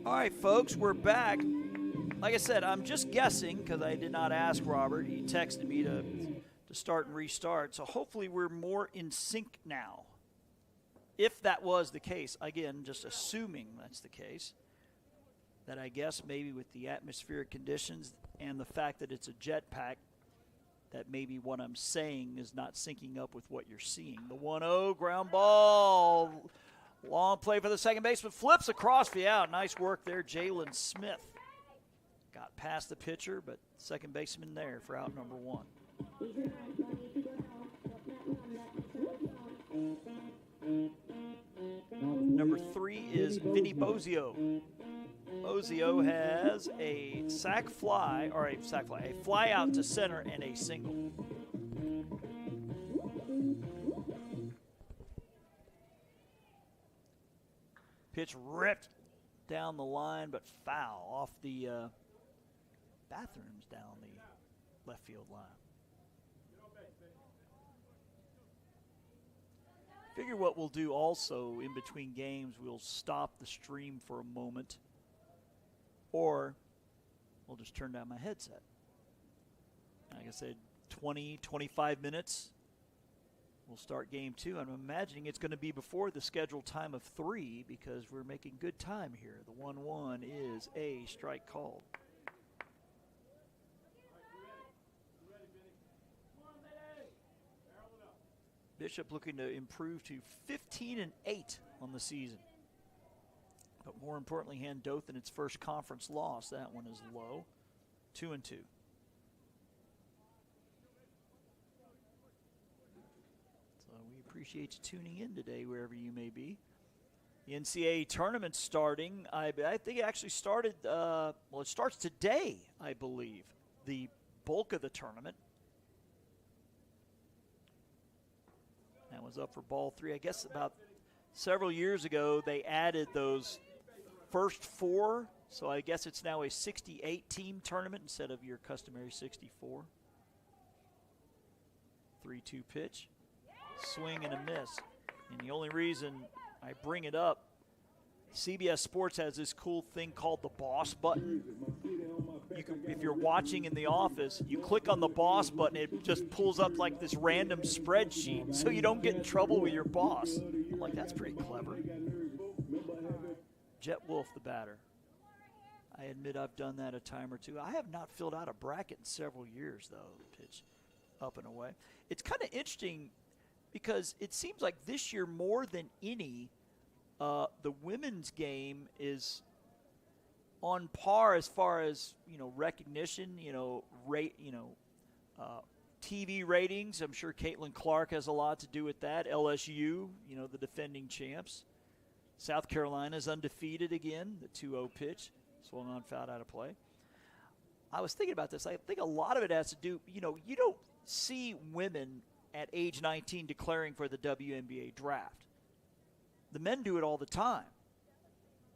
All right, folks, we're back. Like I said, I'm just guessing because I did not ask Robert. He texted me to start and restart. So hopefully we're more in sync now. If that was the case, again, just assuming that's the case, that I guess maybe with the atmospheric conditions and the fact that it's a jetpack, that maybe what I'm saying is not syncing up with what you're seeing. The 1-0 ground ball. Long play for the second baseman. Flips across the out. Nice work there, Jalen Smith. Got past the pitcher, but second baseman there for out number 1. Number 3 is Vinny Bozio. Bozio has a fly out to center and a single. Pitch ripped down the line, but foul off the bathrooms down the left field line. Figure what we'll do also in between games, we'll stop the stream for a moment, or we'll just turn down my headset. Like I said, 20, 25 minutes. We'll start game 2. I'm imagining it's going to be before the scheduled time of 3 because we're making good time here. The 1-1 is a strike called. Bishop looking to improve to 15-8 on the season. But more importantly, hand Dothan its first conference loss. That one is low, 2-2. So we appreciate you tuning in today, wherever you may be. The NCAA tournament starting. I think it actually started, it starts today, I believe, the bulk of the tournament. That was up for ball 3. I guess about several years ago they added those first 4. So I guess it's now a 68-team tournament instead of your customary 64. 3-2 pitch. Swing and a miss. And the only reason I bring it up, CBS Sports has this cool thing called the boss button. You can, if you're watching in the office, you click on the boss button, it just pulls up like this random spreadsheet so you don't get in trouble with your boss. I'm like, that's pretty clever. Jet Wolf, the batter. I admit I've done that a time or two. I have not filled out a bracket in several years, though. The pitch up and away. It's kind of interesting because it seems like this year more than any, the women's game is on par as far as, recognition, TV ratings. I'm sure Caitlin Clark has a lot to do with that. LSU, the defending champs. South Carolina's undefeated again, the 2-0 pitch. Swung on, fouled out of play. I was thinking about this. I think a lot of it has to do, you don't see women at age 19 declaring for the WNBA draft. The men do it all the time.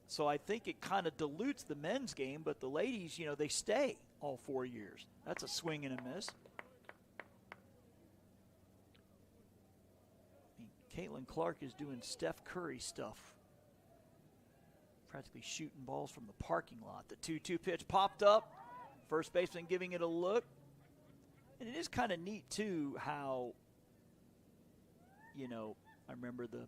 So I think it kind of dilutes the men's game, but the ladies, they stay all 4 years. That's a swing and a miss. Caitlin Clark is doing Steph Curry stuff. Practically shooting balls from the parking lot. The 2-2 pitch popped up. First baseman giving it a look. And it is kind of neat, too, how, I remember the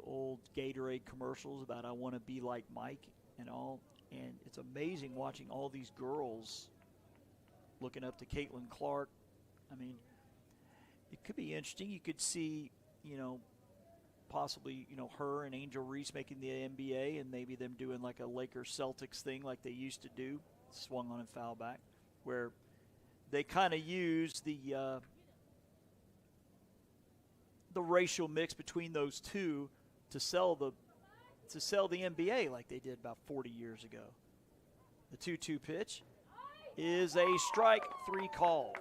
old Gatorade commercials about I want to be like Mike and all. And it's amazing watching all these girls looking up to Caitlin Clark. I mean, it could be interesting. You could see, possibly, her and Angel Reese making the NBA and maybe them doing like a Lakers-Celtics thing like they used to do. Swung on and foul back, where they kind of use the racial mix between those two to sell the NBA like they did about 40 years ago. The 2-2 pitch is a strike 3 call.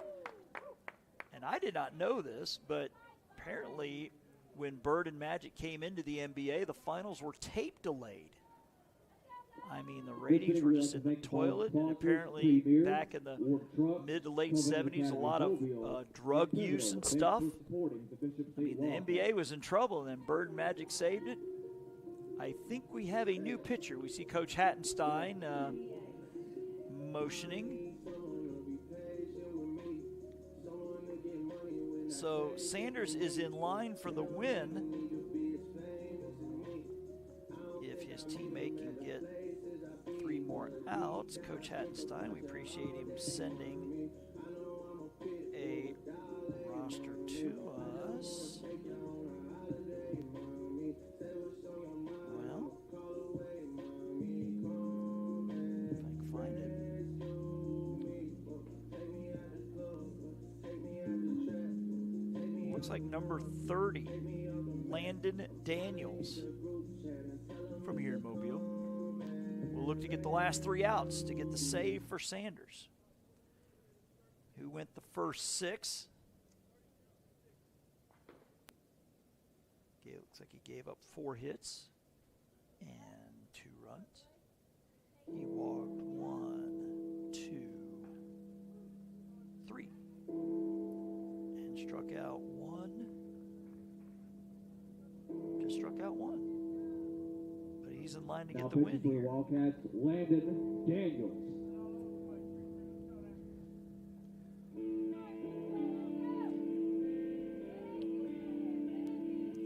And I did not know this, but apparently when Bird and Magic came into the NBA, the finals were tape delayed. I mean, the ratings were just in the toilet, and apparently back in the mid to late 70s, a lot of drug use and stuff. I mean, the NBA was in trouble, and then Bird and Magic saved it. I think we have a new pitcher. We see Coach Hattenstein motioning. So Sanders is in line for the win. If his teammate can get 3 more outs, Coach Hattenstein, we appreciate him sending a roster to us. Well, if I can find it. Looks like number 30, Landon Daniels from here in Mobile. We'll look to get the last 3 outs to get the save for Sanders, who went the first 6. Looks like he gave up 4 hits and 2 runs. He walked 1, 2, 3, and struck out 1. Just struck out 1. But he's in line to get the win here. Wildcats, Landon Daniels.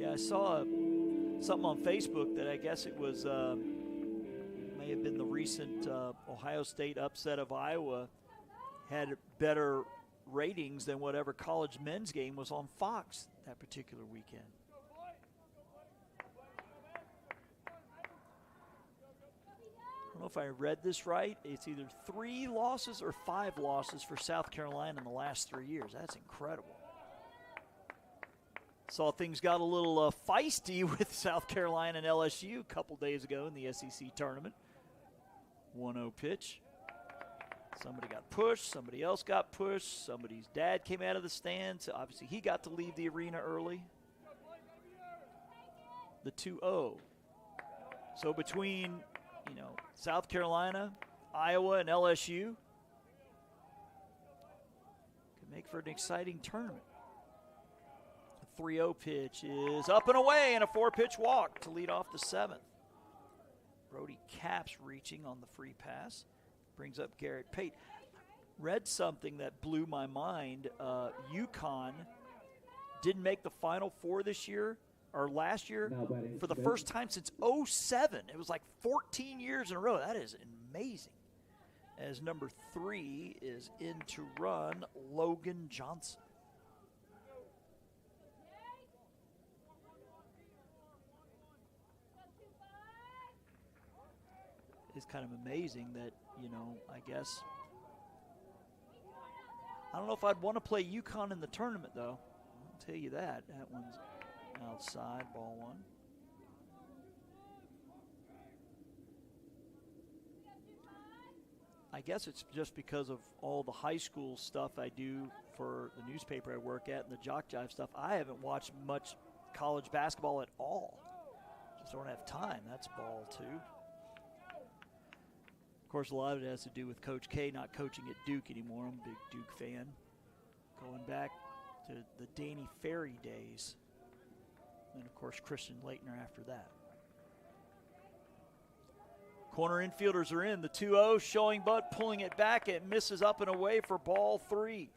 I saw something on Facebook that I guess it was may have been the recent Ohio State upset of Iowa had better ratings than whatever college men's game was on Fox that particular weekend. I don't know if I read this right. It's either 3 losses or 5 losses for South Carolina in the last 3 years. That's incredible. Saw things got a little feisty with South Carolina and LSU a couple days ago in the SEC tournament. 1-0 pitch. Somebody got pushed. Somebody else got pushed. Somebody's dad came out of the stands. So obviously, he got to leave the arena early. The 2-0. So between, South Carolina, Iowa, and LSU, could make for an exciting tournament. 3-0 pitch is up and away, and a 4-pitch walk to lead off the 7th. Brody Capps reaching on the free pass. Brings up Garrett Pate. Read something that blew my mind. UConn didn't make the Final Four this year, or last year, for the first time since 2007. It was like 14 years in a row. That is amazing. As number 3 is in to run, Logan Johnson. It's kind of amazing that, I guess. I don't know if I'd want to play UConn in the tournament, though. I'll tell you that. That one's outside, ball 1. I guess it's just because of all the high school stuff I do for the newspaper I work at and the JockJive stuff. I haven't watched much college basketball at all. Just don't have time. That's ball 2. Of course, a lot of it has to do with Coach K not coaching at Duke anymore. I'm a big Duke fan. Going back to the Danny Ferry days. And, of course, Christian Laettner after that. Corner infielders are in. The 2-0 showing Bud pulling it back. It misses up and away for ball 3.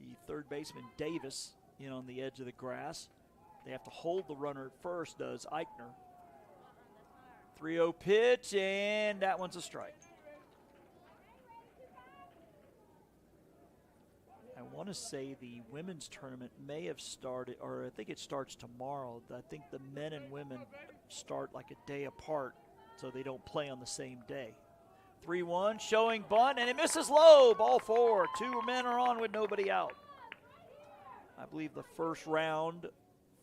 The third baseman, Davis, in on the edge of the grass. They have to hold the runner at first, does Eichner. 3-0 pitch, and that one's a strike. I want to say the women's tournament may have started, or I think it starts tomorrow. I think the men and women start like a day apart, so they don't play on the same day. 3-1, showing bunt, and it misses low. Ball 4. 2 men are on with nobody out. I believe the first round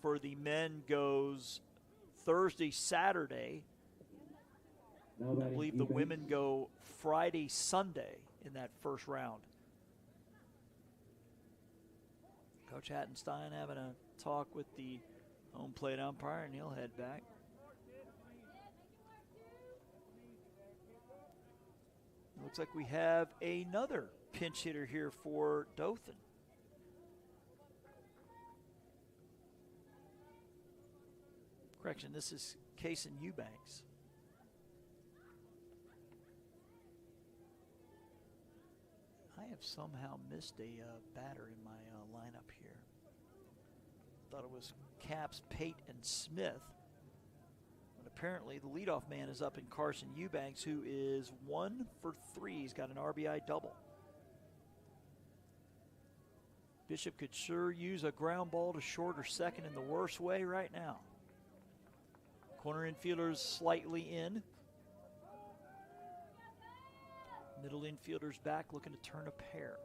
for the men goes Thursday, Saturday. I believe the women go Friday, Sunday in that first round. Coach Hattenstein having a talk with the home plate umpire, and he'll head back. Looks like we have another pinch hitter here for Dothan. Correction, this is Case and Eubanks. I have somehow missed a batter in my lineup here. Thought it was Caps, Pate, and Smith. But apparently the leadoff man is up in Carson Eubanks, who is 1 for 3. He's got an RBI double. Bishop could sure use a ground ball to short or second in the worst way right now. Corner infielders slightly in. Middle infielder's back looking to turn a pair.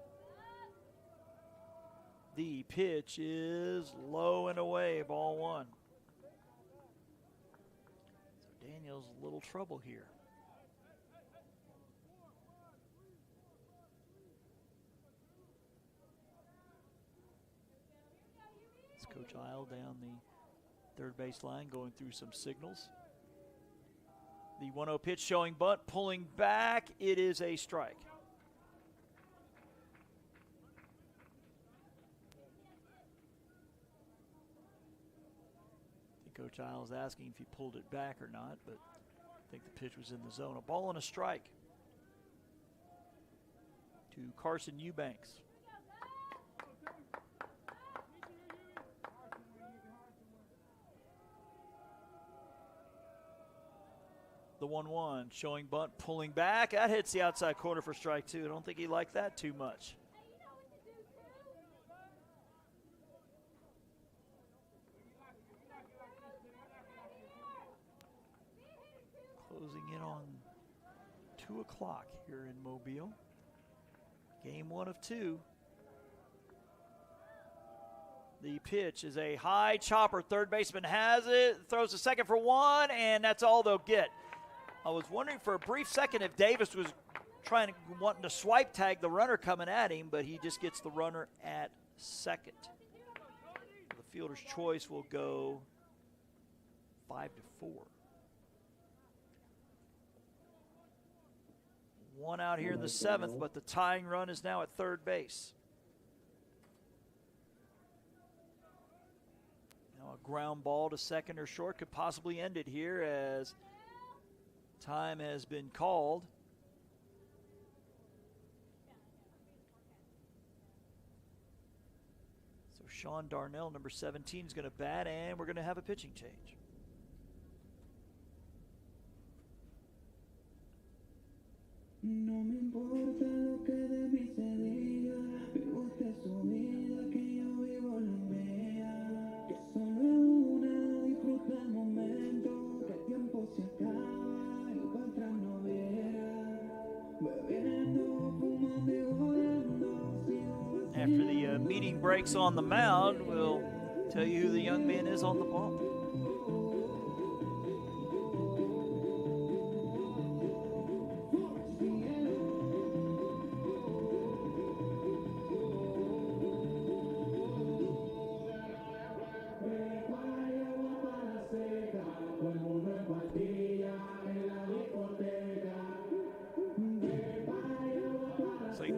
The pitch is low and away, ball one. So Daniel's a little trouble here. It's Coach Isle down the third base line going through some signals. The 1-0 pitch showing bunt, pulling back. It is a strike. I think Coach Isle is asking if he pulled it back or not, but I think the pitch was in the zone. A ball and a strike to Carson Eubanks. The 1-1 showing bunt, pulling back. That hits the outside corner for strike two. I don't think he liked that too much. Closing in on 2 o'clock here in Mobile. Game 1 of 2. The pitch is a high chopper. Third baseman has it, throws a second for 1, and that's all they'll get. I was wondering for a brief second if Davis was wanting to swipe tag the runner coming at him, but he just gets the runner at second. The fielder's choice will go 5-4. 1 out here in the 7th, but the tying run is now at third base. Now a ground ball to second or short could possibly end it here as time has been called. So Sean Darnell, number 17, is going to bat, and we're going to have a pitching change. No me importa lo que de mí se diga, vive usted su vida, que yo vivo la mía, que solo es una, disfruta el momento, que el tiempo se acaba y para atrás no viera, bebiendo, fumando y jodiendo, sigo vacío. After the meeting breaks on the mound, we'll tell you who the young man is on the bump.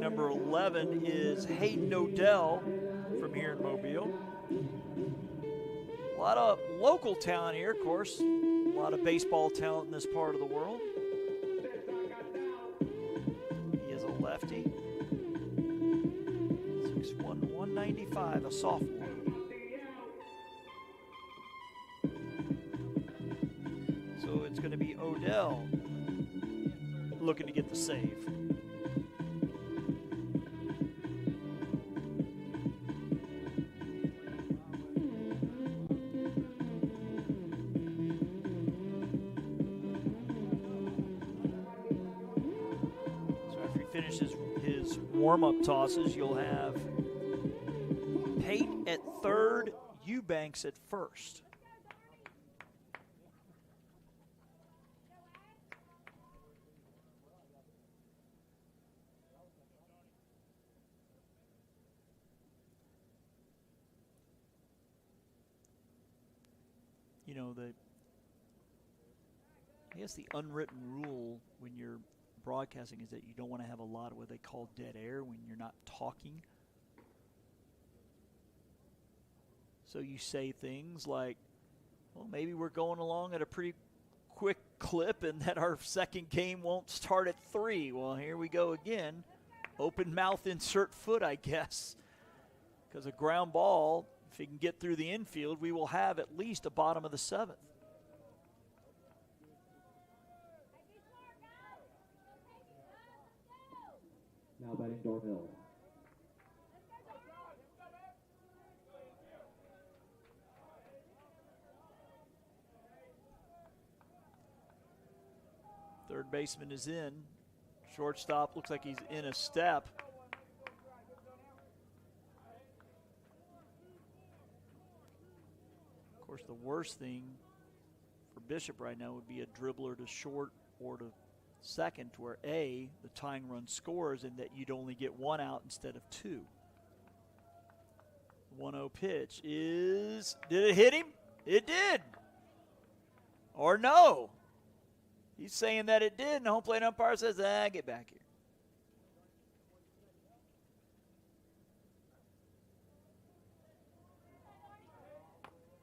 Number 11 is Hayden Odell from here in Mobile. A lot of local talent here, of course. A lot of baseball talent in this part of the world. He is a lefty. 6'1", 195, a sophomore. So it's going to be Odell looking to get the save. His warm-up tosses, you'll have Pate at third, Eubanks at first. You know, I guess the unwritten rule when you're broadcasting is that you don't want to have a lot of what they call dead air when you're not talking. So you say things like, Well, maybe we're going along at a pretty quick clip and that our second game won't start at 3. Well, here we go again. Open mouth, insert foot, I guess. Because a ground ball, if he can get through the infield, we will have at least a bottom of the 7th. Now batting Darnell. Third baseman is in. Shortstop looks like he's in a step. Of course, the worst thing for Bishop right now would be a dribbler to short or to second, where A, the tying run scores, and that you'd only get 1 out instead of 2. 1-0 pitch is, did it hit him? It did. Or no. He's saying that it did, and the home plate umpire says, get back here.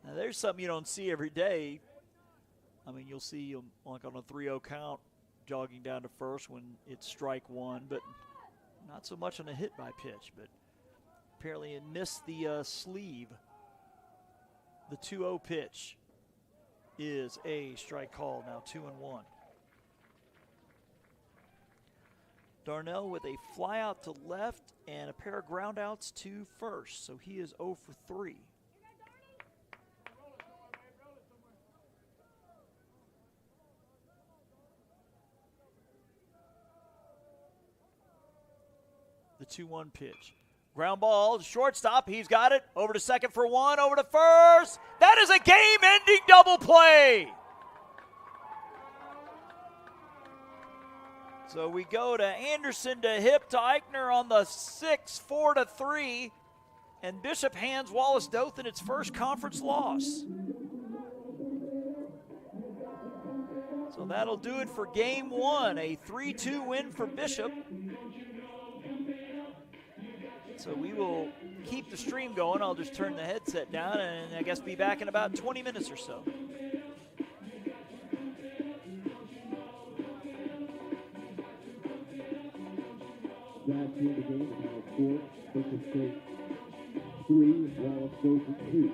Now, there's something you don't see every day. I mean, you'll see him like on a 3-0 count jogging down to first when it's strike 1, but not so much on a hit by pitch. But apparently it missed the sleeve. The 2-0 pitch is a strike call, now 2-1. Darnell with a fly out to left and a pair of ground outs to first, so he is 0 for 3. The 2-1 pitch. Ground ball, shortstop, he's got it. Over to second for 1, over to first. That is a game-ending double play. So we go to Anderson to Hip to Eichner on the 6, 4-3. And Bishop hands Wallace Dothan its first conference loss. So that'll do it for game 1, a 3-2 win for Bishop. So we will keep the stream going. I'll just turn the headset down and I guess be back in about 20 minutes or so. Last year the game was now 4, Bishop State 3, Wallace Dothan 2.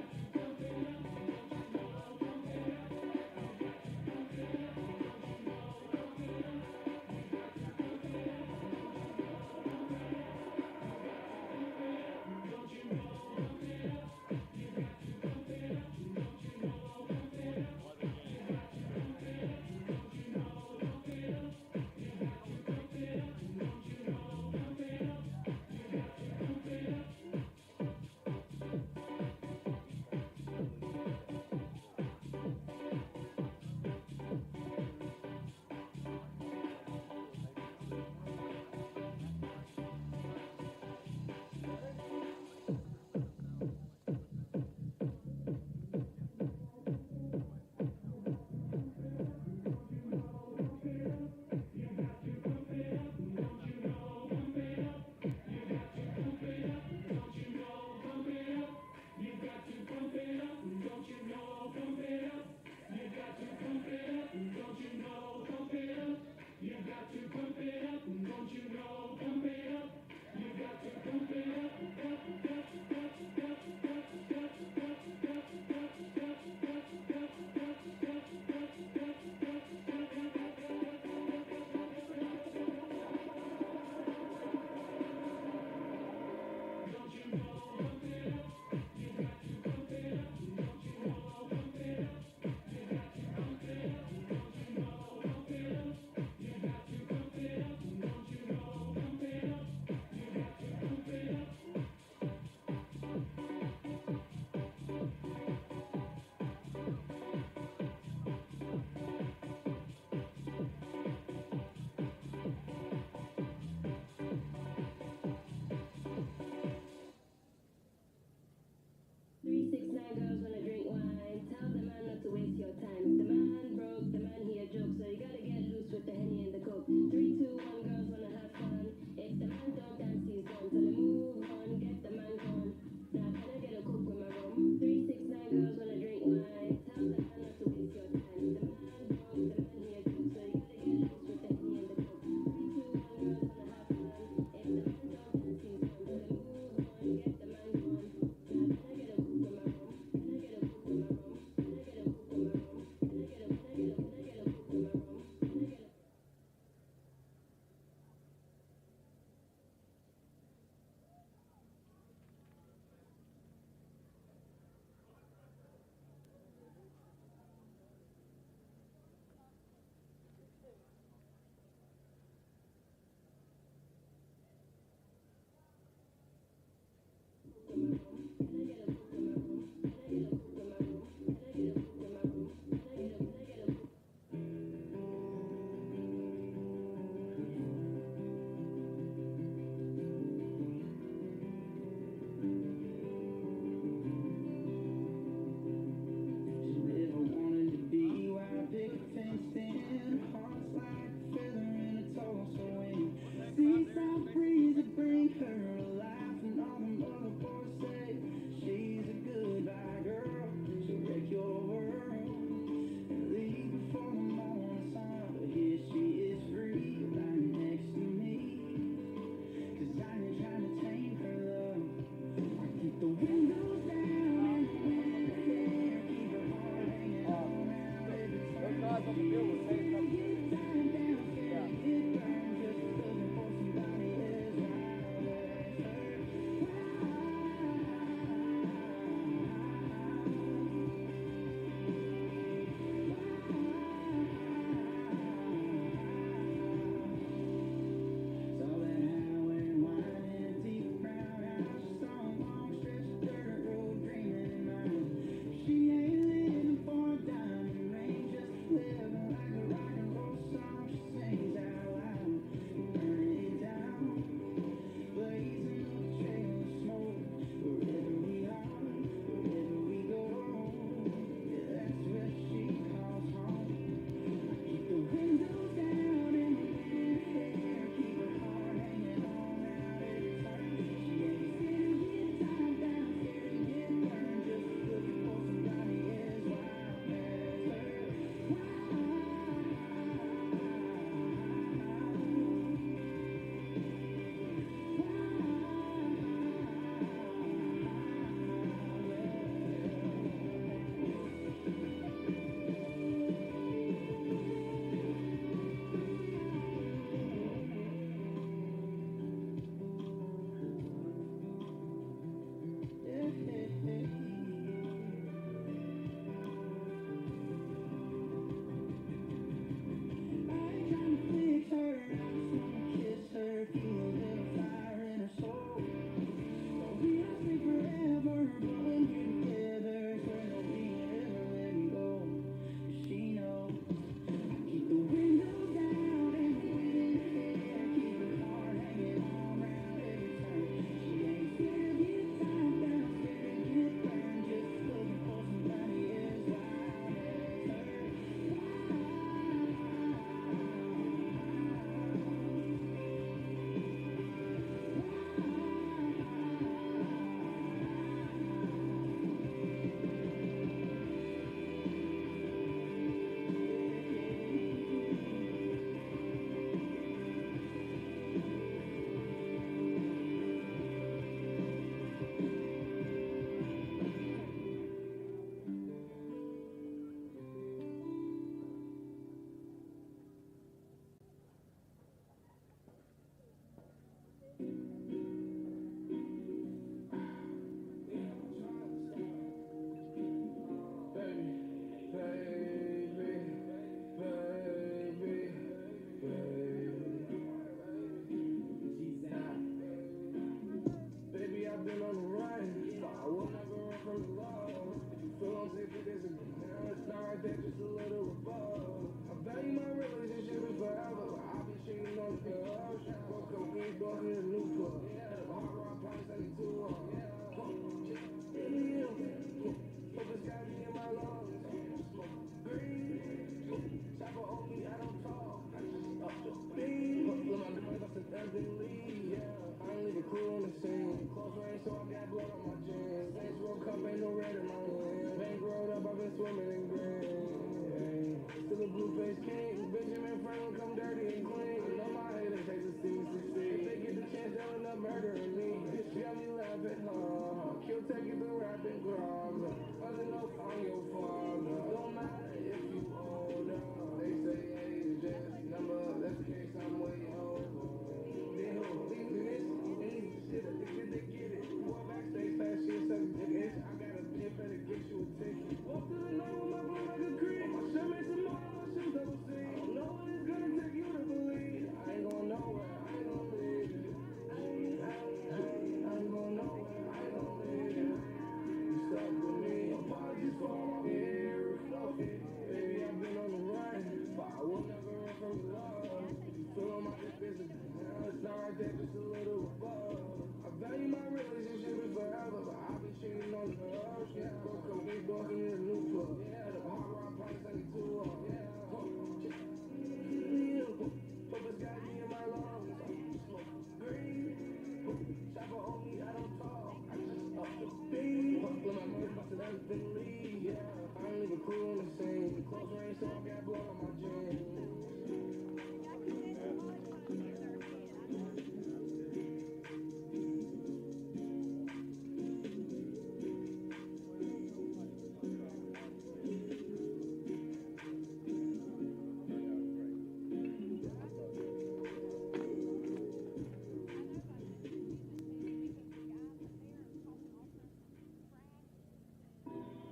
that, just a little above. I value my relationship is forever. I've been cheating on the girl. Broke up, we bought me a new club. Hard rock price, I need two of them. Focus got me in my lungs. Smoke green. Chopper on me, I don't talk. I just up the beat. Look, my boys up to Dothan lead. Yeah, I ain't leave a crew on the scene. Close range, so I got blood on my jeans. Saints World Cup, ain't no red in my hand. Bank rolled up, I've been swimming in green. Still a blue face king. Benjamin Franklin come dirty and clean. I know my haters hate to see me succeed. If they get the chance, they'll end up murdering me. She got me laughing hard. Kill take it to rapping grubs. Wasn't no on your father. Don't matter if you older. They say age is just a number. That's the case, I'm way over. Then who? This easy shit. I think they get it. Boy, backstage fast shit, suck a dick. I got a pin for to get you a ticket. Walk through the night with my blood like a creep. My shirt makes some more than my shoes double C. I don't know what it's gonna take you to believe. I ain't going nowhere. I ain't gonna leave you. I ain't going nowhere. I ain't gonna leave you. You stuck with me. Apologies for all my ears. Baby, I've been on the run. But I will never run from your love. If you feel on my business, it's not right there, just a little above. I value my relationship is forever, but I've been cheating on the girl. Broke up, we bought me a new club. Hard rock price, I need two of them. Focus got me in my lungs. Smoke green. Chopper on me, I don't talk. I just up the beat. Look, my mother busted everything lead. Yeah, I ain't leave a crew on the scene. Close range, so I got blood on my jeans.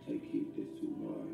They keep this too hard.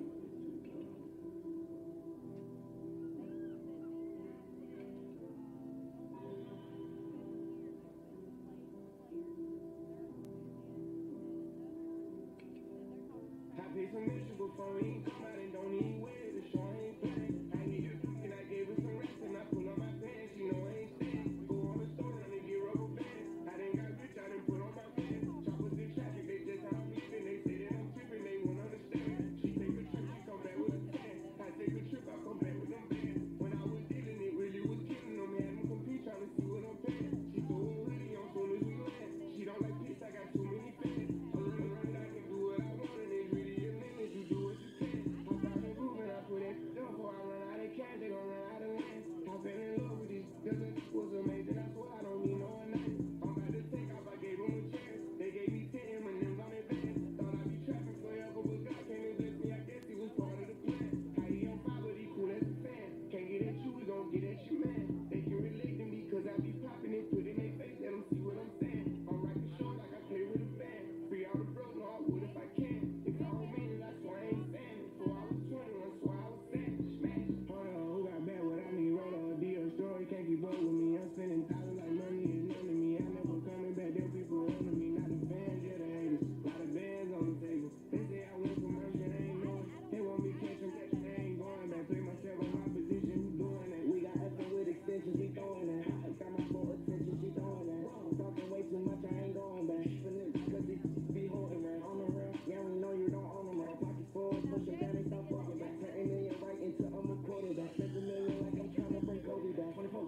I paid some mission before he come out and don't even wear it. The show ain't playing. I need her and I gave her some rest and I pull on my pants. You know I ain't staying. Go on the store and they get rubber bands. I done got rich, I done put on my pants. Choppers in traffic, they just how I'm leaving. They say that I'm tripping, they won't understand. She take a trip, she come back with a tan. I take a trip, I come back with them bands. When I was dealing, it really was killing them. Had them compete trying to see what I'm paying. She threw a hoodie on soon as we land. She don't like piss, I got too many fans. I run, I can do what I want and it's really a limit. You do what you can. I'm proud of moving, I put it down before I run out of cash. They gon' run out of land. I fell in love with these doesn't was amazing. I swear I don't need no one else. I'm about to take off, I gave them a chance. They gave me 10 M&M's on their band. Thought I'd be trapping forever, but God came and blessed me. I guess he was part of the plan. How he on fire, but he cool as a fan. Can't get at you, we gon' get at you, man. They can relate to me, cause I be popping it, put in their face, let them see what I'm saying. I'm rocking short like I play with a band. Free all the bros, no, I would if I can. If I remain it, I swear I ain't standing. So I was 21, so I was saying, smash. Hold on, who got bad without me? Roll on a deal story, can't keep up with me. I'm spending thousands like money is none to me. I never coming back, them people under me. Not the fans, yeah, the haters. Lot of bands on the table. They say I went commercial, they ain't know it. They want me catch them, they ain't going back. Play myself in my position, who doing that? We got effing with extensions, we throwing that. I got my full attention, she throwing that. Talking way too much, I ain't going back. Cause it be holding right on the rail. Yeah, we know you don't own them, right? Pockets full, push them down, they stop walking back. Turn a million right into I'm a quarterback. Spend a million like I'm trying to bring Kobe back. 24.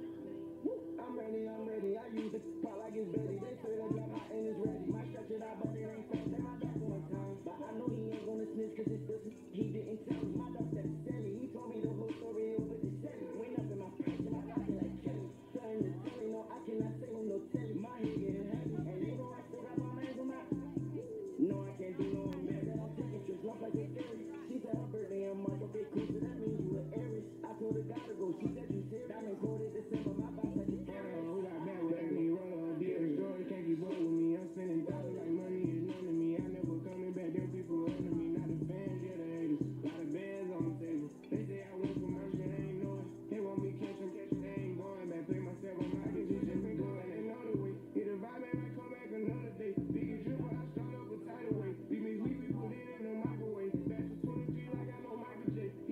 I'm ready. I use the pot like it's Betty. They say that drop hot and it's ready. My stretch it out, but it ain't fast. At my back one time. But I know he ain't gonna snitch cause it's still he didn't tell me. My dog said it's Sally. He told me the whole story over the Sally. Went up in my face and my pocket like Kelly. Telling the telly, no, I cannot say no telly. My head getting heavy. And you know I still got my man's on my. No, I can't do no man. I'm taking trips, lump like a fairy. She said her birthday in March. Okay, cool, so that means you an Aries. I told her gotta go. She said you serious. Diamond coated December. My boss like a carry. Who got mad with me? Roll on deal story, can't keep up with me. I'm spending thousands like money is none to me. I never coming back. Them people under me. Not the fans, yeah, the haters. Lot of bands on the table. They say I went commercial, they ain't know it. They want me catch them, they ain't going back. Play myself on my just been going another way. Hit a vibe and I come back another day. Biggest dripper, I start up a tidal wave. We put it in the microwave. Back to 23 like I know Michael J.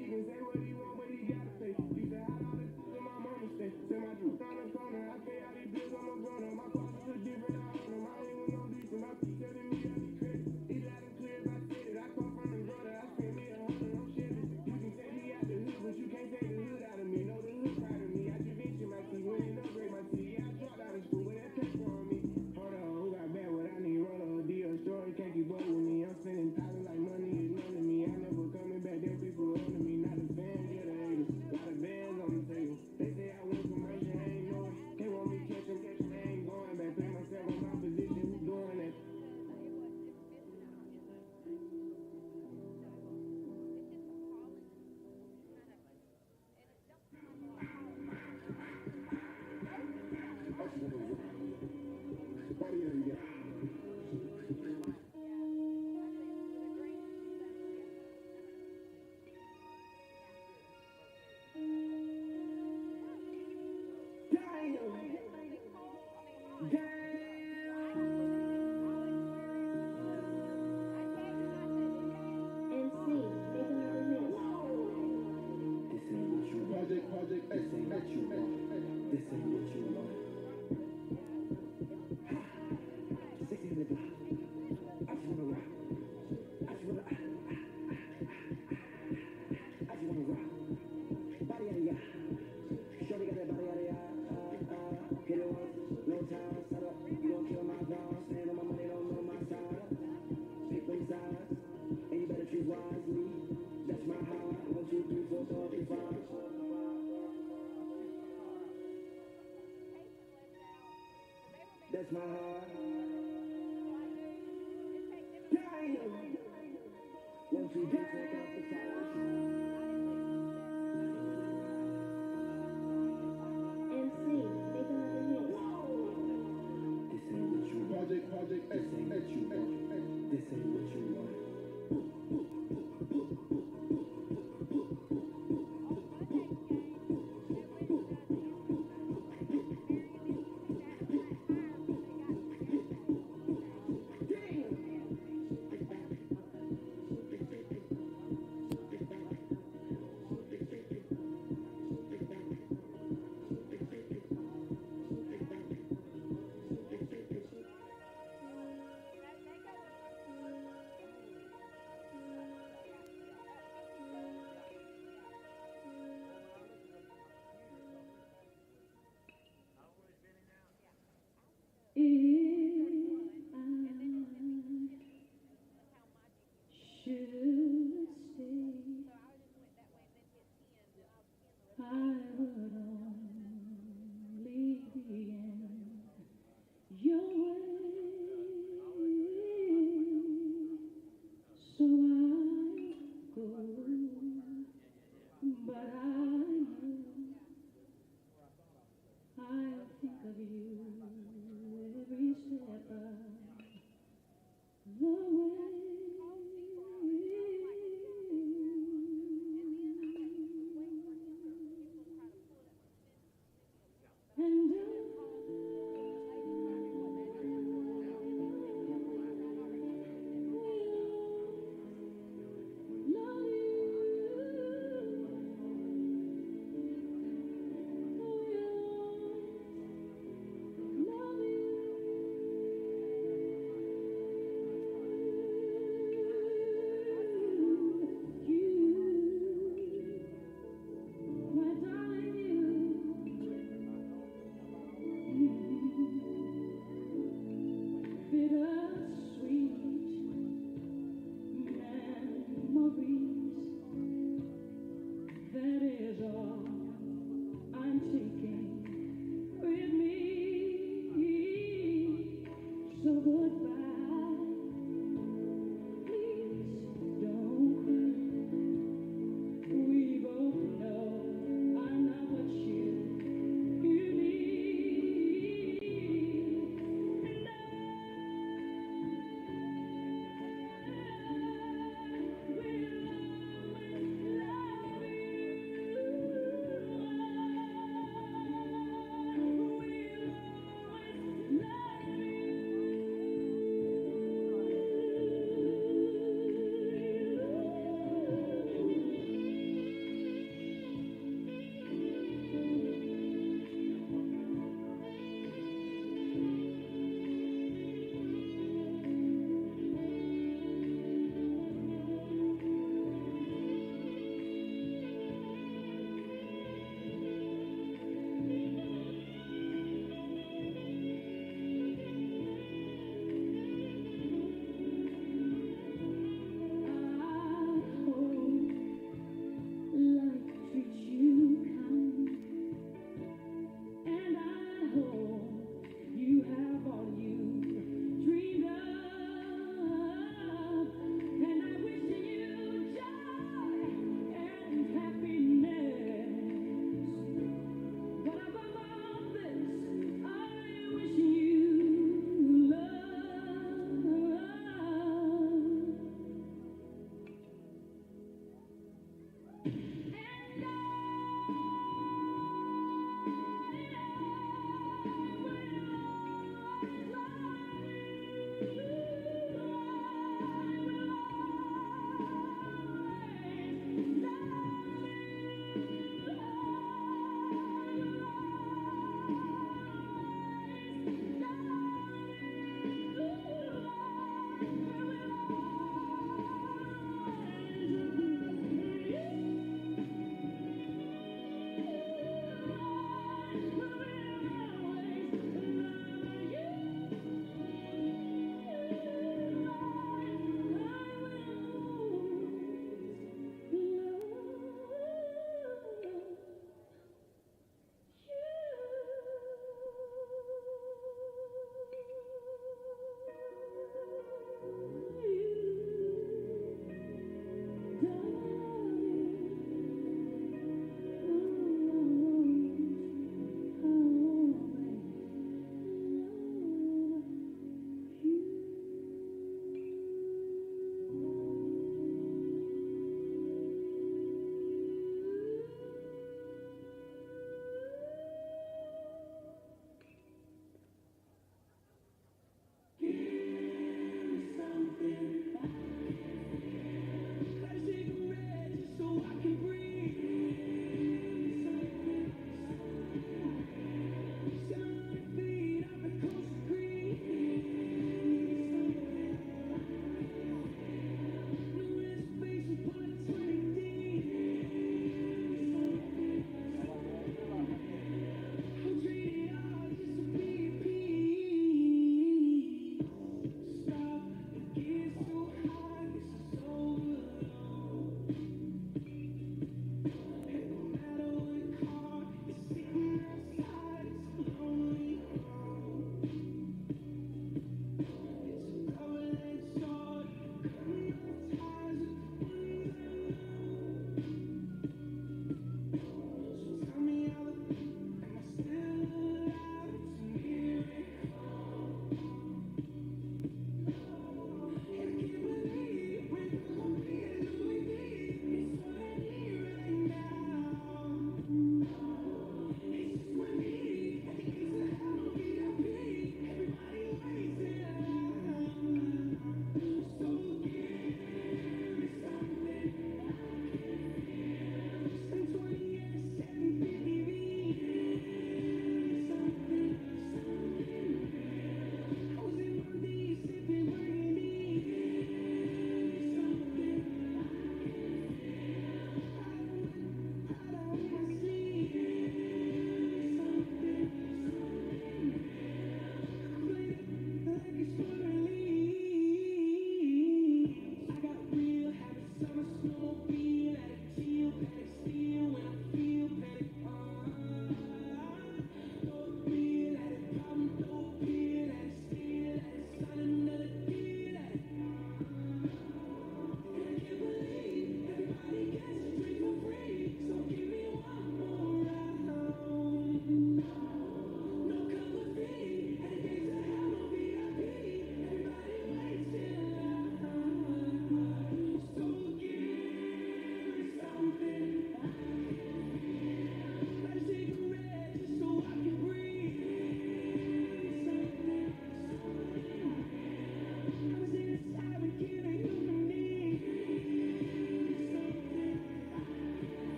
Won't you just take up the fire? MC, make another hit. This ain't what you want. Project X, this ain't what you want. This ain't what you want.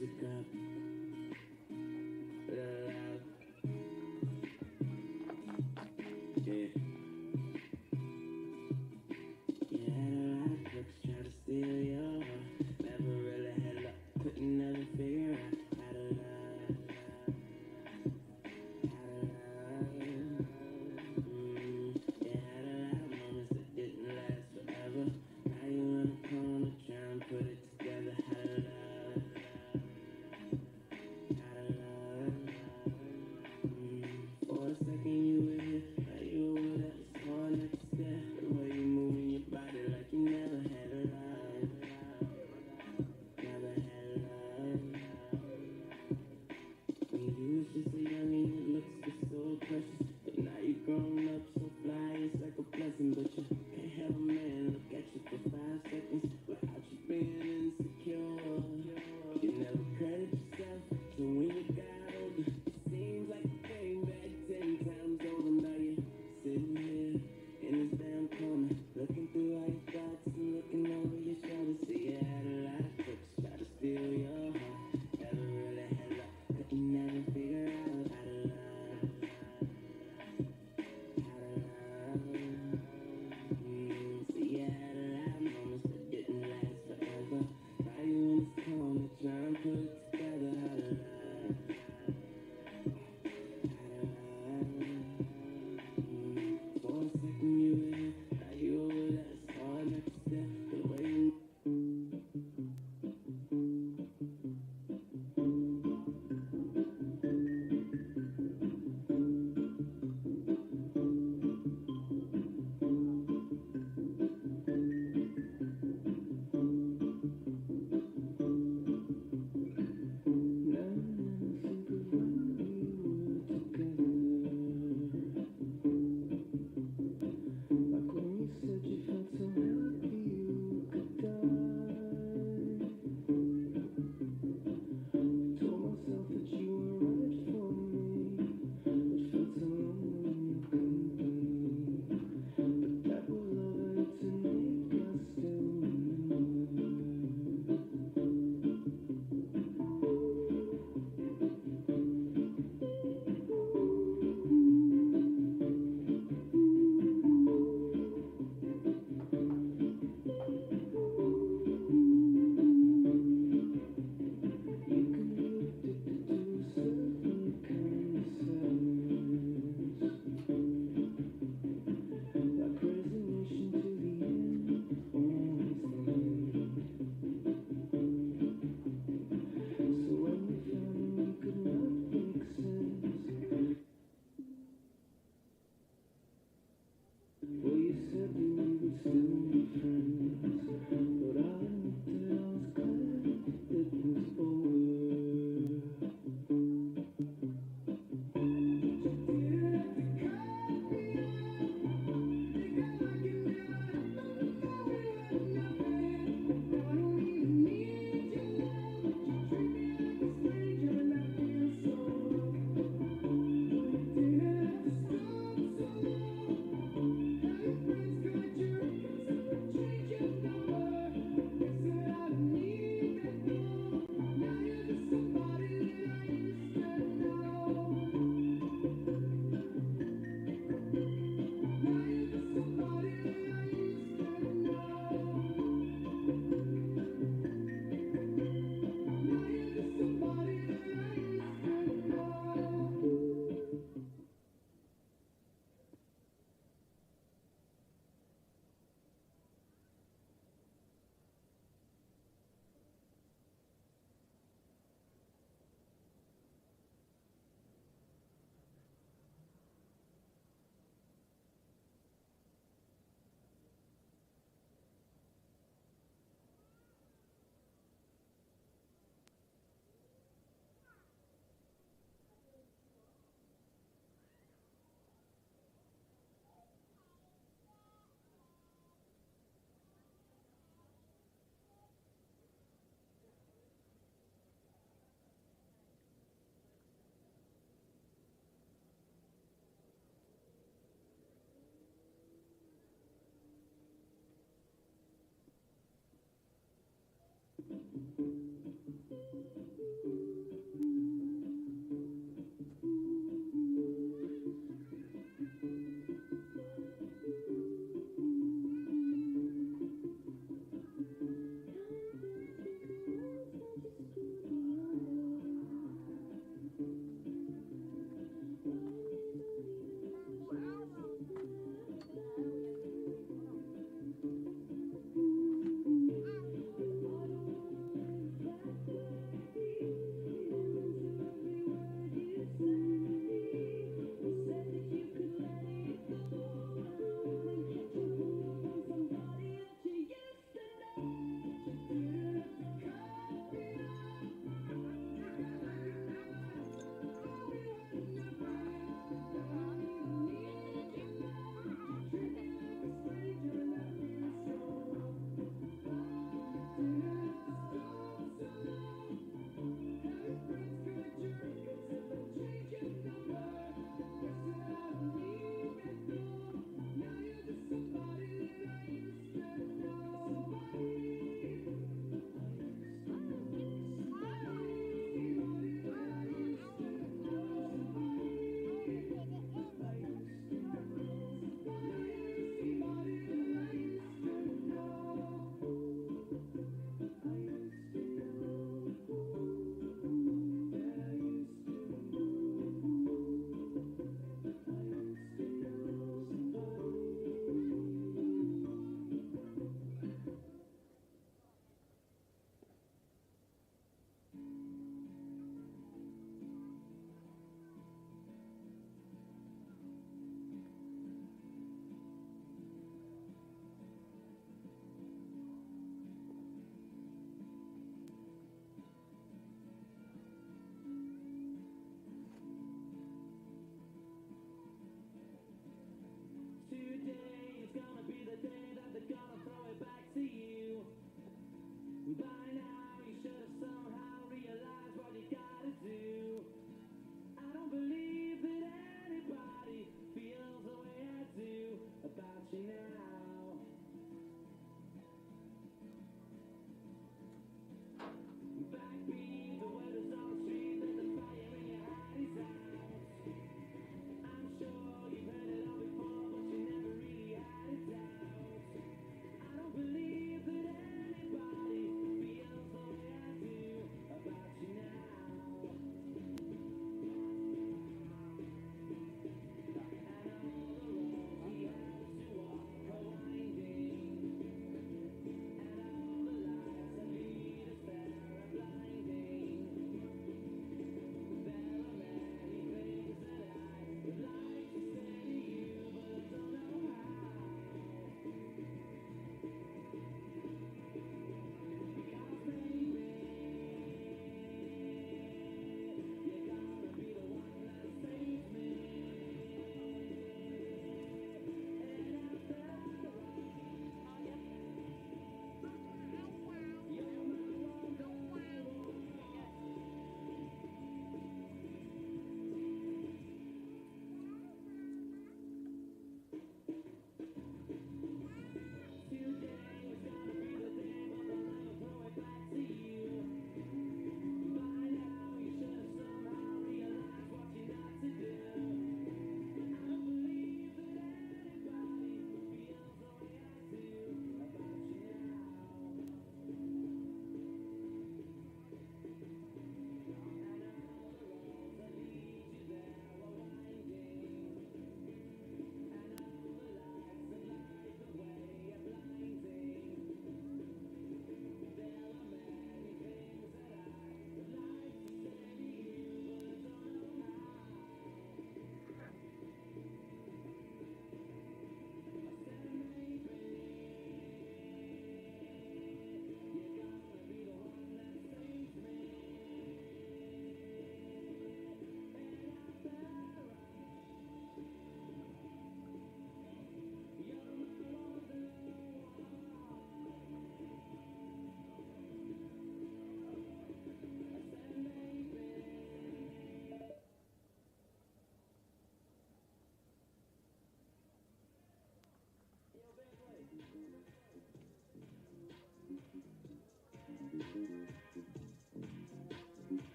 music up. Real loud. Yeah. You had a lot of crooks try to steal your heart. Never really had luck, couldn't never figure out how to love. You had a lot of moments that didn't last forever. Now you in a corner trying to put it together. How to love.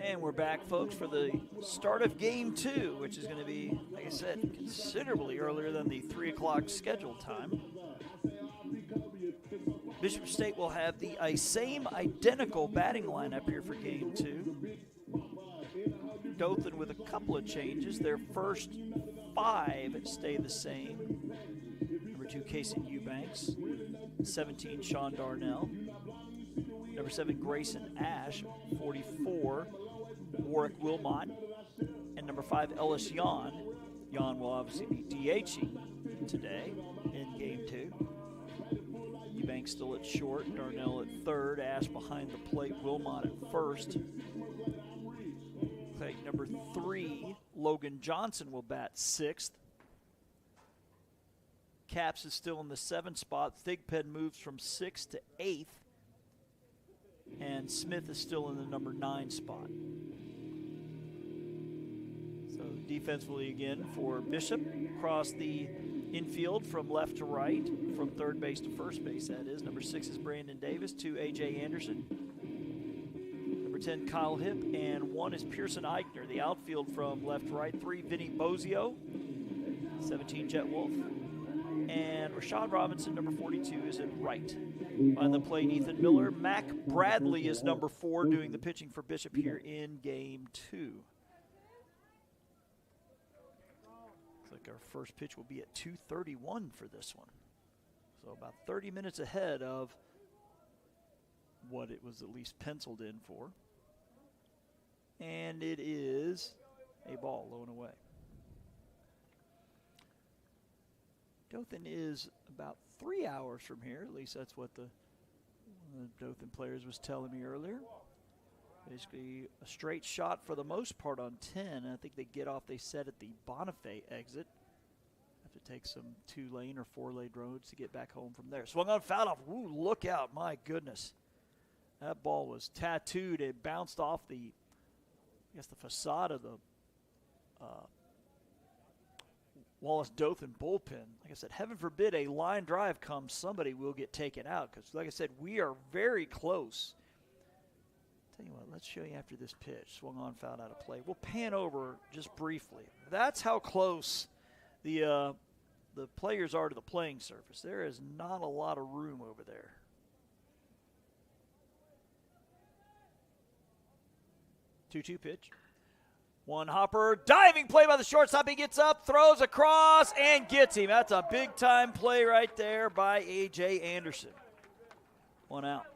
And we're back, folks, for the start of Game 2, which is going to be, like I said, considerably earlier than the 3 o'clock scheduled time. Bishop State will have the same identical batting lineup here for Game 2. Dothan with a couple of changes. Their first 5 stay the same. Number 2, Casey Eubanks. 17, Sean Darnell. Number 7, Grayson Ash. 44, Warwick Wilmot. And number 5, Ellis Yon. Yon will obviously be DHing today in Game 2. Eubanks still at short, Darnell at third, Ash behind the plate, Wilmot at first. Okay, number 3, Logan Johnson will bat 6th. Caps is still in the 7th spot. Thigpen moves from 6th to 8th. And Smith is still in the number 9 spot. So defensively again for Bishop, across the infield from left to right, from third base to first base, that is. Number 6 is Brandon Davis, 2, A.J. Anderson. Number 10, Kyle Hipp, and 1 is Pearson Eichner. The outfield from left to right, 3, Vinny Bozio, 17, Jet Wolf. And Rashad Robinson, number 42, is at right. On the plate, Ethan Miller. Mac Bradley is number 4, doing the pitching for Bishop here in Game 2. Looks like our first pitch will be at 2:31 for this one. So about 30 minutes ahead of what it was at least penciled in for. And it is a ball, low and away. Dothan is about 3 hours from here. At least that's what the Dothan players was telling me earlier. Basically a straight shot for the most part on 10. I think they get off, they set at the Bonifay exit. Have to take some 2-lane or 4-lane roads to get back home from there. Swung on, fouled off. Ooh, look out, my goodness. That ball was tattooed. It bounced off the, I guess, the facade of the Wallace Dothan bullpen. Like I said, heaven forbid a line drive comes, somebody will get taken out, because like I said, we are very close. Tell you what, let's show you after this pitch. Swung on, fouled out of play. We'll pan over just briefly. That's how close the players are to the playing surface. There is not a lot of room over there. Two-two pitch. One hopper, diving play by the shortstop. He gets up, throws across, and gets him. That's a big-time play right there by A.J. Anderson. 1 out.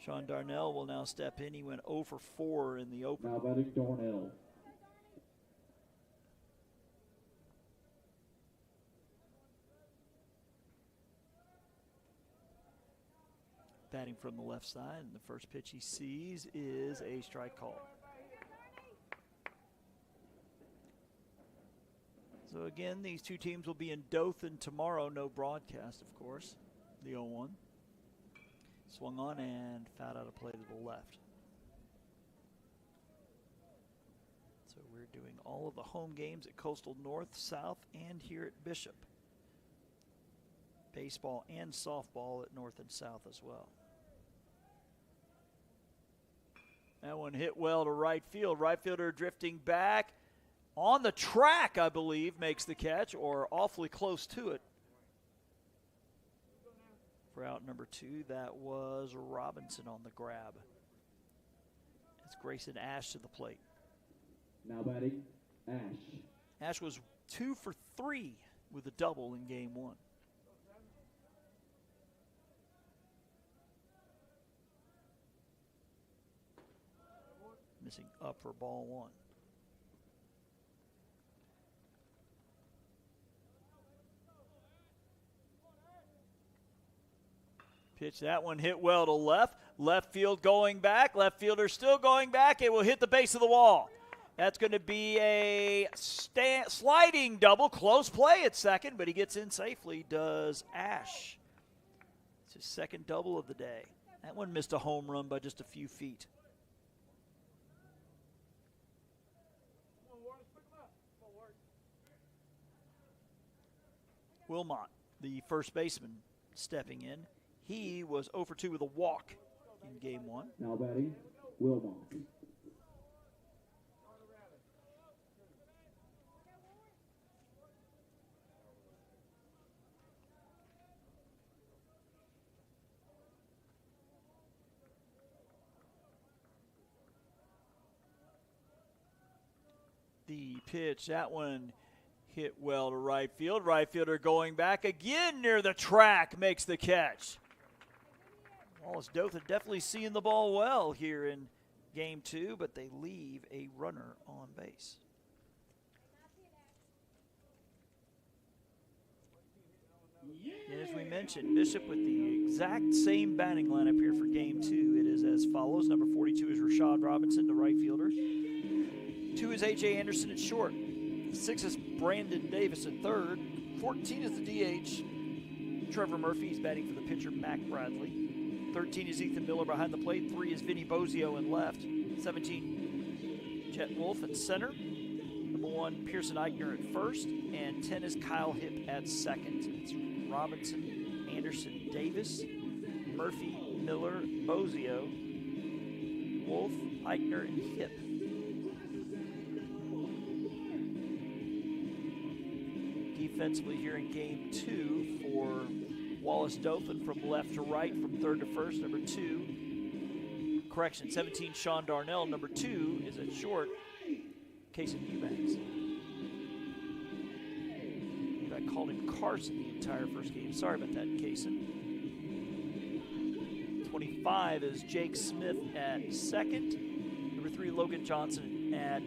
Sean Darnell will now step in. He went 0 for 4 in the opener. Now batting Darnell. Batting from the left side, and the first pitch he sees is a strike call. So again, these two teams will be in Dothan tomorrow. No broadcast, of course. The 0-1. Swung on and fouled out of play to the left. So we're doing all of the home games at Coastal North, South, and here at Bishop. Baseball and softball at North and South as well. That one hit well to right field. Right fielder drifting back on the track, I believe, makes the catch, or awfully close to it. For out number 2, that was Robinson on the grab. It's Grayson Ash to the plate. Now batting Ash. Ash was 2 for 3 with a double in Game 1. Missing up for ball 1. Pitch, that one hit well to left. Left field going back. Left fielder still going back. It will hit the base of the wall. That's going to be a sliding double. Close play at second, but he gets in safely, does Ash. It's his second double of the day. That one missed a home run by just a few feet. Wilmot, the first baseman, stepping in. He was 0 for 2 with a walk in game 1. Now batting, Wilmot. The pitch, that one hit well to right field. Right fielder going back again near the track, makes the catch. Wallace Dothan definitely seeing the ball well here in game 2, but they leave a runner on base. And as we mentioned, Bishop with the exact same batting lineup here for game 2. It is as follows. Number 42 is Rashad Robinson, the right fielder. 2 is A.J. Anderson at short. 6 is Brandon Davis at third. 14 is the DH, Trevor Murphy. He's batting for the pitcher, Mac Bradley. 13 is Ethan Miller behind the plate. 3 is Vinny Bozio in left. 17, Jet Wolf at center. Number 1, Pearson Eichner at first. And 10 is Kyle Hipp at second. It's Robinson, Anderson, Davis, Murphy, Miller, Bozio, Wolf, Eichner, and Hipp. Defensively here in game 2 for Wallace Dothan, from left to right, from third to first. Number 2, correction, 17, Sean Darnell. Number 2 is at short, Kason Eubanks. I called him Carson the entire first game. Sorry about that, Kason. 25 is Jake Smith at second. Number 3, Logan Johnson at,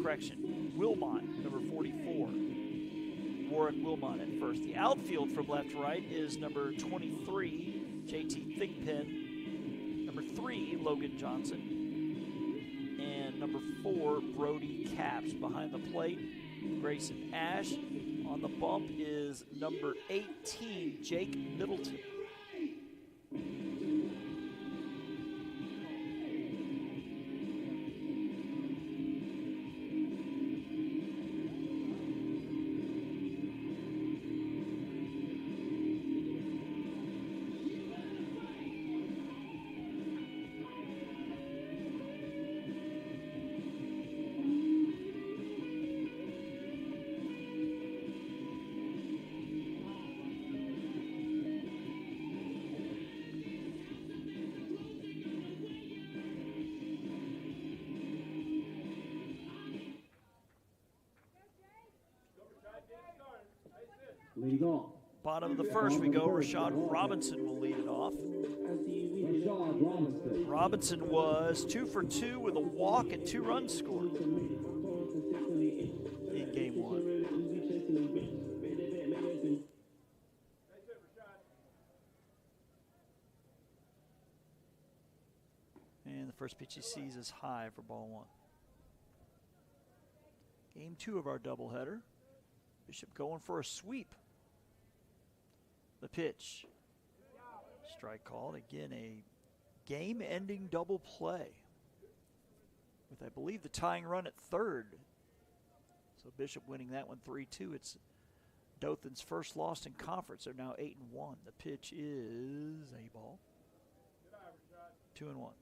correction, Wilmot, number 44. Warwick Wilmot at first. The outfield from left to right is number 23, JT Thigpen. Number 3, Logan Johnson. And number 4, Brody Capps. Behind the plate, Grayson Ash. On the bump is number 18, Jake Middleton. Leading off, Bottom of the first we go. Rashad Robinson will lead it off. Rashad Robinson. Robinson was 2 for 2 with a walk and 2 runs scored in game 1. And the first pitch he sees is high for ball 1. Game 2 of our doubleheader. Bishop going for a sweep. The pitch. Strike called. Again, a game-ending double play with, I believe, the tying run at third. So Bishop winning that one 3-2. It's Dothan's first loss in conference. They're now 8-1. The pitch is a ball. 2-1.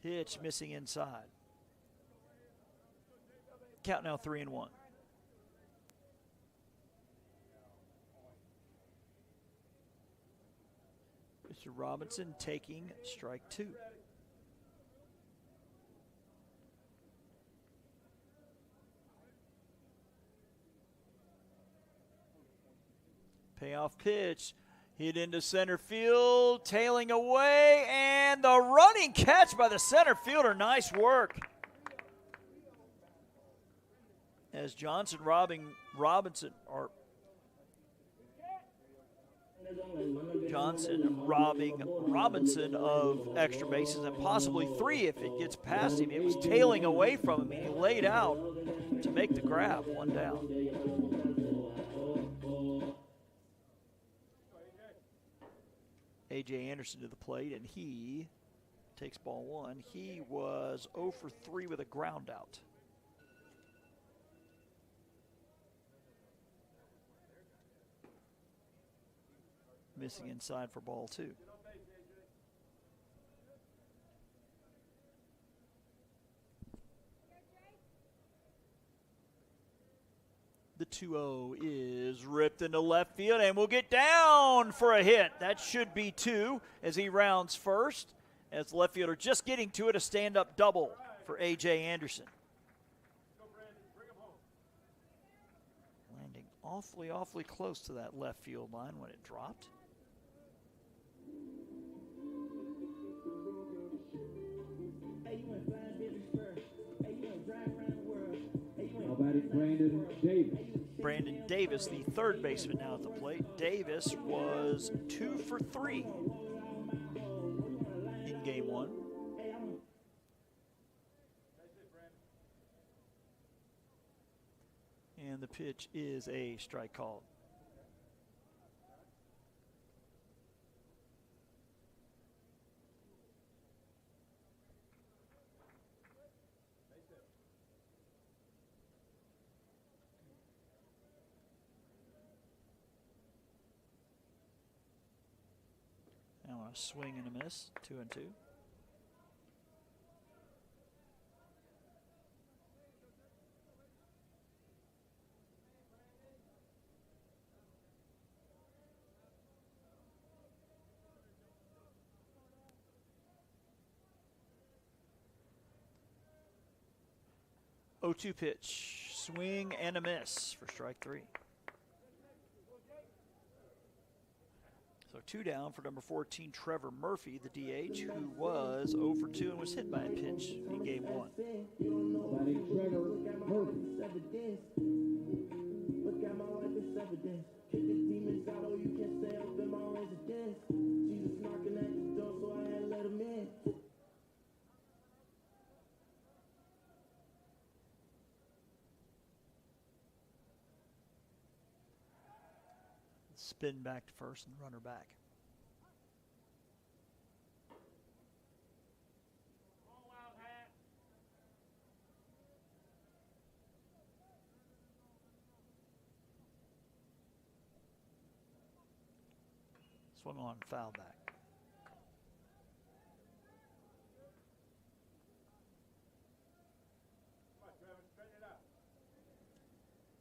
Pitch missing inside. Count now 3-1. Mr. Robinson taking strike 2. Payoff pitch. Hit into center field, tailing away, and the running catch by the center fielder. Nice work. As Johnson robbing Robinson of extra bases and possibly 3 if it gets past him. It was tailing away from him, and he laid out to make the grab. 1 down. A.J. Anderson to the plate, and he takes ball one. He was 0 for 3 with a ground out. Missing inside for ball two. The 2-0 is ripped into left field and will get down for a hit. That should be two as he rounds first. As the left fielder just getting to it, a stand-up double for A.J. Anderson. Landing awfully close to that left field line when it dropped. Now batting Brandon Davis. Brandon Davis, the third baseman now at the plate. Davis was 2 for 3 in game one. And the pitch is a strike called. Now a swing and a miss, 2-2. Oh, 2 pitch, swing and a miss for strike 3. So 2 down for number 14, Trevor Murphy, the DH, who was 0 for 2 and was hit by a pitch in game one. Batting Trevor Murphy. Look at my life, it's evidence. Kick the demons out, oh, you can't stay up in my residence. Jesus knocking at the door, so I had to let him in. Spin back to first and runner back. Swung on, foul back.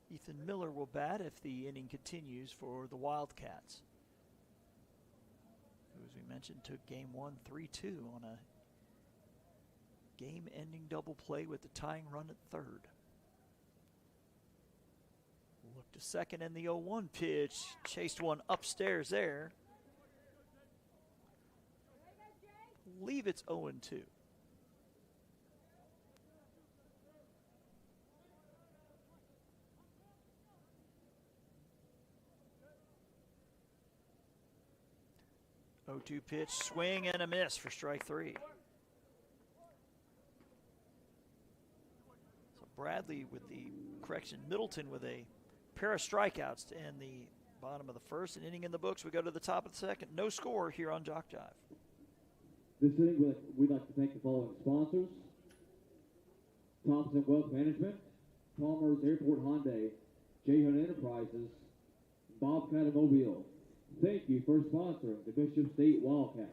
Ethan Miller will bat if the inning continues for the Wildcats, who, as we mentioned, took game one 3-2 on a game-ending double play with the tying run at third. Look to second and the 0-1 pitch. Chased one upstairs there. I believe it's 0-2. Oh-2 pitch, swing and a miss for strike 3. So Bradley with the correction, Middleton with a pair of strikeouts to end the bottom of the first. An inning in the books. We go to the top of the second. No score here on JockJive. This inning, we'd like to thank the following sponsors: Thompson Wealth Management, Palmer's Airport Hyundai, J. Hunt Enterprises, Bobcat Mobile. Thank you for sponsoring the Bishop State Wildcats.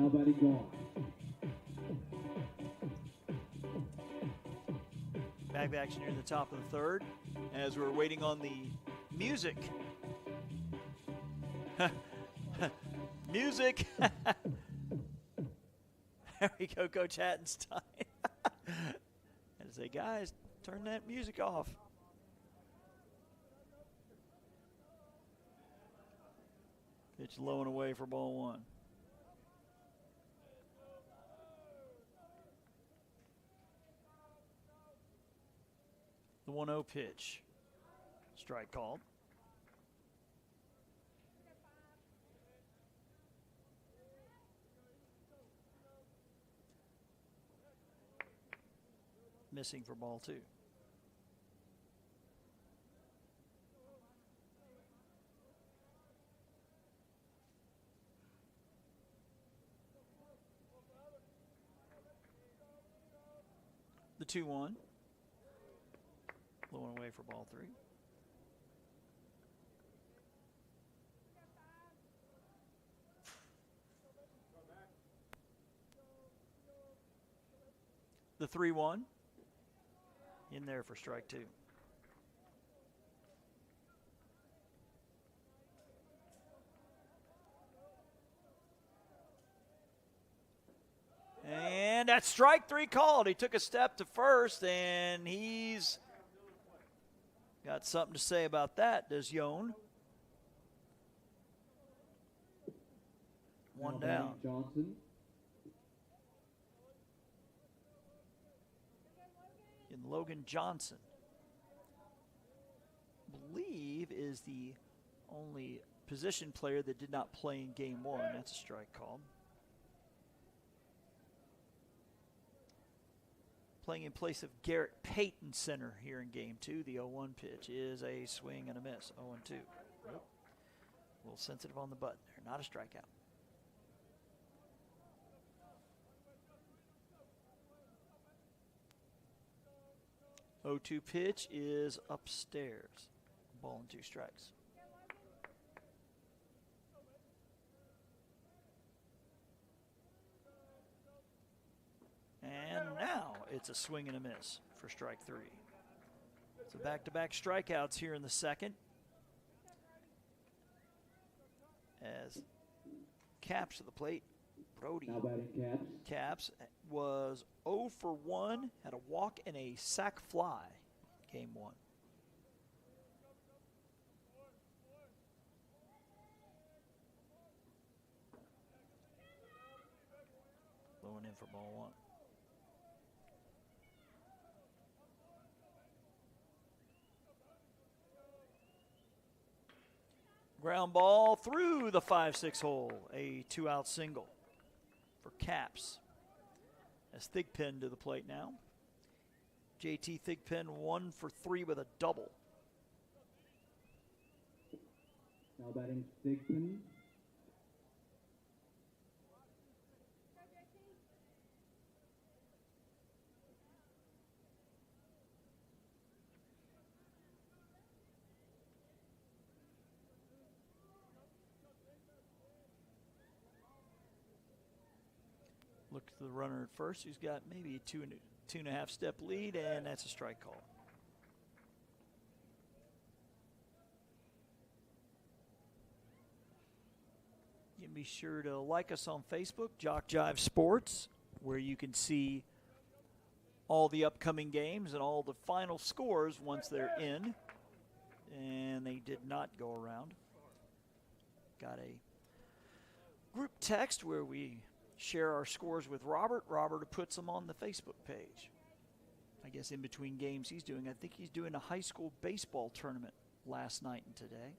Now batting gone. Back to action near the top of the third as we're waiting on the music. Music. There we go, Coach Hattenstein. And say, guys, turn that music off. Pitch low and away for ball one. The 1-0 pitch. Strike called. Missing for ball two. The 2-1. Low and away for ball three. The 3-1. In there for strike two. And that's strike three called. He took a step to first, and he's got something to say about that, does Yon? One down. Johnson. In Logan Johnson, I believe, is the only position player that did not play in game one. That's a strike called. Playing in place of Garrett Payton, center, here in game two. The 0-1 pitch is a swing and a miss. 0-2. Nope. A little sensitive on the button there. Not a strikeout. The 0-2 pitch is upstairs. Ball and two strikes. And now it's a swing and a miss for strike three. So back-to-back strikeouts here in the second. As Caps at the plate, Brody Now batting Caps. Caps was 0 for 1, had a walk and a sac fly game one. Blowing in for ball one. Ground ball through the 5-6 hole. A 2-out single for Caps. As Thigpen to the plate now. JT Thigpen 1 for 3 with a double. Now batting Thigpen. Look to the runner at first, who's got maybe a 2.5 step lead, and that's a strike call. You can be sure to like us on Facebook, JockJive Sports, where you can see all the upcoming games and all the final scores once they're in. And they did not go around. Got a group text where we share our scores with Robert. Robert puts them on the Facebook page. I guess in between games he's doing. I think he's doing a high school baseball tournament last night and today.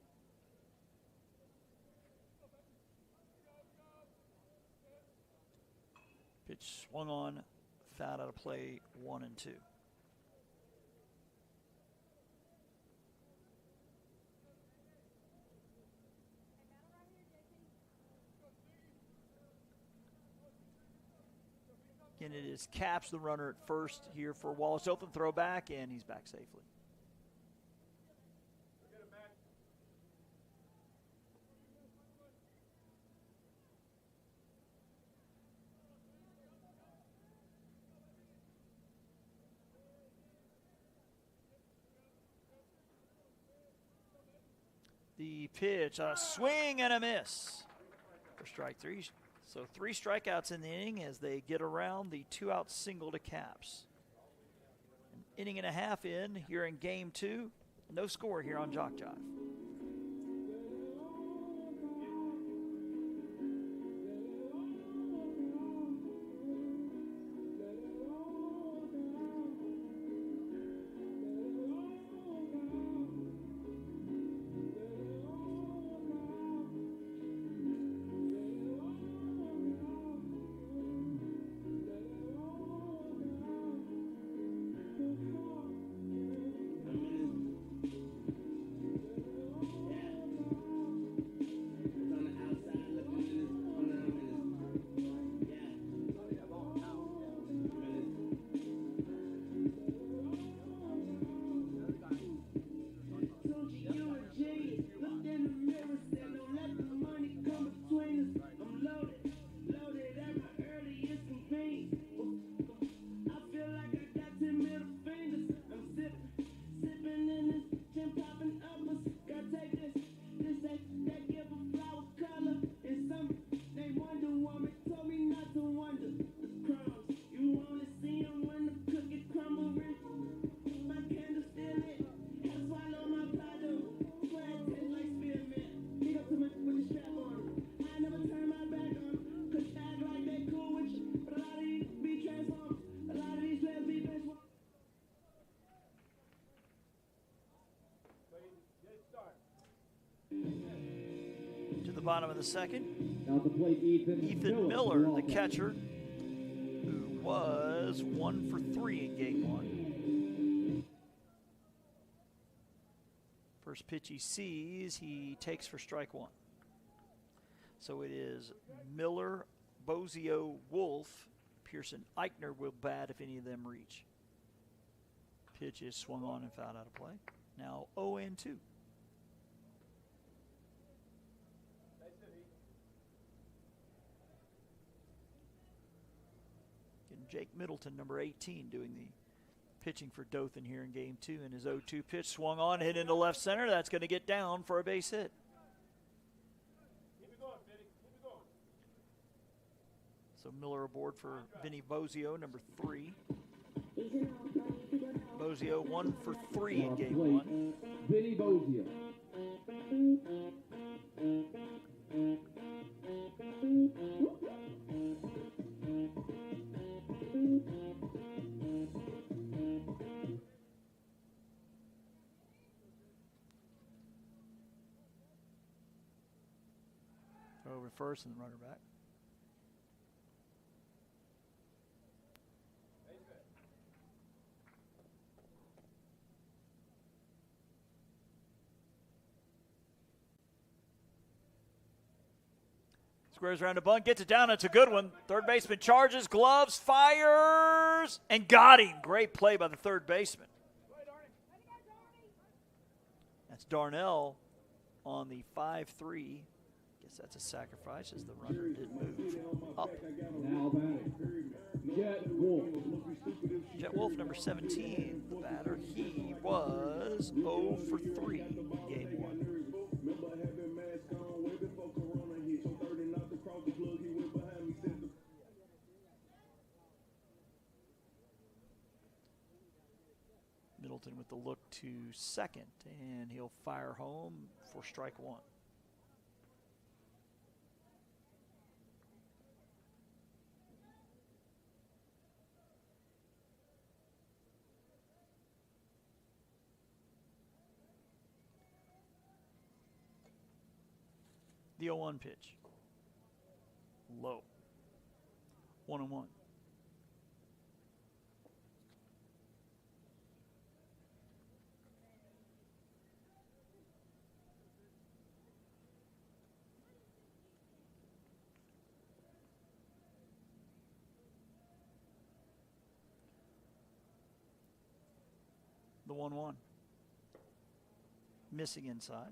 Pitch swung on, fouled out of play, 1 and 2. Again, it is Caps, the runner at first here for Wallace. Open throw back, and he's back safely. The pitch, a swing and a miss for strike 3. So 3 strikeouts in the inning as they get around the 2-out single to Caps. An inning and a half in here in game 2. No score here on JockJive. Bottom of the second. Now to plate Ethan Miller, the catcher, who was 1 for 3 in game 1. First pitch he sees, he takes for strike 1. So it is Miller, Bozio, Wolf, Pearson, Eichner will bat if any of them reach. Pitch is swung on and fouled out of play. Now 0-2. Jake Middleton, number 18, doing the pitching for Dothan here in game 2. And his 0-2 pitch swung on, hit into left center. That's going to get down for a base hit. So Miller aboard for Vinny Bozio, number 3. Bozio 1 for 3 in game 1. Vinny Bozio. Over first and the runner back. Squares around the bunt, gets it down. It's a good one. Third baseman charges, gloves, fires, and got him. Great play by the third baseman. That's Darnell on the 5-3. Guess that's a sacrifice as the runner did move up. Now batting, Jet Wolf. Jet Wolf, number 17, the batter. He was 0 for 3 in game 1. Middleton with the look to second, and he'll fire home for strike 1. The 0-1 pitch. Low. 1-1. The 1-1. Missing inside.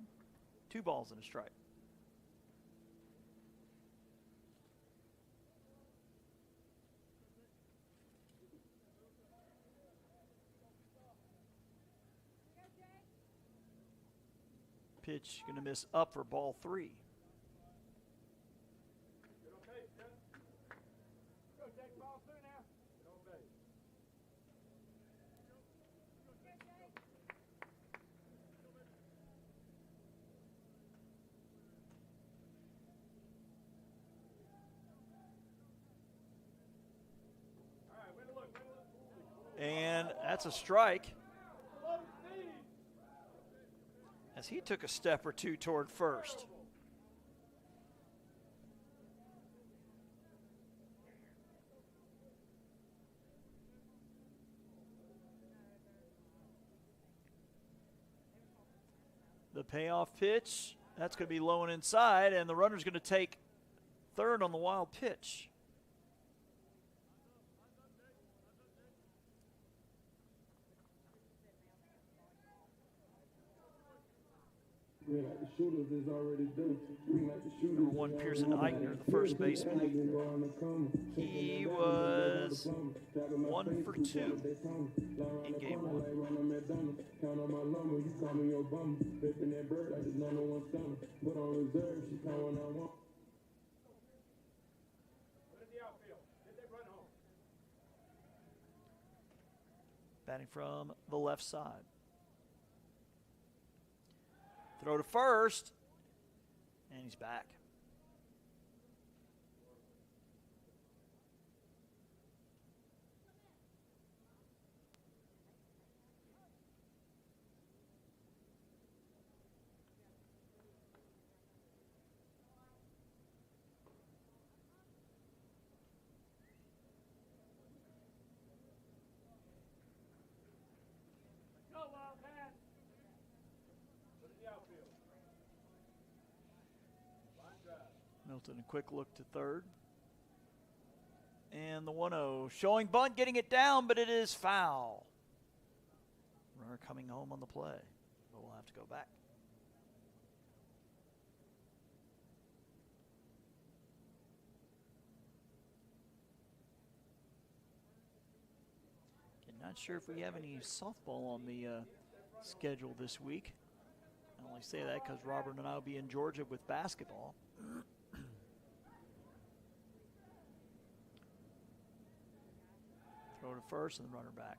2 balls and a strike. Pitch going to miss up for ball 3. And that's a strike, as he took a step or two toward first. The payoff pitch, that's going to be low and inside, and the runner's going to take third on the wild pitch. Number 1, Pearson Eichner, the first baseman. He was 1 for 2 in game 1. Batting from the left side. Throw to first, and he's back. Milton, a quick look to third. And the 1-0, showing bunt, getting it down, but it is foul. Runner coming home on the play, but we'll have to go back. Not sure if we have any softball on the schedule this week. I only say that because Robert and I will be in Georgia with basketball. Throw to first and the runner back.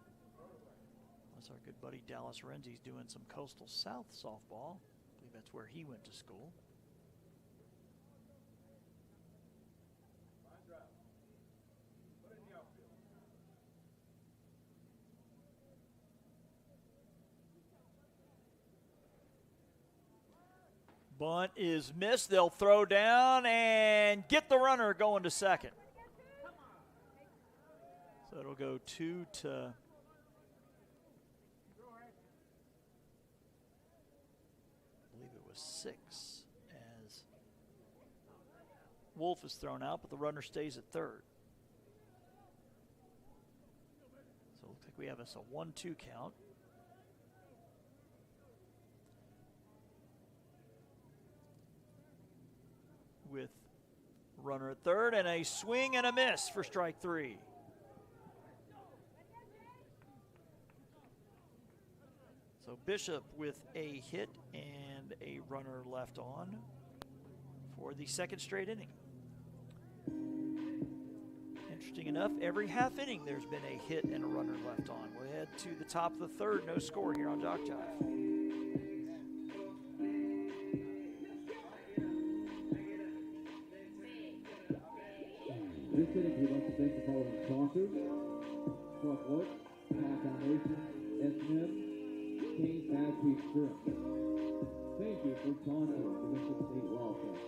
That's our good buddy Dallas Renzi's doing some Coastal South softball. I believe that's where he went to school. Bunt is missed. They'll throw down and get the runner going to second. So it'll go 2 to I believe it was 6 as Wolf is thrown out, but the runner stays at third. So it looks like we have us a 1-2 count. With runner at third and a swing and a miss for strike 3. So Bishop with a hit and a runner left on for the second straight inning. Interesting enough, every half inning there's been a hit and a runner left on. We'll head to the top of the third, no score here on JockJive. This inning, we'd like to thank the following sponsors: Truck Work, Path Foundation, S&M, King's Bad Peach Shrimp. Thank you for sponsoring the Mississippi State Wildcats.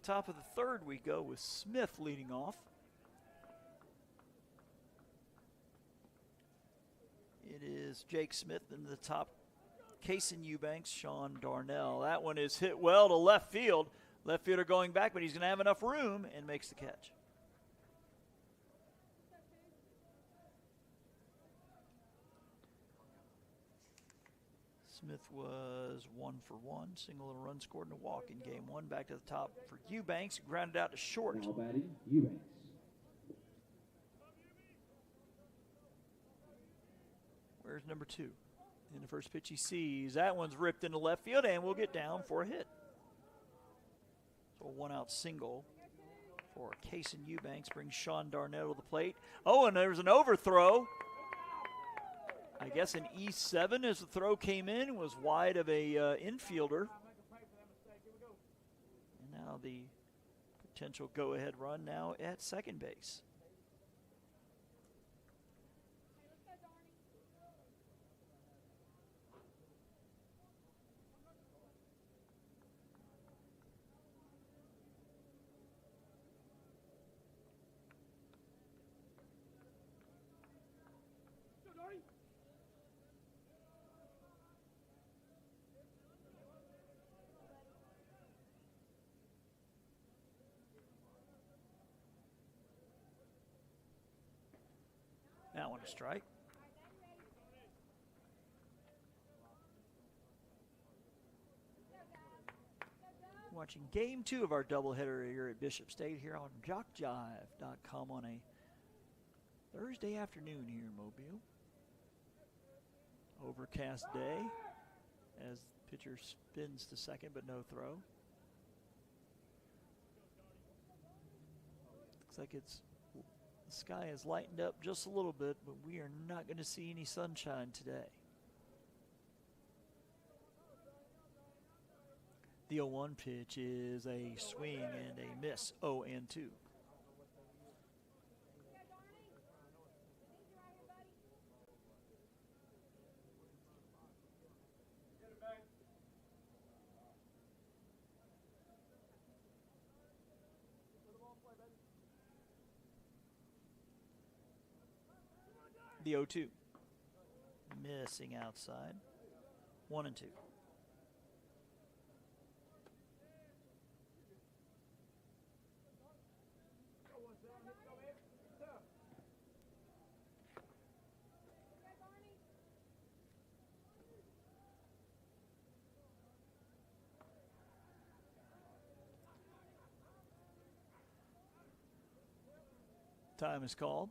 top of the third we go with Smith leading off. It is Jake Smith in the top. Kason Eubanks, Sean Darnell. That one is hit well to left field. Left fielder going back, but he's going to have enough room and makes the catch. Smith was 1 for 1, single and a run scored and a walk in game one. Back to the top for Eubanks, grounded out to short. Now batting, Eubanks. Where's number 2? In the first pitch he sees. That one's ripped into left field and will get down for a hit. So a 1-out single for Kason Eubanks brings Sean Darnell to the plate. Oh, and there's an overthrow. I guess an E7 as the throw came in, was wide of a infielder. And now the potential go-ahead run now at second base. That one a strike. Watching game 2 of our doubleheader here at Bishop State here on JockJive.com on a Thursday afternoon here in Mobile. Overcast day as the pitcher spins to second but no throw. Looks like the sky has lightened up just a little bit, but we are not going to see any sunshine today. The 0-1 pitch is a swing and a miss, 0-2. The 0-2. Missing outside. 1-2. Time is called.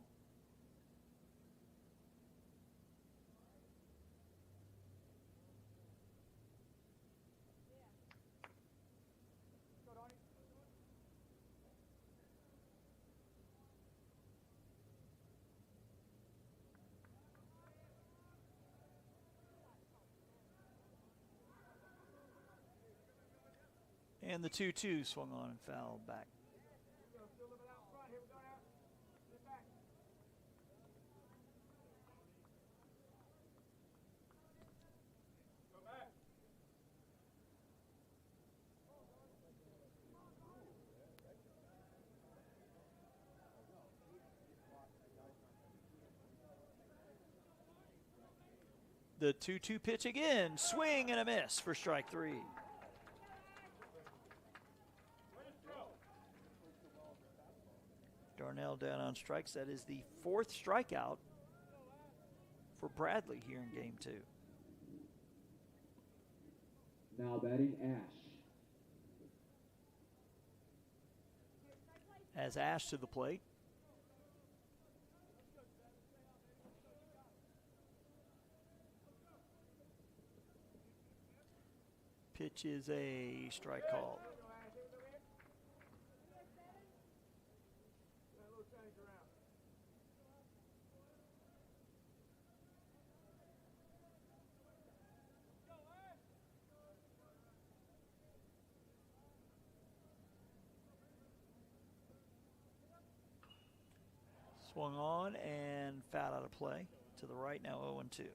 And the 2-2 swung on and fouled back. The 2-2 pitch again, swing and a miss for strike 3. Darnell down on strikes. That is the 4th strikeout for Bradley here in game 2. Now batting, Ash. As Ash to the plate. Pitch is a strike called. Swung on and fouled out of play to the right, now 0-2.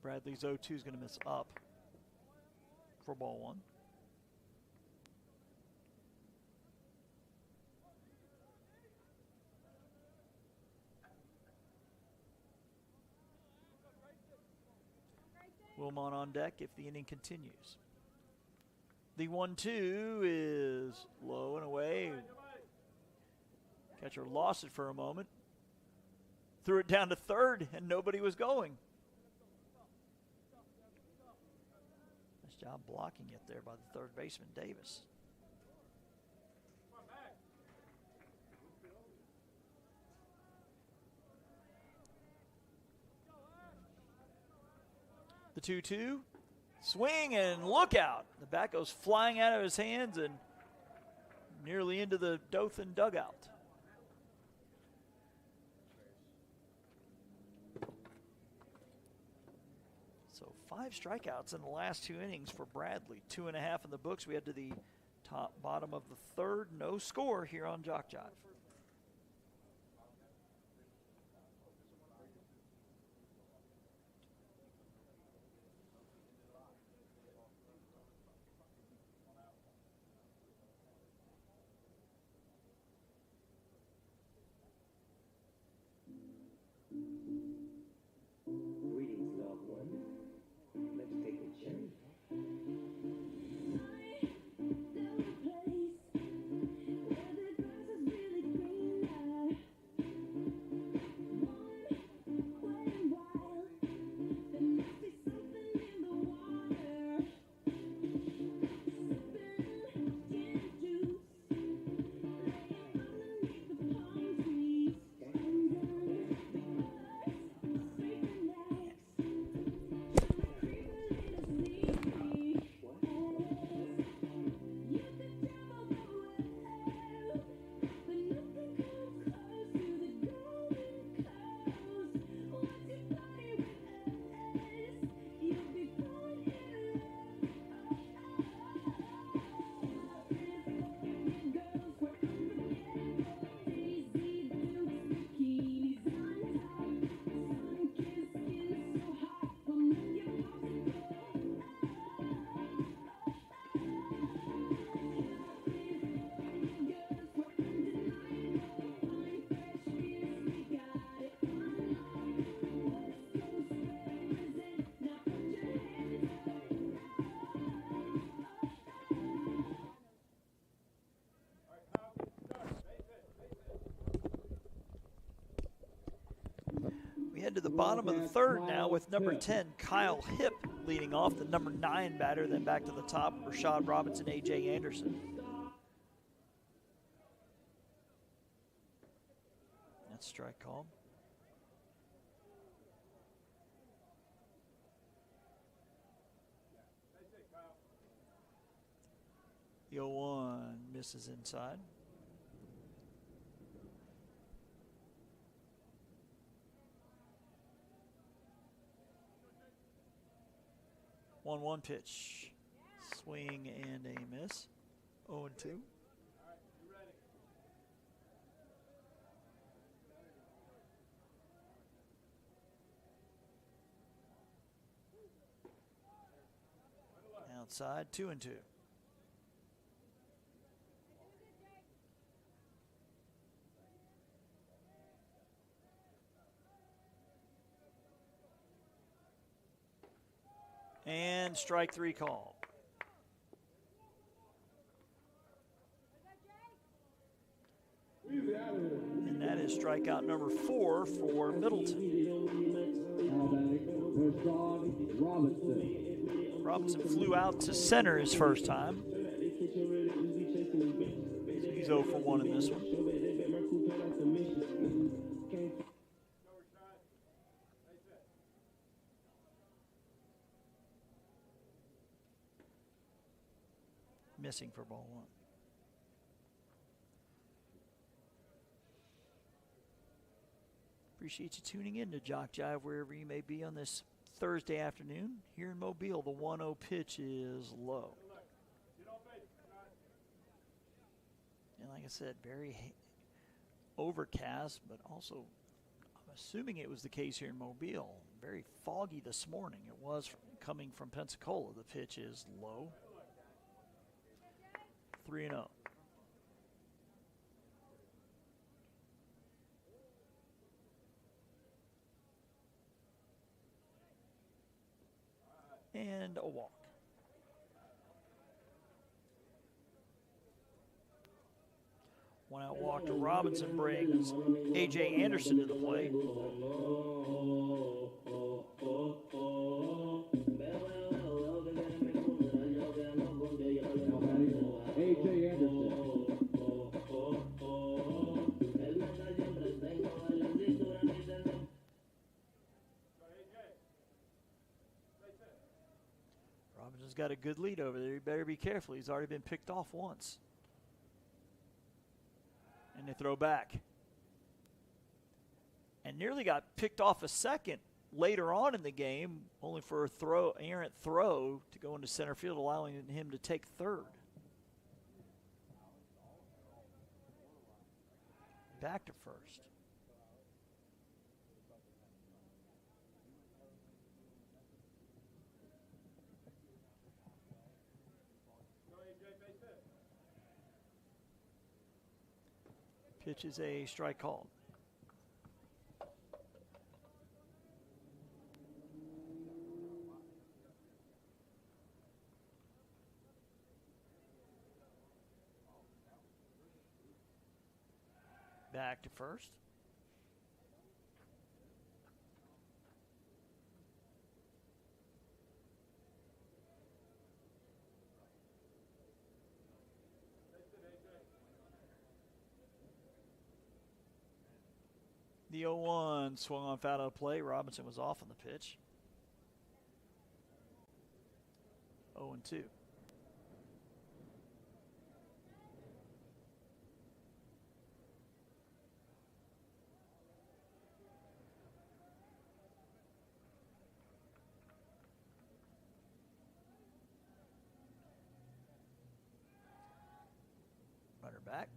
Bradley's 0-2 is going to miss up for ball one. Wilmot on deck if the inning continues. The 1-2 is low and away. Catcher lost it for a moment. Threw it down to third, and nobody was going. Nice job blocking it there by the third baseman, Davis. The 2-2. Swing and look out. The bat goes flying out of his hands and nearly into the Dothan dugout. So 5 strikeouts in the last 2 innings for Bradley. 2.5 in the books. We head to the bottom of the third. No score here on JockJive. Greetings, loved one. Let's take a journey. To the bottom of the third now with number 10, Kyle Hipp, leading off. The number 9 batter, then back to the top, Rashad Robinson, A.J. Anderson. That's strike call. The 0-1 misses inside. One pitch, swing and a miss. 0-2. Outside, 2-2. And strike 3 call. And that is strikeout number 4 for Middleton. Robinson flew out to center his first time. He's 0 for 1 in this one. Missing for ball 1. Appreciate you tuning in to JockJive wherever you may be on this Thursday afternoon. Here in Mobile, the 1-0 pitch is low. And like I said, very overcast, but also I'm assuming it was the case here in Mobile. very foggy this morning. It was coming from Pensacola. The pitch is low. 3-0. And a walk. One out walk to Robinson brings A.J. Anderson to the plate. Now batting A.J. Anderson. Robinson's got a good lead over there. You better be careful. He's already been picked off once. And they throw back. And nearly got picked off a second later on in the game, only for a errant throw to go into center field, allowing him to take third. Back to first. Pitch is a strike called. Back to first. The 0-1 swung on foul out of play. Robinson was off on the pitch. 0-2. Runner back.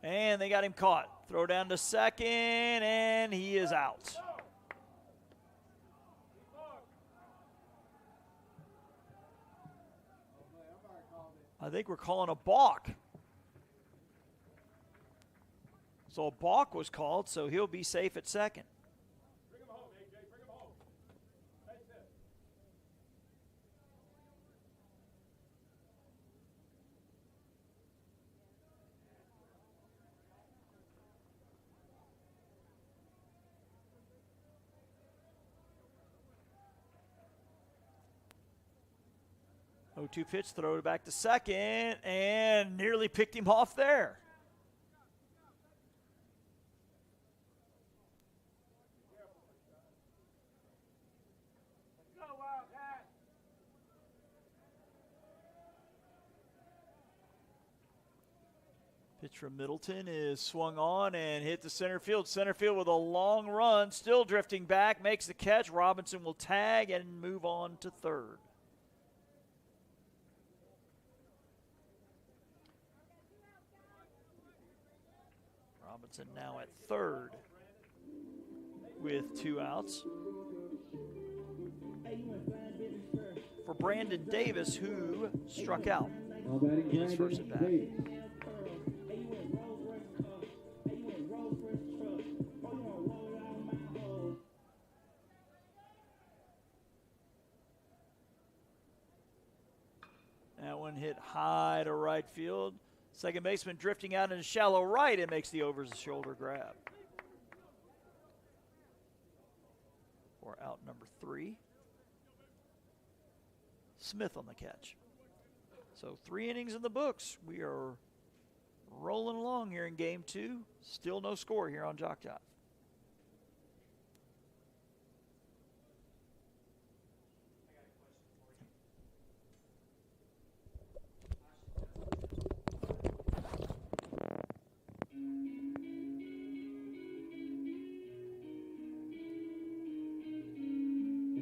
And they got him caught. Throw down to second, and he is out. I think we're calling a balk. So a balk was called, so he'll be safe at second. Bring him home, AJ. Bring him home. That's it. Oh, 2 pitch, throw it back to second, and nearly picked him off there. Go, Wildcat. Pitch from Middleton is swung on and hit the center field. Center field with a long run, still drifting back, makes the catch. Robinson will tag and move on to third. Robinson now at third with 2 outs. For Brandon Davis, who struck out Now batting in his first Brandon at bat. Davis. That one hit high to right field. Second baseman drifting out into shallow right and makes the over-the-shoulder grab. For out number 3. Smith on the catch. So 3 innings in the books. We are rolling along here in game 2. Still no score here on JockJive.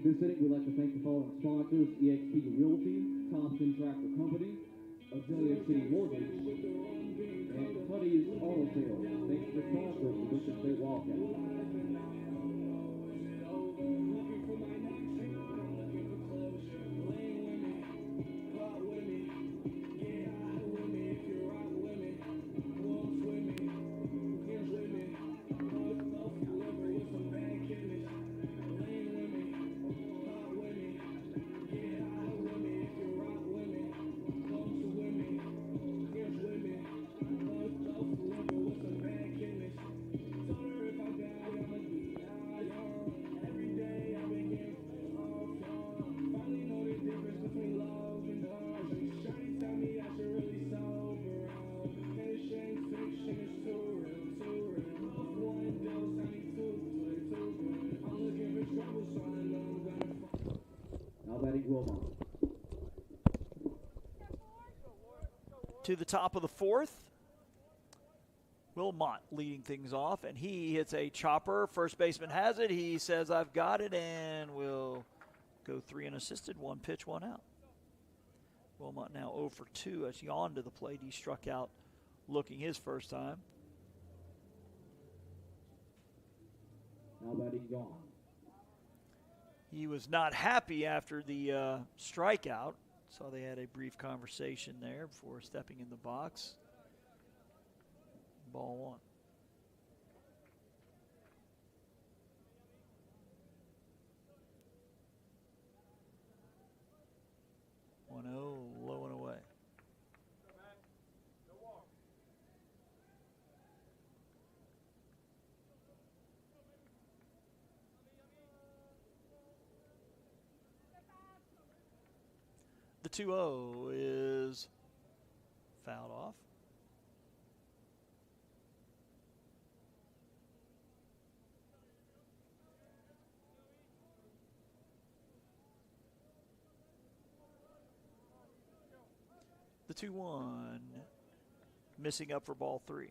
In this inning, we'd like to thank the following sponsors: eXp Realty, Thompson Tractor Company, Azalea City Mortgage, and Cuddy's Auto Sales. Thanks for sponsoring the Wichita State Wildcats. Now batting Wilmot. To the top of the fourth. Wilmot leading things off, and he hits a chopper. First baseman has it. He says, "I've got it," and will go 3 unassisted. 1 pitch, 1 out. Wilmot now 0 for 2 as he on to the plate. He struck out looking his first time. Now batting Gone. He was not happy after the strikeout. Saw they had a brief conversation there before stepping in the box. Ball 1. 1-0, low and away. The 2-0 is fouled off. The 2-1 missing up for ball 3.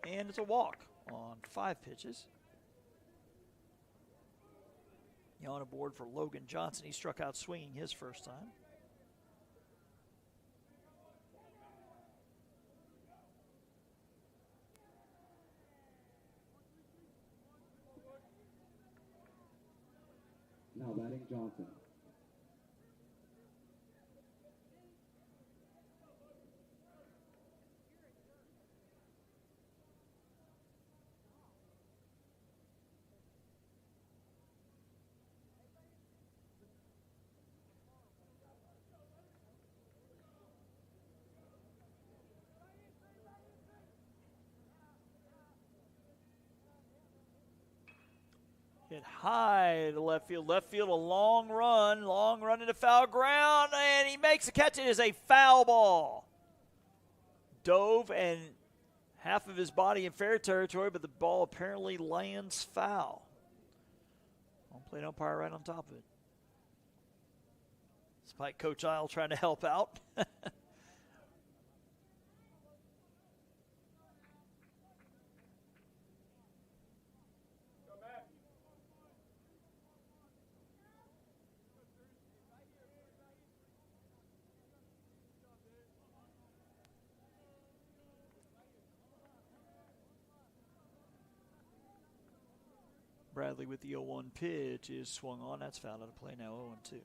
And it's a walk on 5 pitches. On aboard for Logan Johnson. He struck out swinging his first time. Now batting Johnson. Hit high to left field. Left field, a long run into foul ground, and he makes the catch. It is a foul ball. Dove and half of his body in fair territory, but the ball apparently lands foul. Home plate umpire right on top of it. Despite Coach Isle trying to help out. Bradley with the 0-1 pitch is swung on. That's fouled out of play now, 0-2.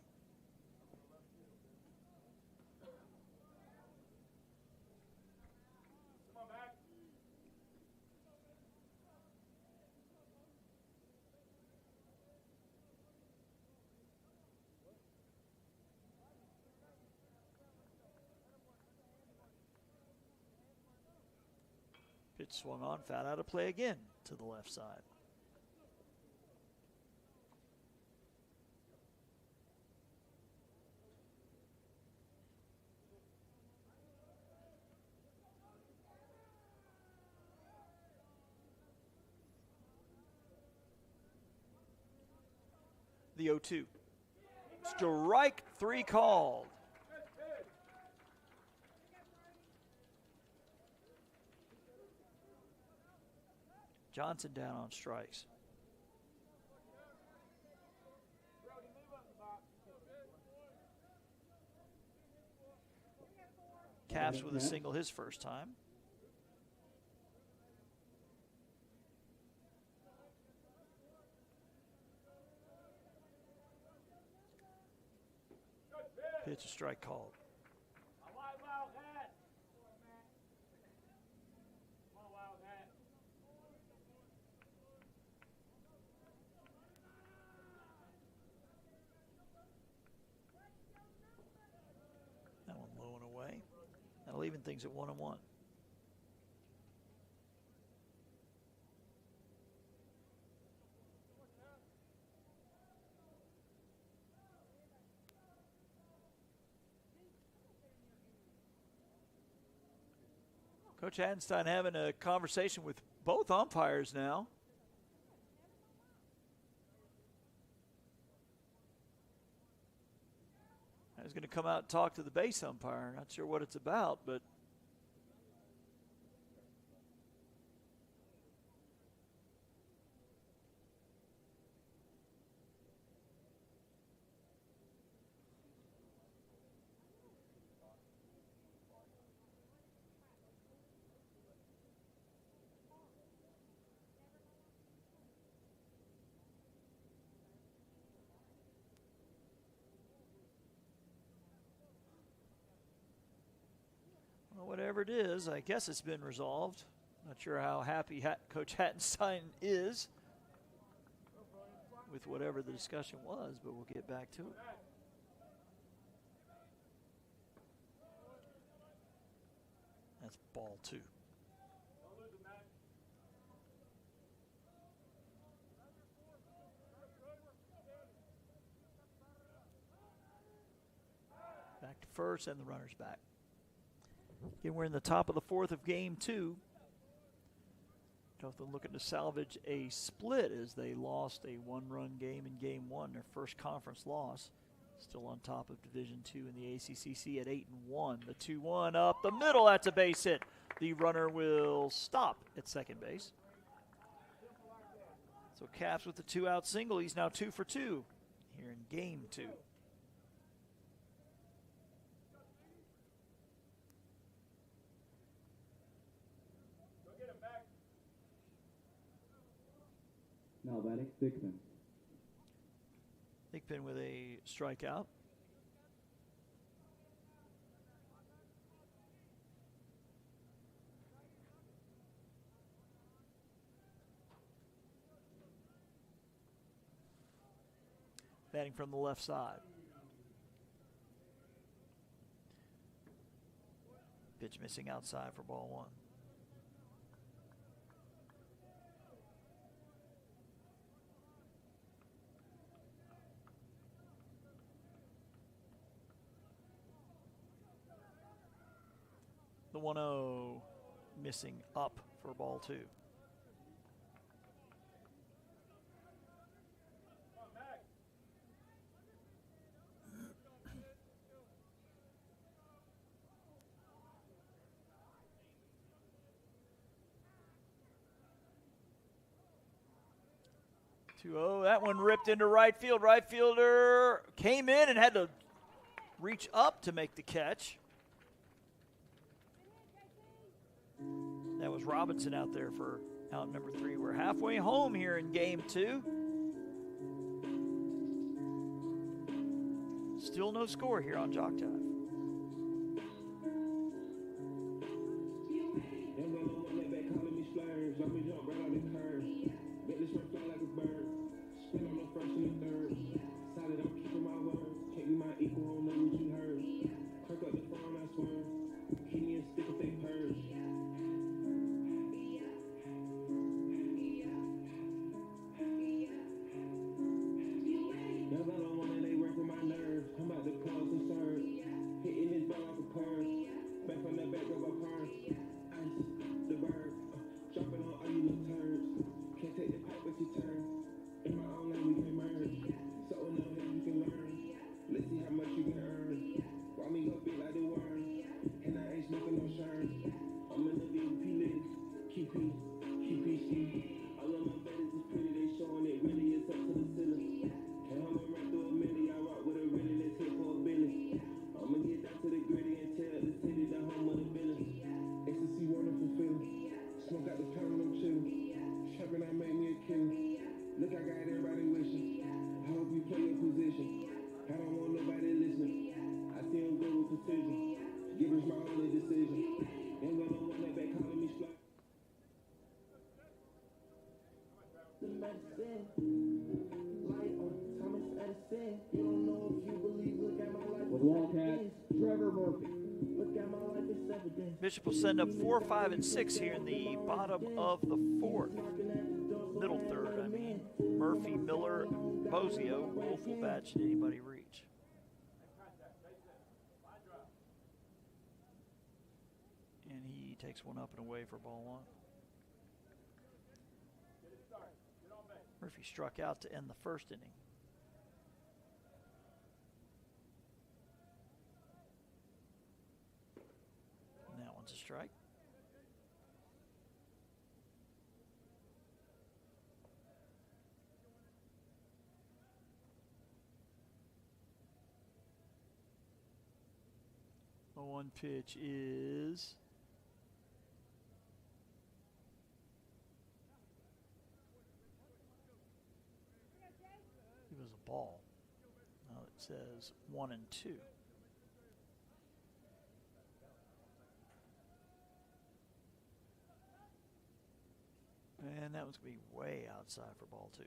Pitch swung on, fouled out of play again to the left side. The 0-2. Strike 3 called. Johnson down on strikes. Caps with a single his first time. Pitch a strike called. That one low and away. That'll even things at 1-1. Coach Hadenstein having a conversation with both umpires now. He's going to come out and talk to the base umpire. Not sure what it's about, but whatever it is, I guess it's been resolved. Not sure how happy Coach Hadenstein is with whatever the discussion was, but we'll get back to it. That's ball 2. Back to first, and the runner's back. Again, we're in the top of the 4th of game 2. Dothan looking to salvage a split as they lost a 1-run game in game 1, their first conference loss. Still on top of Division 2 in the ACCC at 8-1. The 2-1 up the middle, that's a base hit. The runner will stop at second base. So Caps with the 2-out single. He's now 2 for 2 here in game 2. Now batting, Dickman. Dickman with a strikeout. Batting from the left side. Pitch missing outside for ball 1. The 1-0 missing up for ball 2. That one ripped into right field. Right fielder came in and had to reach up to make the catch. That was Robinson out there for out number 3. We're halfway home here in game 2. Still no score here on JockJive. I'm about to cause concern. Madison. Light on Thomas Edison. You don't know if you believe. Look at my life. With Wildcats, Trevor Murphy. Look at my life. It's evidence. Bishop will send up 4, 5, and 6 here in the bottom of the fourth. Middle third, I mean. Murphy, Miller, Bozio, Wolf will bat. Should anybody reach? And he takes one up and away for ball 1. Murphy struck out to end the first inning. And that one's a strike. The 1 pitch is it was a ball. Now it says 1 and 2. And that one's going to be way outside for ball 2.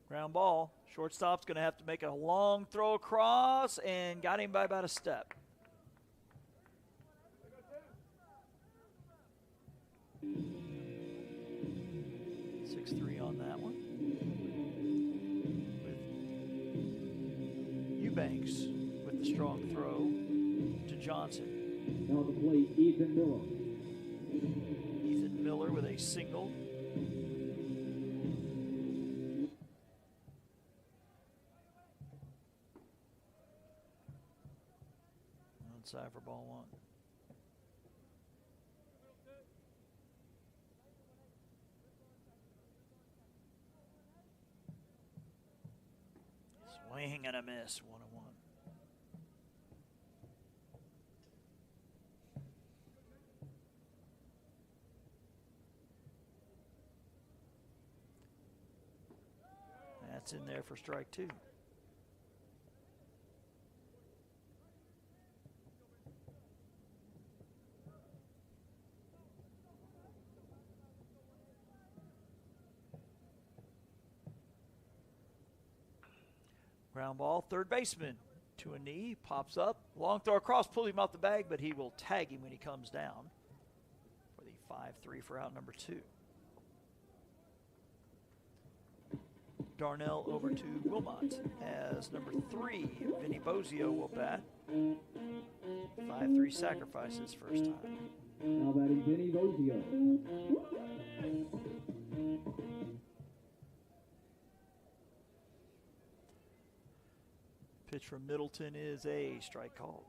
Ground ball. Shortstop's going to have to make a long throw across and got him by about a step. 6-3 on that one. With Eubanks with the strong throw to Johnson. Now to play Ethan Miller. Ethan Miller with a single. Outside for ball 1. Swing and a miss, 1-1. That's in there for strike 2. Ground ball, third baseman to a knee, pops up, long throw across, pulls him off the bag, but he will tag him when he comes down for the 5-3 for out number 2. Darnell over to Wilmot as number 3, Vinny Bozio will bat. 5-3 sacrifices first time. Now batting Vinny Bozio. Pitch from Middleton is a strike called.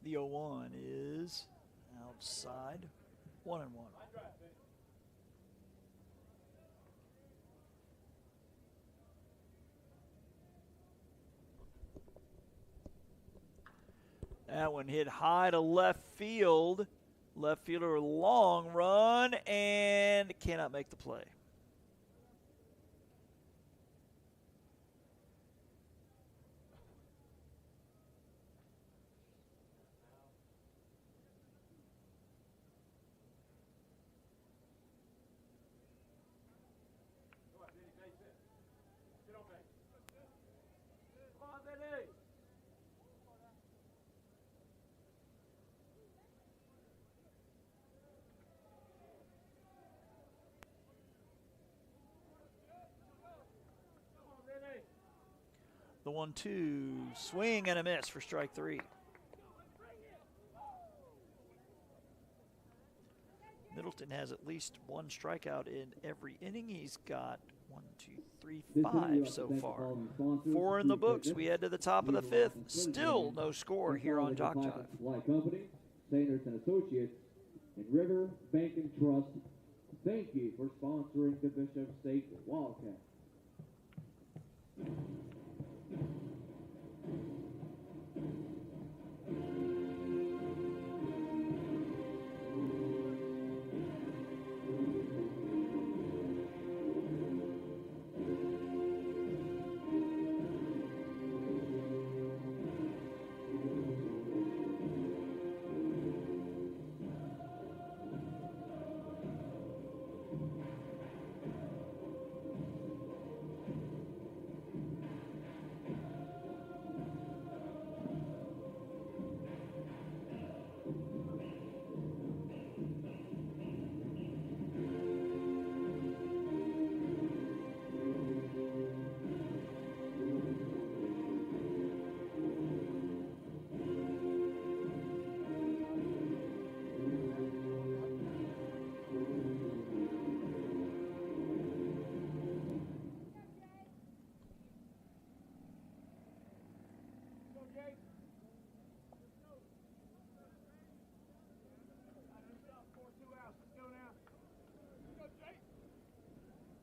The 0-1 is outside. 1-1. That one hit high to left field. Left fielder, long run, and cannot make the play. The 1-2, swing and a miss for strike 3. Middleton has at least 1 strikeout in every inning. He's got 1, 2, 3, 5 so far. 4 in the books. We head to the top of the 5th. Still no score here on JockJive. Supply Company, Sanders & Associates, and River Bank and Trust. Thank you for sponsoring the Bishop State Wildcats.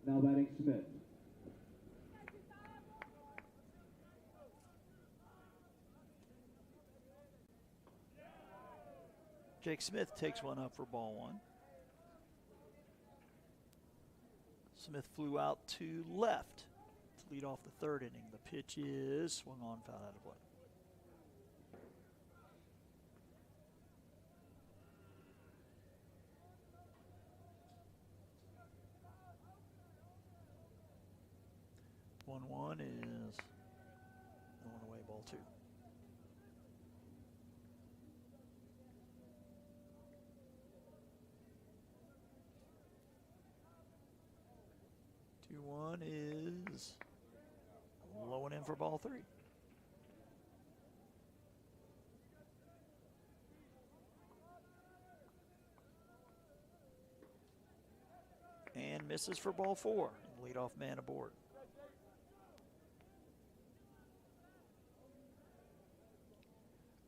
Now batting Smith. Jake Smith takes one up for ball one. Smith flew out to left to lead off the third inning. The pitch is swung on, foul out of play. One is going away, ball two. One is low and in for ball three. And misses for ball four. Leadoff man aboard.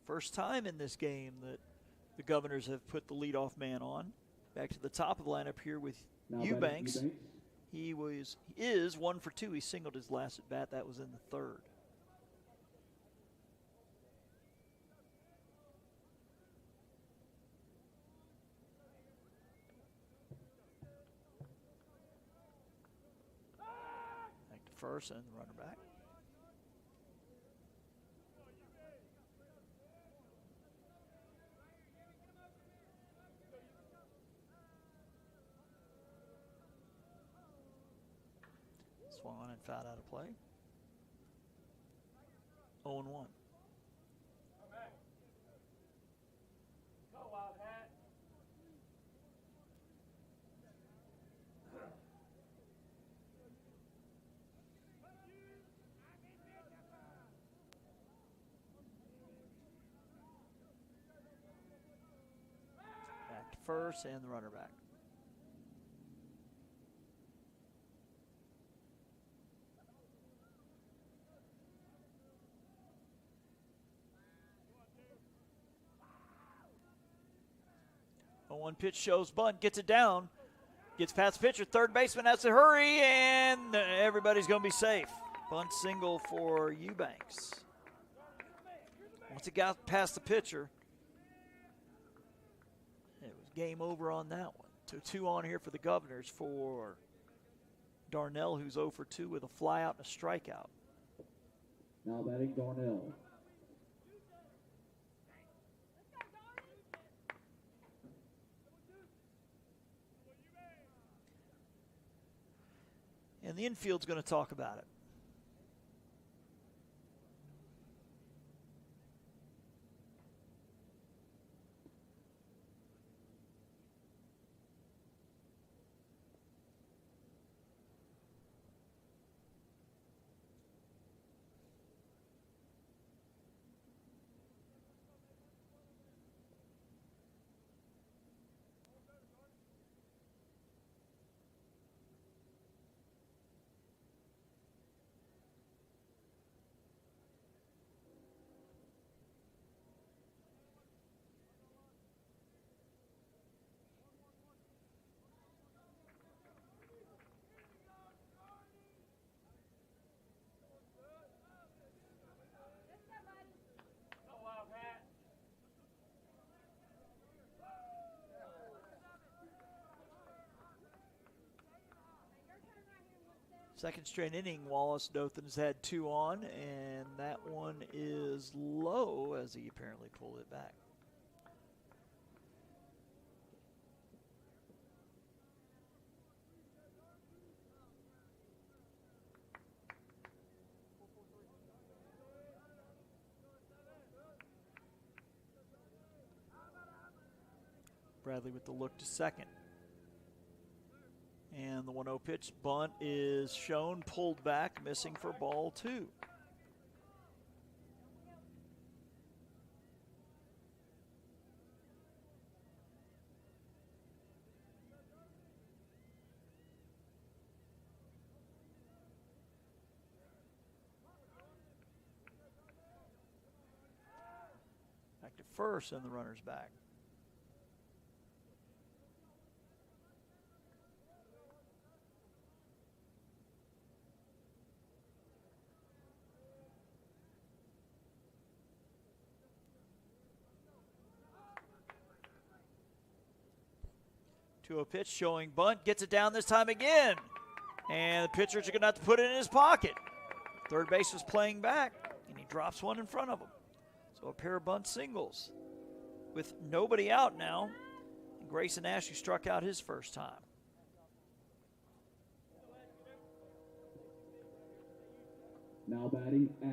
First time in this game that the Governors have put the leadoff man on. Back to the top of the lineup here with Eubanks. He is 1 for 2. He singled his last at bat. That was in the third. Back to first and the runner back. Swung and fouled out of play. 0-1. Go, Wildcat. Back to first and the runner back. One pitch shows bunt, gets it down, gets past the pitcher, third baseman has to hurry, and everybody's going to be safe. Bunt single for Eubanks. Once it got past the pitcher, it was game over on that one. So 2 on here for the Governors for Darnell, who's 0 for 2 with a fly out and a strikeout. Now batting Darnell. And the infield's going to talk about it. Second straight inning, Wallace Dothan's had 2 on, and that one is low as he apparently pulled it back. Bradley with the look to second. And the 1-0 pitch, bunt is shown, pulled back, missing for ball 2. Back to first and the runner's back. 2-0 pitch showing bunt. Gets it down this time again. And the pitcher's going to have to put it in his pocket. Third base was playing back, and he drops one in front of him. So a pair of bunt singles with nobody out now. And Grayson Ashley struck out his first time. Now batting Ash.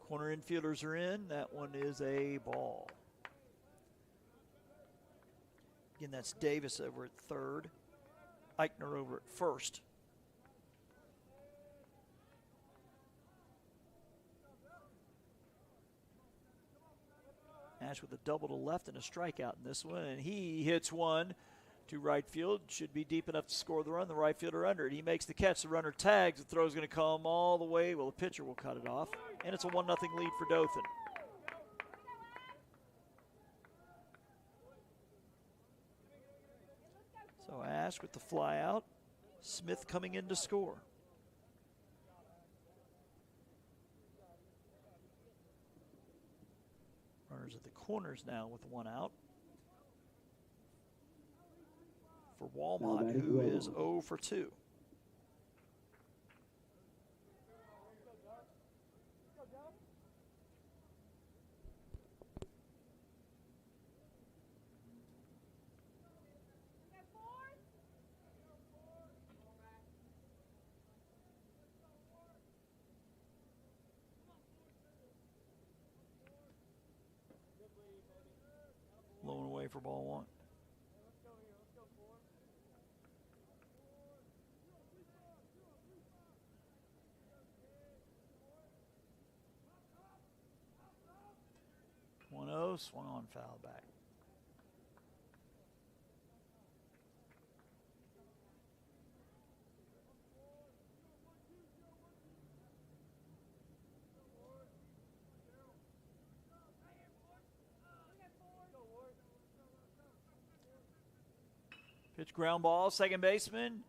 Corner infielders are in. That one is a ball. Again, that's Davis over at third. Eichner over at first. Ash with a double to left and a strikeout in this one, and he hits one to right field. Should be deep enough to score the run. The right fielder under it. He makes the catch. The runner tags. The throw is going to come all the way. Well, the pitcher will cut it off, and it's a 1-0 lead for Dothan. So Ash with the fly out. Smith coming in to score. Runners at the corners now with one out. For Walmart, who is 0 for 2. Low and away for ball one. Swung on, foul back. Pitch ground ball, second baseman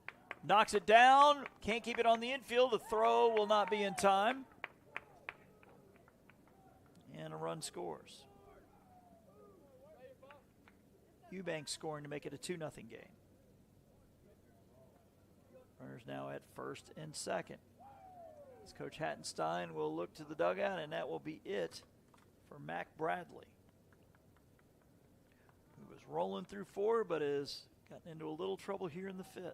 knocks it down, can't keep it on the infield. The throw will not be in time. And a run scores. Eubanks scoring to make it a 2-0 game. Runners now at first and second. As Coach Hattenstein will look to the dugout, and that will be it for Mac Bradley, who was rolling through 4 but has gotten into a little trouble here in the 5th.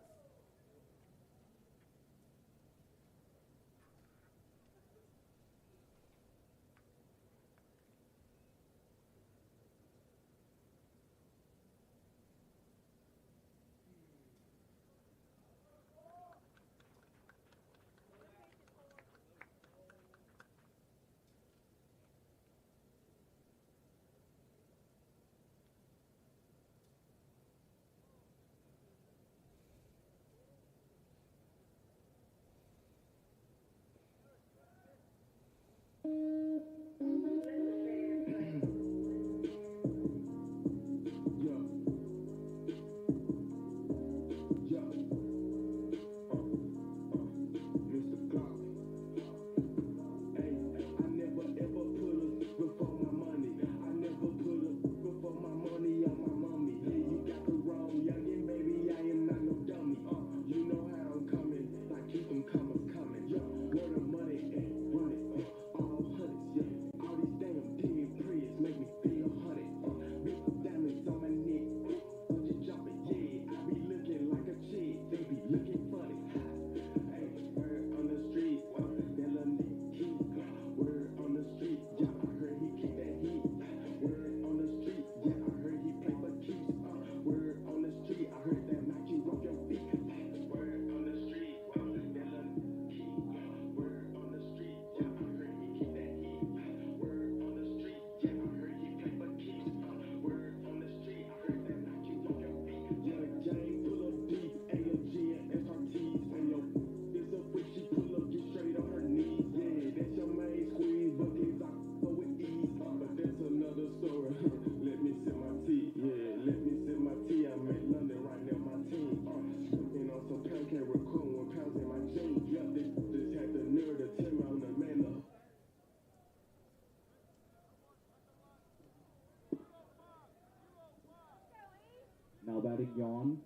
Now batting Yawn.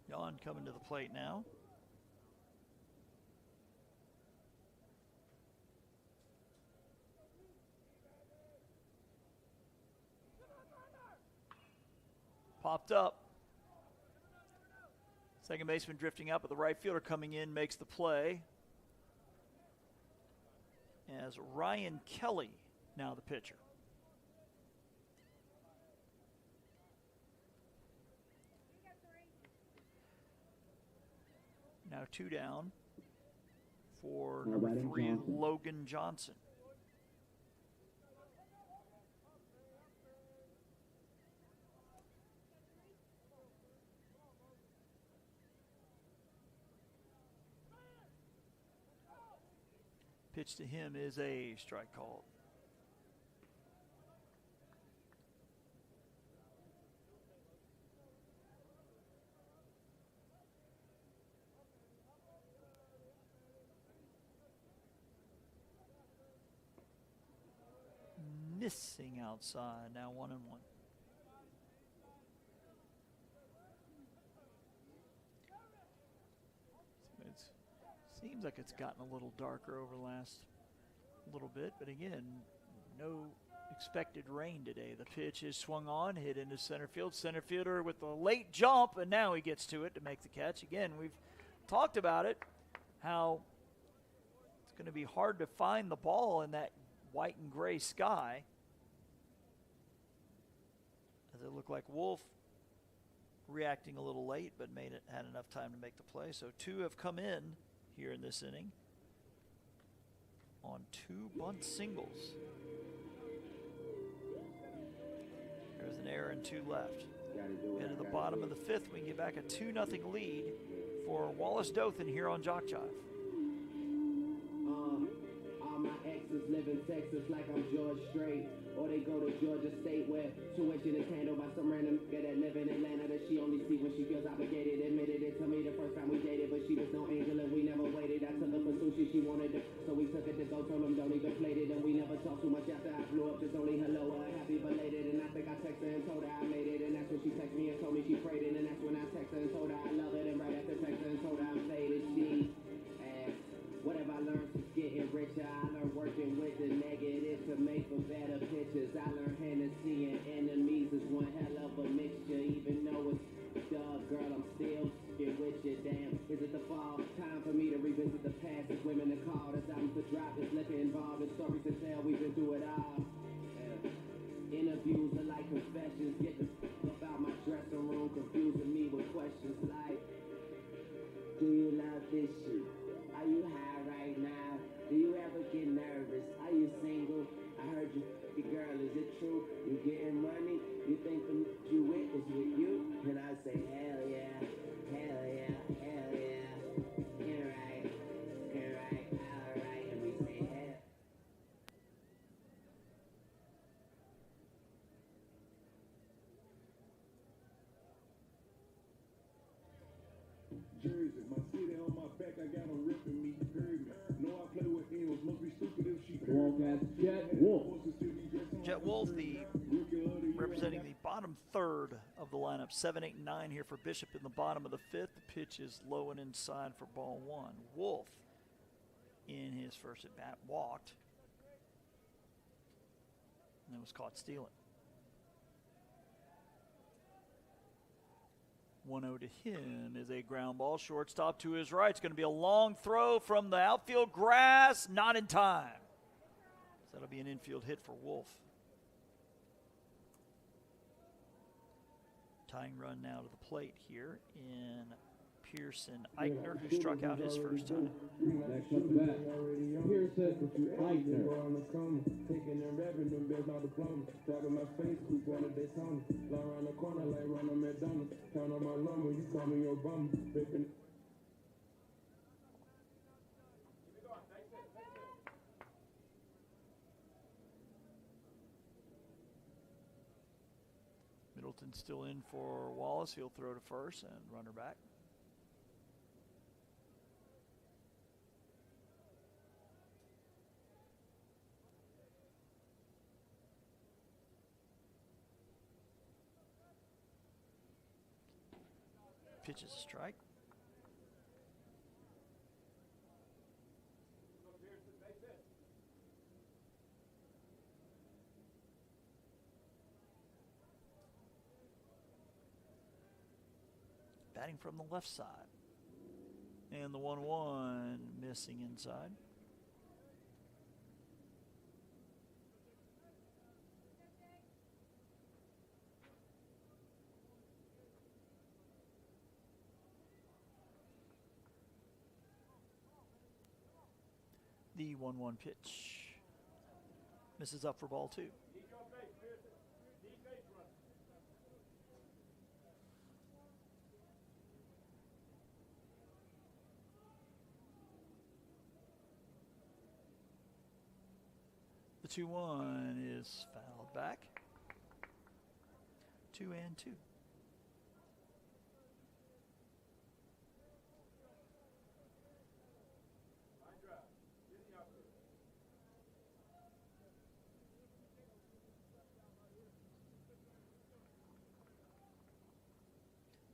Jan coming to the plate now. Popped up. Second baseman drifting up, but the right fielder coming in makes the play. As Ryan Kelly now the pitcher. Now 2 down for number 3, Logan Johnson. Pitch to him is a strike called. Missing outside, now 1-1. Seems like it's gotten a little darker over the last little bit, but again, no expected rain today. The pitch is swung on, hit into center field. Center fielder with a late jump, and now he gets to it to make the catch. Again, we've talked about it, how it's going to be hard to find the ball in that white and gray sky. As it looked like Wolf reacting a little late, but had enough time to make the play. So 2 have come in here in this inning on 2 bunt singles. There's an error and 2 left. Into the bottom of the 5th, we can get back a 2-0 lead for Wallace Dothan here on JockJive. All my exes live in Texas like I'm George Strait, or they go to Georgia State where tuition is handled by some random nigga that live in Atlanta that she only see when she feels obligated. Admitted it to me the first time we dated, but she was no angel and we never waited. I took her for sushi, she wanted it, so we took it to go. Told them don't even plate it, and we never talked too much after I flew up. Just only hello, happy belated, and I think I texted her and told her I made it, and that's when she texted me and told me she prayed it, and that's when I texted her and told her I love it, and right after texting her and told her I'm faded, she asked, what have I learned since getting richer? I learned working with the negative to make for better pictures. I learned Hennessy and enemies is one hell of a mixture. Even though it's dog, girl, I'm still get with you. Damn, is it the fall? Time for me to revisit the past. It's women to call. There's albums to drop. There's liquor involved. There's stories to tell. We've been through it all. Interviews are like confessions. Get the about my dressing room, confusing me with questions like, do you love this shit? Are you high right now? Do you ever get nervous? Are you single? I heard you girl, is it true? You getting money? You think the you with is with you? And I say, hell yeah, hell yeah, hell yeah. You're right, alright, and we say hell. Jersey, my city on my back, I got them ripping me, heard me. Know I play with Eagles, must be stupid if she Walk as Jet Wolf. Jet Wolf, representing the bottom 3rd of the lineup. 7, 8, and 9 here for Bishop in the bottom of the 5th. The pitch is low and inside for ball 1. Wolf, in his first at bat, walked and then was caught stealing. 1-0 to him is a ground ball. Shortstop to his right. It's going to be a long throw from the outfield grass. Not in time. So that'll be an infield hit for Wolf. Tying run now to the plate here in Pearson Eichner, who struck out his first time. Next up bat, Pearson Eichner. Taking the revenue, there's not a problem. Talking my face, who wanted this on? Lie around the corner like Ronald McDonald. Count on my lumber, you call me your bum. Middleton still in for Wallace. He'll throw to first and runner back. pitch is a strike. Batting from the left side. And the 1-1 missing inside. The 1-1 pitch misses up for ball 2. The 2-1 is fouled back. 2-2.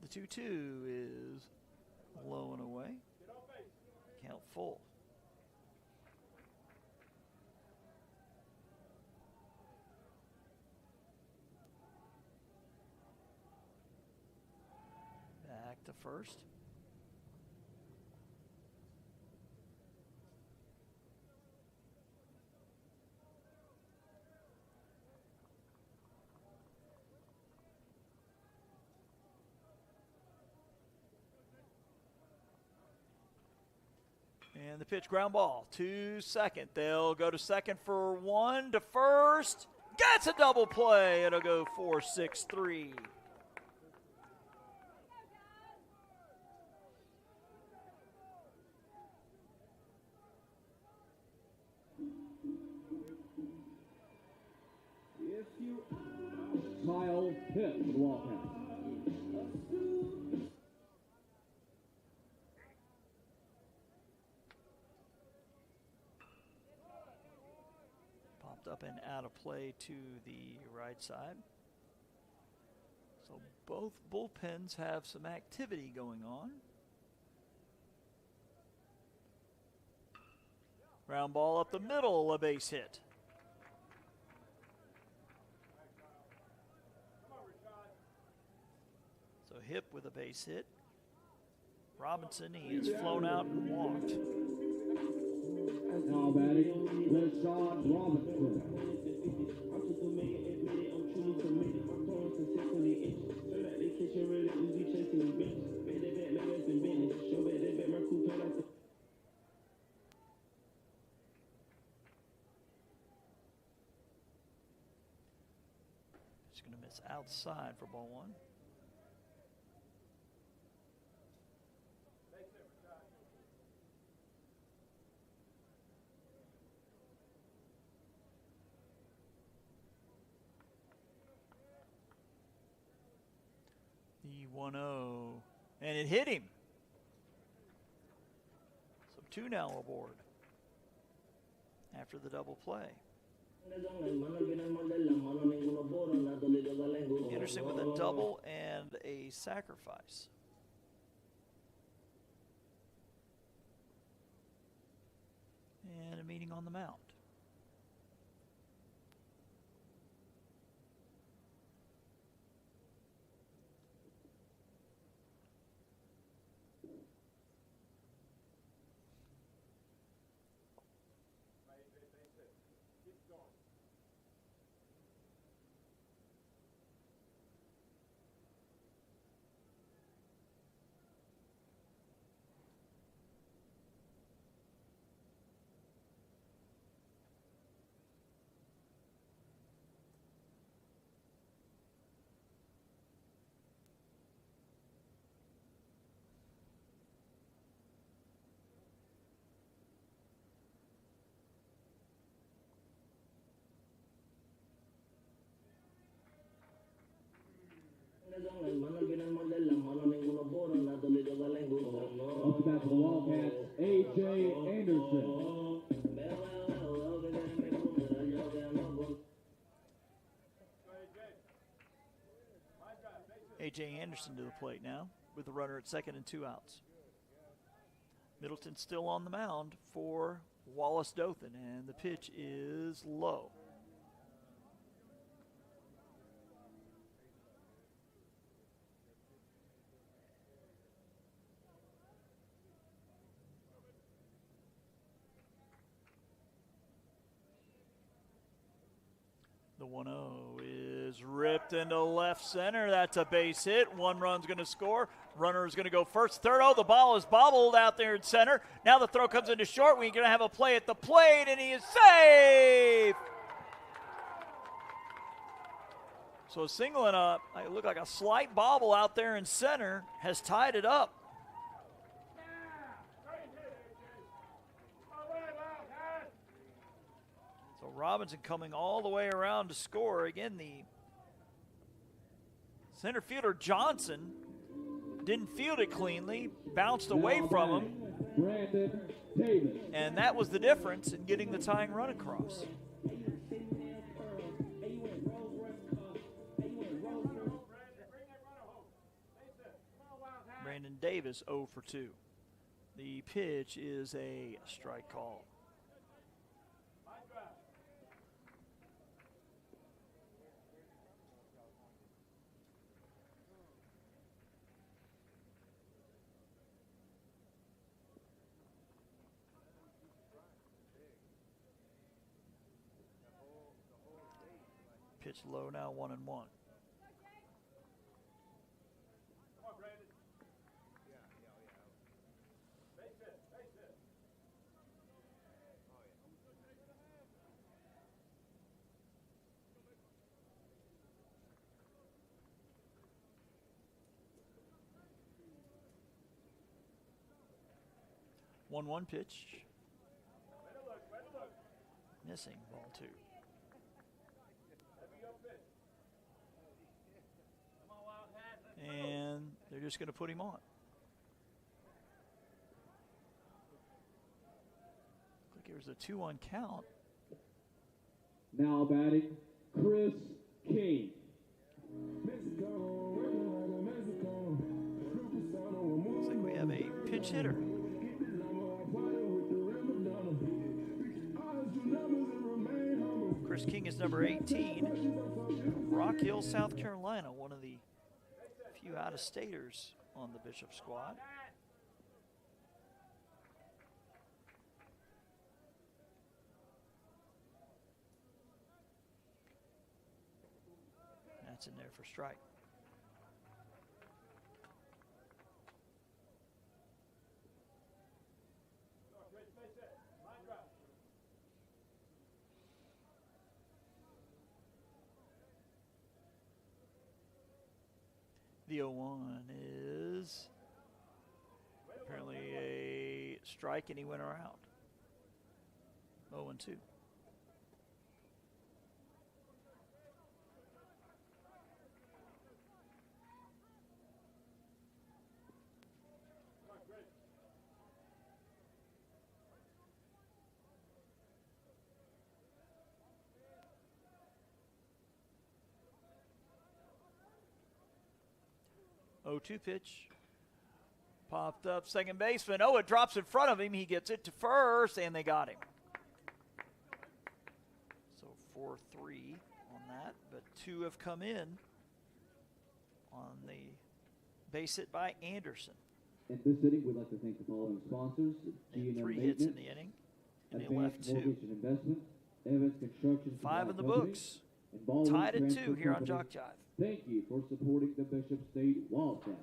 The 2-2 is low and away. Count full. Back to first. And the pitch, ground ball to second. They'll go to second for 1, to first. Gets a double play. It'll go 4-6-3. Kyle Pitt for the Wildcats. Popped up and out of play to the right side. So both bullpens have some activity going on. Ground ball up the middle, a base hit. So Hip with a base hit. Robinson, he is flown out and walked. Now batting, Rashad Robinson. He's going to miss outside for ball 1. The 1-0, and it hit him. So 2 now aboard after the double play. Anderson with a double and a sacrifice. And a meeting on the mound. Off the bat for the Wildcats, A.J. Anderson. A.J. Anderson to the plate now. with the runner at second and 2 outs. Middleton still on the mound for Wallace Dothan, and the pitch is low. The 1-0 is ripped into left center. That's a base hit. 1 run's going to score. Runner is going to go first. Third. Oh, the ball is bobbled out there in center. Now the throw comes into short. We're going to have a play at the plate, and he is safe. So a single and it looked like a slight bobble out there in center has tied it up. So Robinson coming all the way around to score. Again, the center fielder Johnson didn't field it cleanly, bounced away from him, Brandon Davis. and that was the difference in getting the tying run across. Brandon Davis 0 for 2. The pitch is a strike call. Pitch low now, 1-1. Come on, Brandon. Base hit, base hit. One pitch. Way to look, way to look. Missing, ball 2. Heavy up pitch. Come on, Wildcats. And they're just going to put him on. Look, there's a 2-1 count. Now batting, Chris King. Looks like we have a pinch hitter. Chris King is number 18 from Rock Hill, South Carolina, one of the few out-of-staters on the Bishop squad. That's in there for strike. The 0-1 is apparently a strike, and he went around. 0-2. Oh, 2 pitch. Popped up, second baseman. Oh, it drops in front of him. He gets it to first, and they got him. So 4-3 on that, but 2 have come in on the base hit by Anderson. In this inning, we'd like to thank the following sponsors: And G&M 3 hits in Maintenance, the inning, and he left Advanced 2. Mortgage and Investment, Evans Construction 5 in the Supply Company, books. and Baldwin Tied at 2 Transfer here on Company. JockJive. Thank you for supporting the Bishop State Wildcats.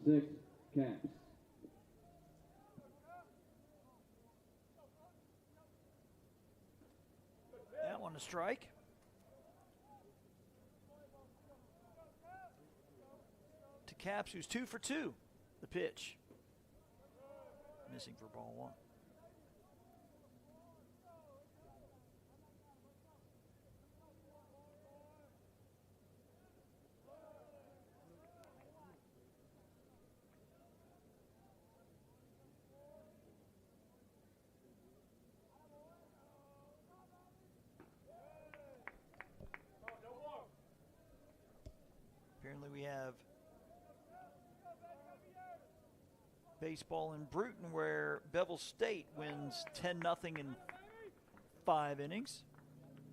6, Caps. That one a strike. To Caps, who's 2 for 2. The pitch. Missing for ball 1. Apparently we have baseball in Bruton where Bevel State wins 10-0 in 5 innings.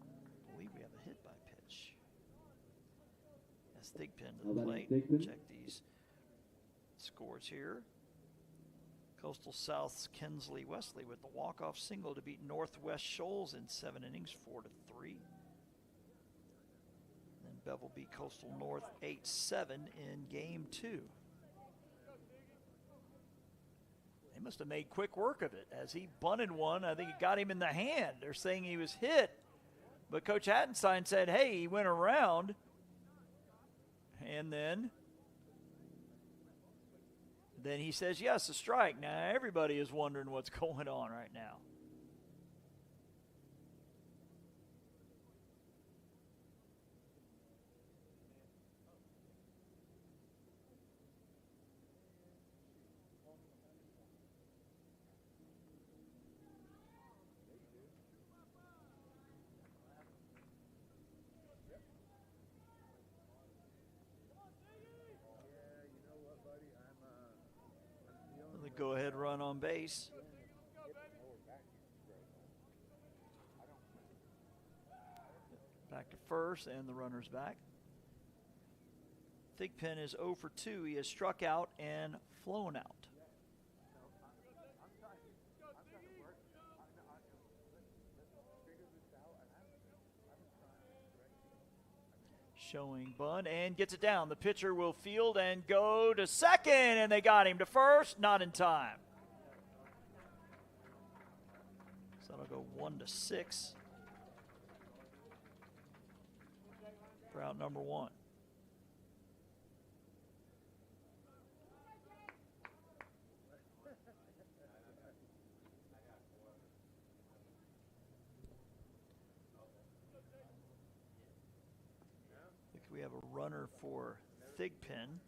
I believe we have a hit by pitch. That's Thigpen to the plate. Check these scores here. Coastal South's Kinsley Wesley with the walk-off single to beat Northwest Shoals in 7 innings, 4-3. Then Bevel beat Coastal North 8-7 in game 2. They must have made quick work of it as he bunted one. I think it got him in the hand. They're saying he was hit, but Coach Hattenstein said, hey, he went around. And then he says, yes, a strike. Now everybody is wondering what's going on right now. Go ahead run on base. Back to first, and the runner's back. Thigpen is 0 for 2. He has struck out and flown out. Showing bunt and gets it down. The pitcher will field and go to second, and they got him to first, not in time. So that'll go 1-6 for out number 1. We have a runner for Thigpen.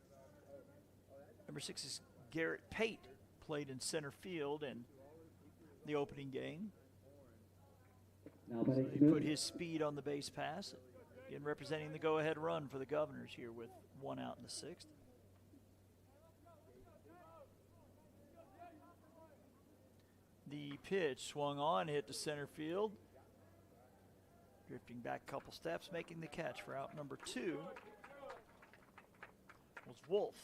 Number 6 is Garrett Pate, played in center field in the opening game. So he put his speed on the base pass. Again, representing the go-ahead run for the Governors here with 1 out in the 6th. The pitch swung on, hit to center field. Drifting back a couple steps, making the catch for out number 2 was Wolf.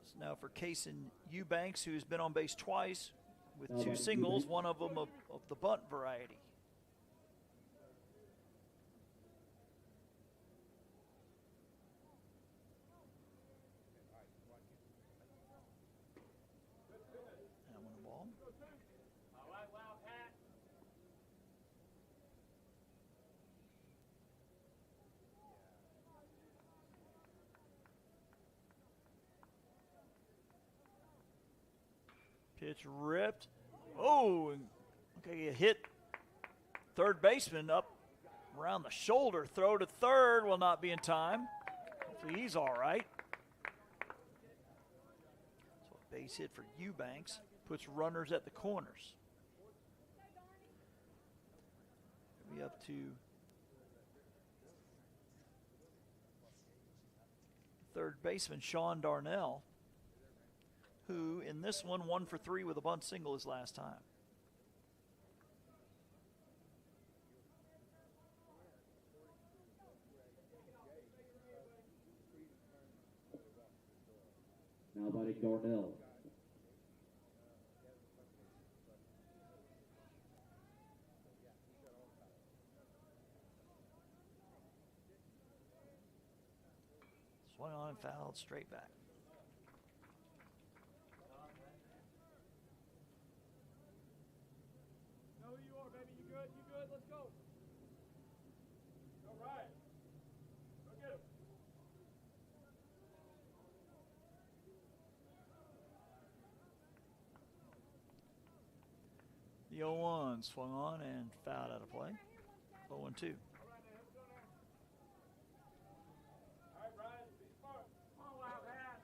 It's now for Kason Eubanks, who's been on base twice with 2 singles, one of them of the bunt variety. Pitch ripped. Oh, okay, a hit. Third baseman up around the shoulder. Throw to third will not be in time. Hopefully he's all right. So a base hit for Eubanks. Puts runners at the corners. We'll be up to third baseman Sean Darnell, who in this one 1 for 3 with a bunt single his last time. Now batting Darnell. Swung on and fouled straight back. Know who you are, baby. You good? You good? Let's go. All right. Go get him. The 0-1 swung on and fouled out of play. 0-2. All right, now, here we go now. All right, Brian. Be smart. Come on, Wildcat.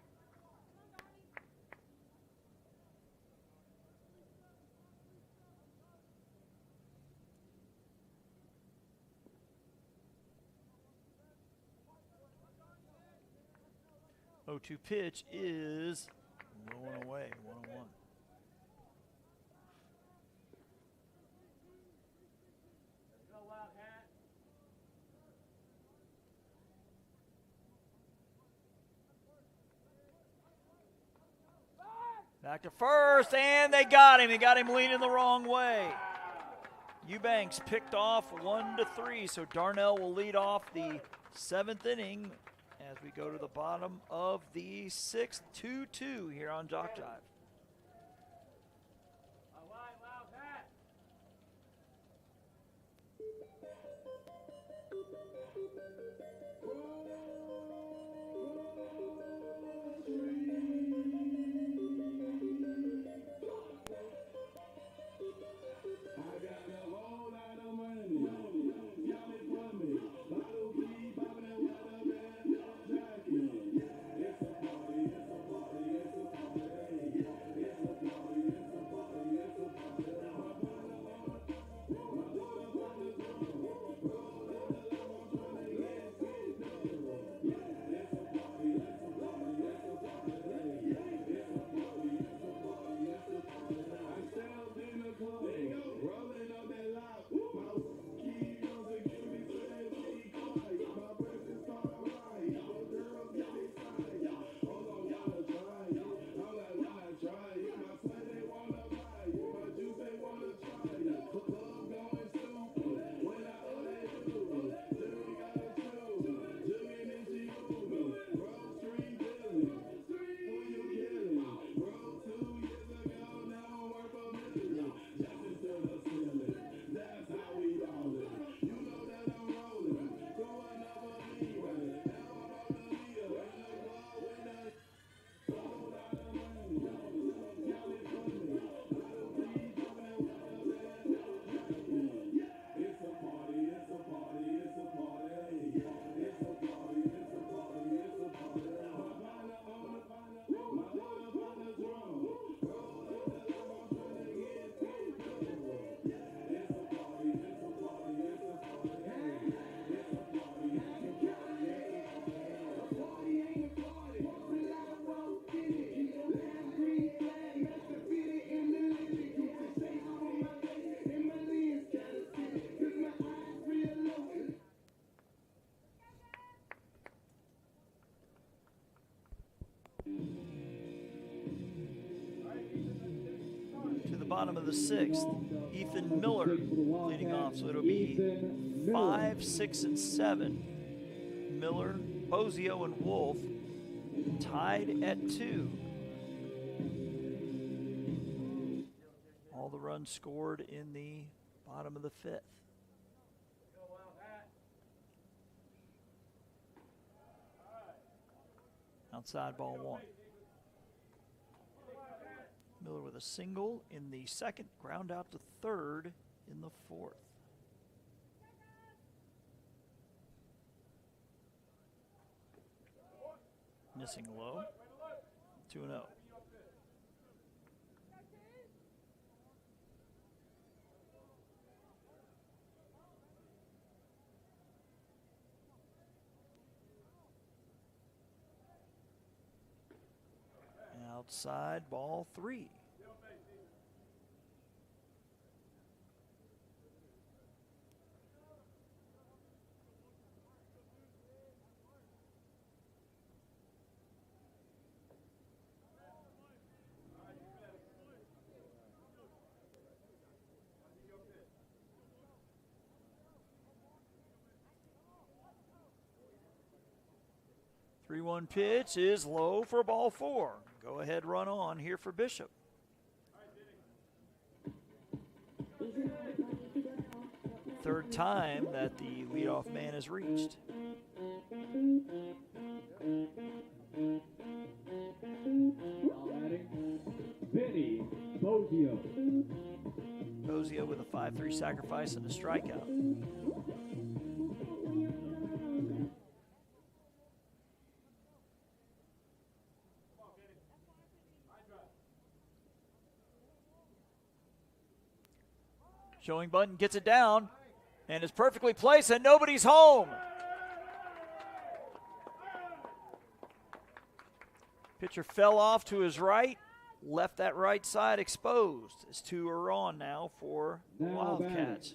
0-2 pitch is low and away. 1-1. Go, Wildcat. Back to first, and they got him. They got him leaning the wrong way. Eubanks picked off 1-3, so Darnell will lead off the 7th inning as we go to the bottom of the 6th. 2-2 here on JockJive. All right, Wildcat. I got a whole lot of money. Y'all it for me. Bottle key, popping that water, man. Jackie. It's a party, it's a party, it's a party. It's a party, it's a party, it's a party. My brother on the drum. Roll up on the lamb, I'm trying to get it done. It's a party, it's a party, it's a party. It's a party, it's a party, it's a party. I stepped in the club, rolling up that loud. My key goes and give me to that G quiet. My breakfast started right. The girls get excited. Hold on, wanna try it. I'm like, wanna try it. My son, they wanna buy it. My juice, they wanna try it. The club going stupid. When I owe that dude, Jimmy got a shoe. Jimmy and she moving. Road street dealing. Who you killing? Road 2 years ago, now I'm worth a million. Jumping to the ceiling. That's how we rollin'. You know that I'm rollin'. Throw another me with it. Now I'm on the leader. In the club with that whole lot of money. Y'all it for me. Bottle key, poppin' that water, man. It's a party, it's a party, it's a party. It's a party, it's a party, it's a party. My partner on the partner, my brother on the drum. Roll up the lamb, I'm trying to get it done. It's a party, it's a party, it's a party. It's a party, it's a party, it's a party. A party ain't a party. Till I walk in it. Lime green flag, master fitted in the living. Keep the shades on my face and my lens kinda silly. 'Cause my eyes real low. To the bottom of the 6th, Ethan Miller leading off, so it'll be 5, 6, and 7. Miller, Bozio, and Wolf tied at 2. All the runs scored in the bottom of the 5th. Go, Wildcat. Outside ball 1. Miller with a single in the 2nd, ground out to 3rd in the 4th. Missing low. 2-0. Outside ball 3. 3-1 pitch is low for ball 4. Go ahead, run on here for Bishop. Third time that the leadoff man is reached. Benny Bozio. Bozio with a 5-3 sacrifice and a strikeout. Showing Button gets it down and is perfectly placed and nobody's home. Pitcher fell off to his right, left that right side exposed. As 2 are on now for the Wildcats.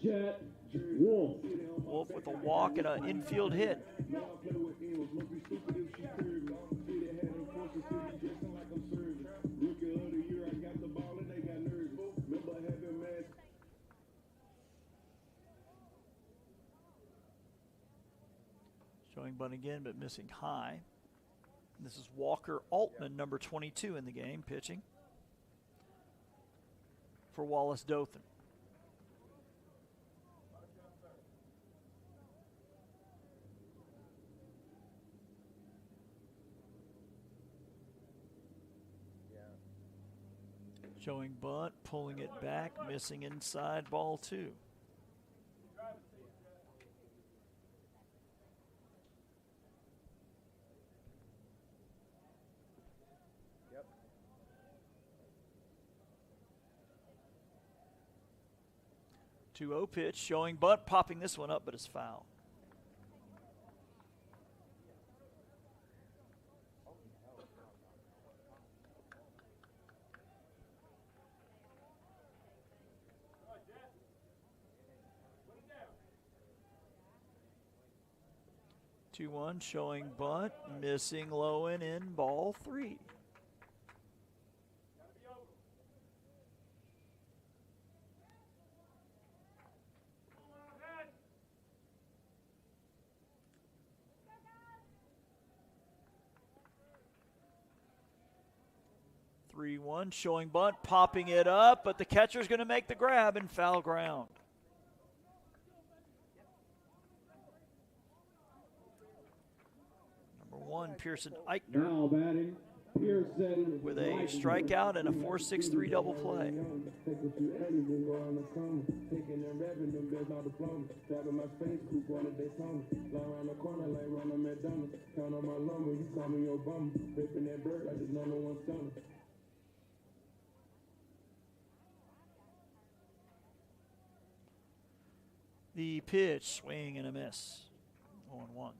Jet Wolf. Wolf with a walk and an infield hit. Showing bunt again, but missing high. This is Walker Altman, number 22 in the game, pitching for Wallace Dothan. Showing bunt, pulling it back, missing inside, ball 2. 2-0 pitch, showing bunt, popping this one up, but it's foul. Two 2-1, showing bunt, missing low and in, ball 3. 3-1, showing bunt, popping it up, but the catcher's going to make the grab and foul ground. Number 1, Pearson Eichner. Now batting, Pearson with a strikeout and a 4.63 double play. The pitch, swing and a miss. 0-1.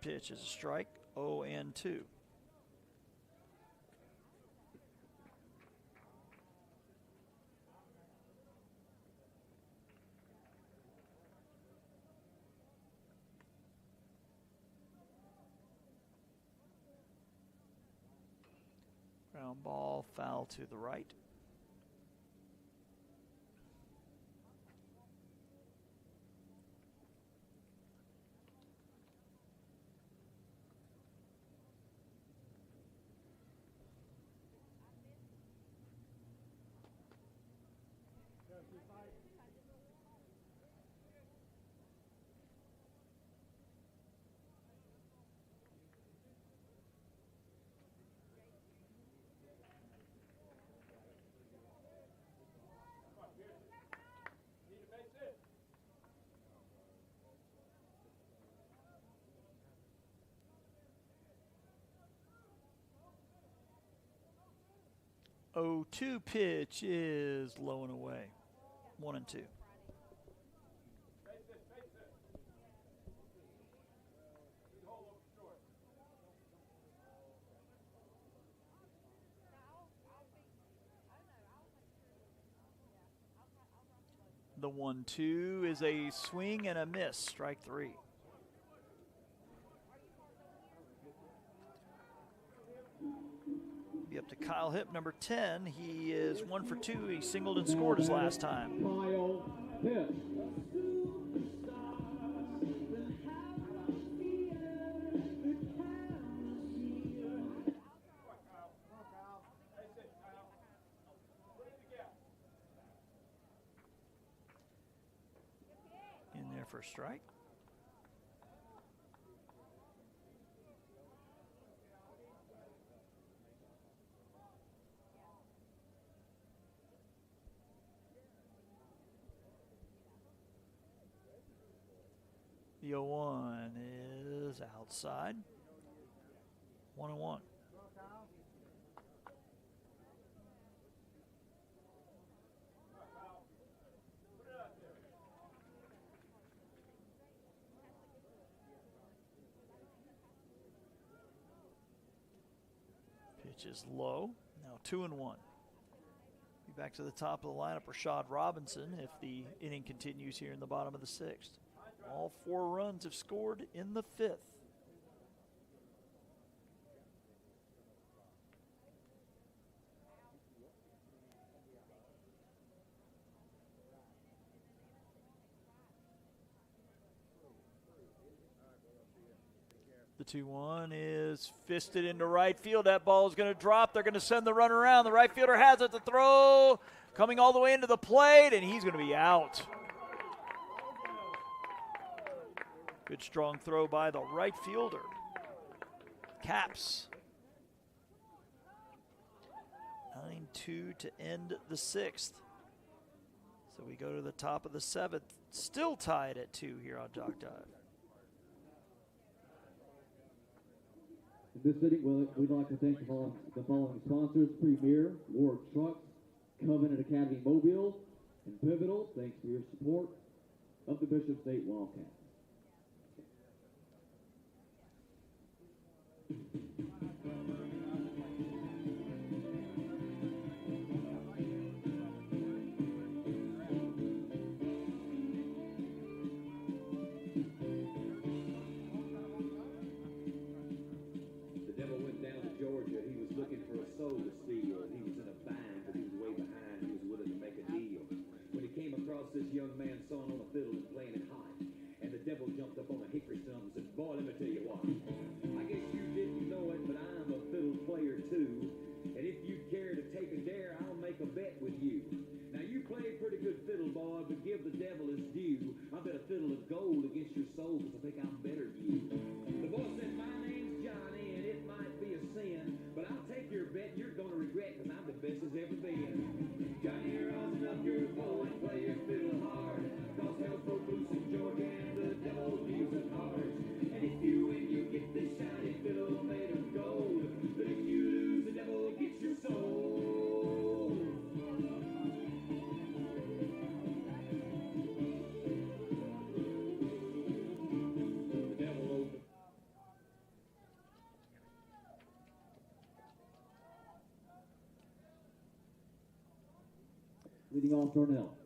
Pitch is a strike, 0-2. Ground ball, foul to the right. Oh, 2 pitch is low and away. 1-2. The 1-2 is a swing and a miss, strike 3. Hip to Kyle Hip, number 10. He is 1 for 2. He singled and scored his last time. Kyle Hip. In there for a strike. The 0-1 is outside. 1-1. Pitch is low. Now 2-1. Be back to the top of the lineup, Rashad Robinson, if the inning continues here in the bottom of the 6th. All 4 runs have scored in the 5th. The 2-1 is fisted into right field. That ball is going to drop. They're going to send the runner around. The right fielder has it to throw. Coming all the way into the plate, and he's going to be out. Good strong throw by the right fielder. Caps. 9-2 to end the 6th. So we go to the top of the 7th. Still tied at 2 here on JockJive. In this inning, we'd like to thank the following sponsors: Premier, Ward Trucks, Covenant Academy Mobile, and Pivotal. Thanks for your support of the Bishop State Wildcats. soul to steal. He was in a bind, but he was way behind. He was willing to make a deal. When he came across this young man sawing on a fiddle and playing it hot, and the devil jumped up on a hickory stump and said, "Boy, let me tell you what. I guess you didn't know it, but I'm a fiddle player too. And if you care to take a dare, I'll make a bet with you. Now you play pretty good fiddle, boy, but give the devil his due. I bet a fiddle of gold against your soul, because I think I'm better than you." The boy said, "My name's Johnny, and it might be a sin, but I'll take your bet. You're going to regret, because I'm the best as ever been. Johnny, you're awesome up your boy, and play your fiddle hard, cause hell's broke loose in Georgia, and the devil deals the cards. And if you win, you get this shiny fiddle made of gold, but if you lose, the devil gets your soul." The devil opened. Leading off Darnell.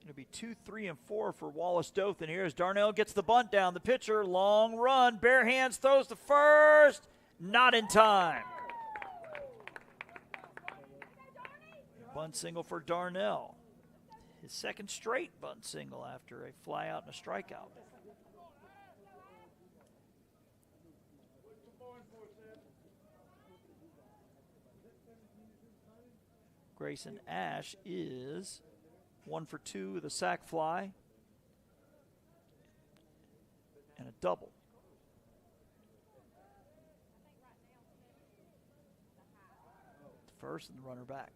It'll be 2, 3, and 4 for Wallace Dothan here as Darnell gets the bunt down. The pitcher, long run, bare hands, throws to first. Not in time. Bunt single for Darnell. His second straight bunt single after a fly out and a strikeout. Grayson Ash is 1 for 2 with a sac fly and a double. First and the runner back.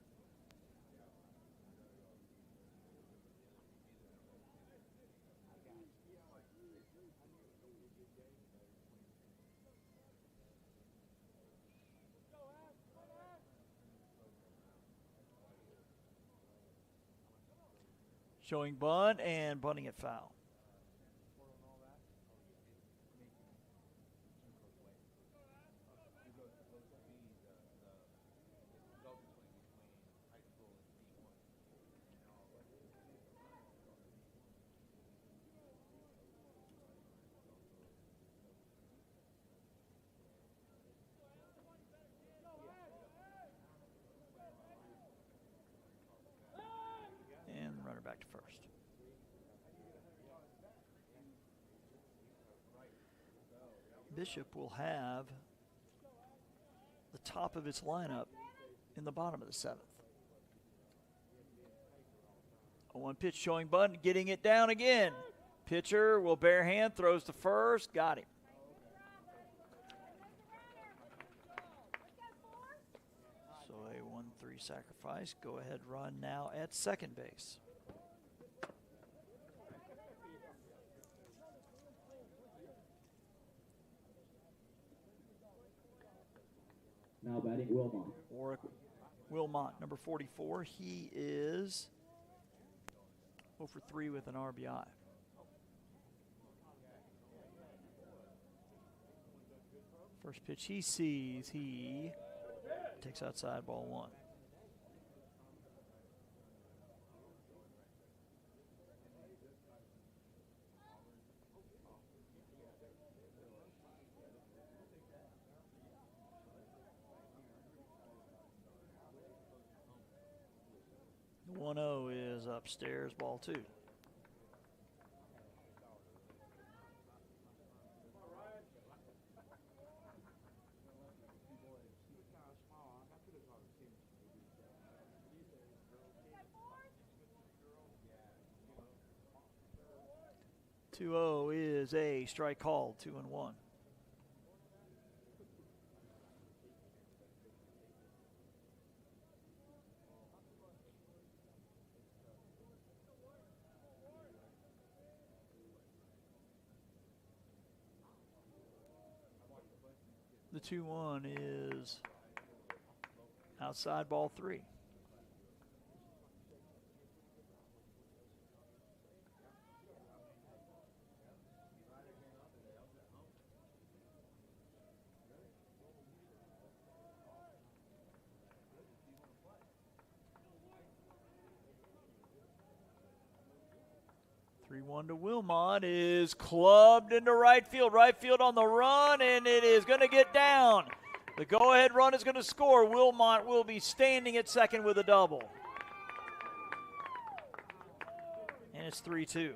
Showing bunt and bunting it foul. back to first. Bishop will have the top of its lineup in the bottom of the 7th. A 1 pitch showing bunt, getting it down again. Pitcher will bare hand, throws to first, got him. So a 1-3 sacrifice. Go ahead run now at second base. Now batting Wilmot. Warwick Wilmot, number 44. He is 0 for 3 with an RBI. First pitch he sees, he takes outside, ball 1. The 1-0 is upstairs, ball 2. Is a strike called, 2-1. The 2-1 is outside, ball 3. One to Wilmot is clubbed into right field. Right field on the run, and it is going to get down. The go-ahead run is going to score. Wilmot will be standing at second with a double. And it's 3-2.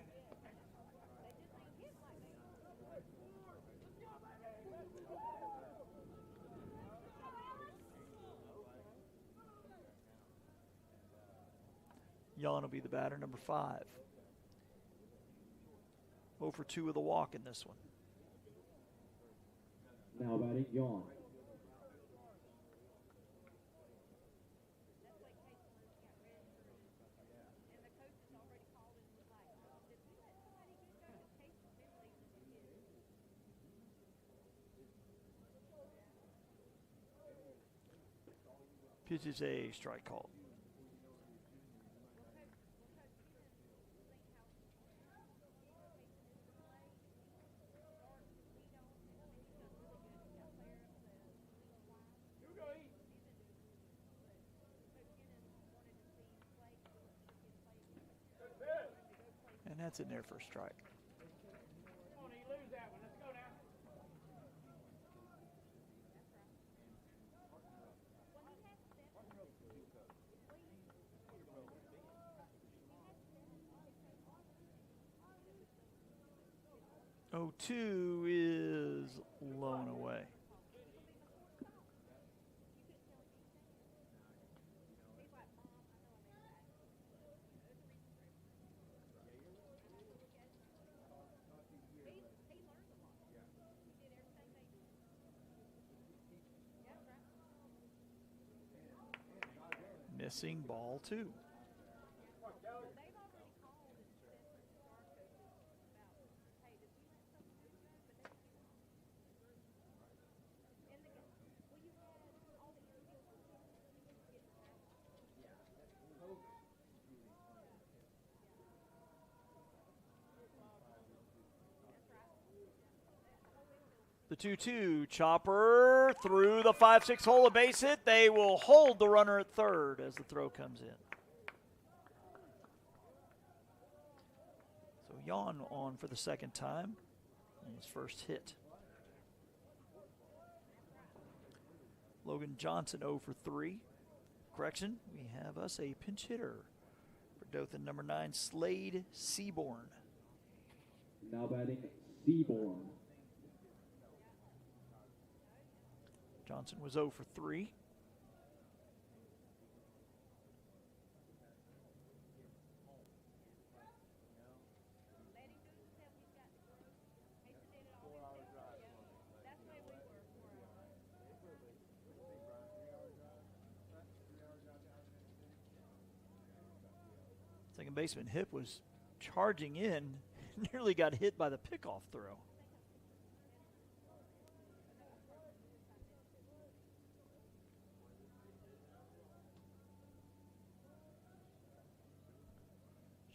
Yon will be the batter, number 5. 0 for 2 with a walk in this one. Now batting Yon. Pitch is a strike call. And that's in there for a strike. Come on, you lose that one. Let's go now. Oh, 2 is low and away. Missing, ball 2. The 2-2, chopper through the 5-6 hole, a base hit. They will hold the runner at third as the throw comes in. So Yon on for the second time on his first hit. Logan Johnson 0 for 3. Correction, we have us a pinch hitter for Dothan number 9, Slade Seaborn. Now batting Seaborn. Johnson was 0 for 3. Second baseman Hip was charging in, nearly got hit by the pickoff throw.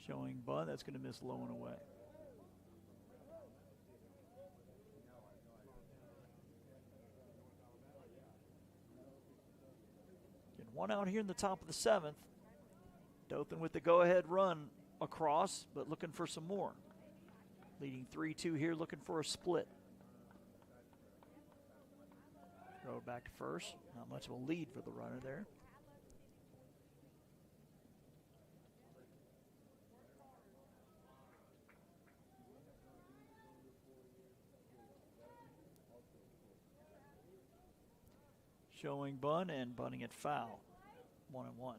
Showing bunt, that's going to miss low and away. Getting one out here in the top of the 7th. Dothan with the go-ahead run across, but looking for some more. Leading 3-2 here, looking for a split. Throw back to first. Not much of a lead for the runner there. Showing bunt and bunting it foul. 1-1.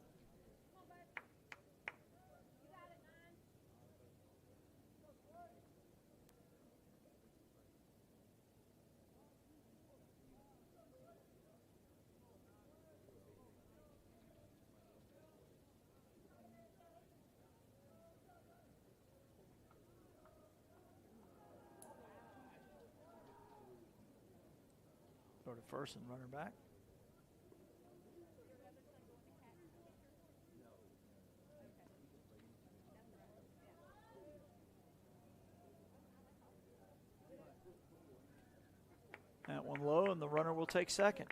Throw to first and runner back. That one low, and the runner will take second.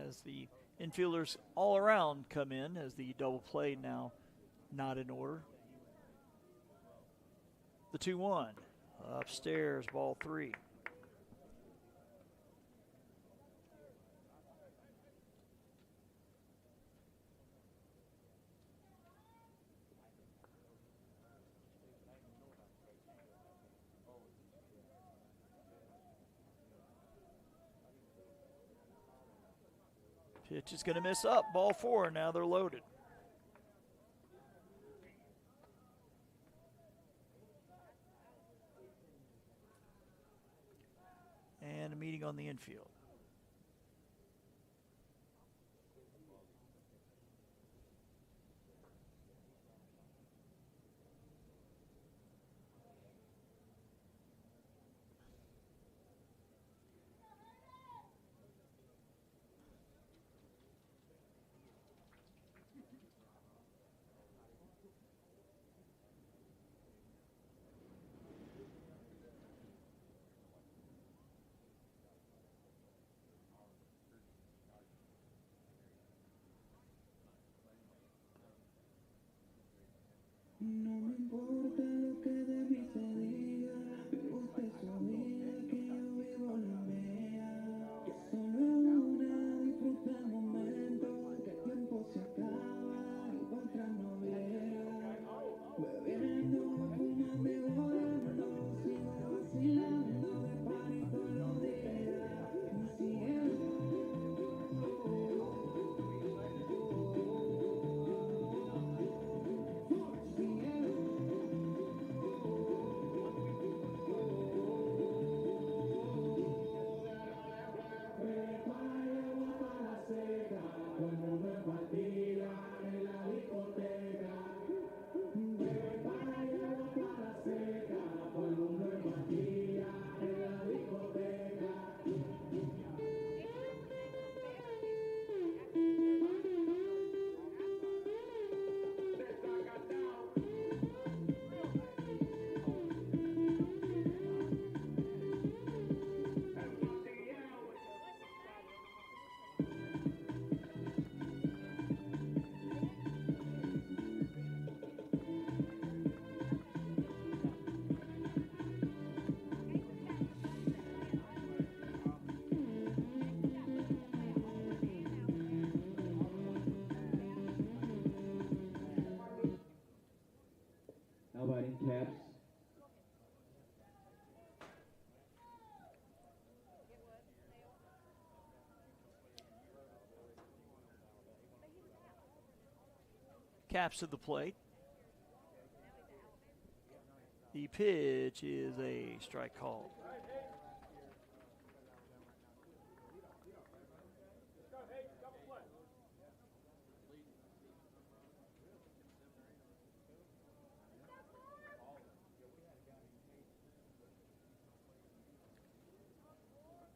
As the infielders all around come in, as the double play now not in order. The 2-1. Upstairs, ball 3. Pitch is going to miss up, ball 4. Now they're loaded. And a meeting on the infield. Caps to the plate. The pitch is a strike call.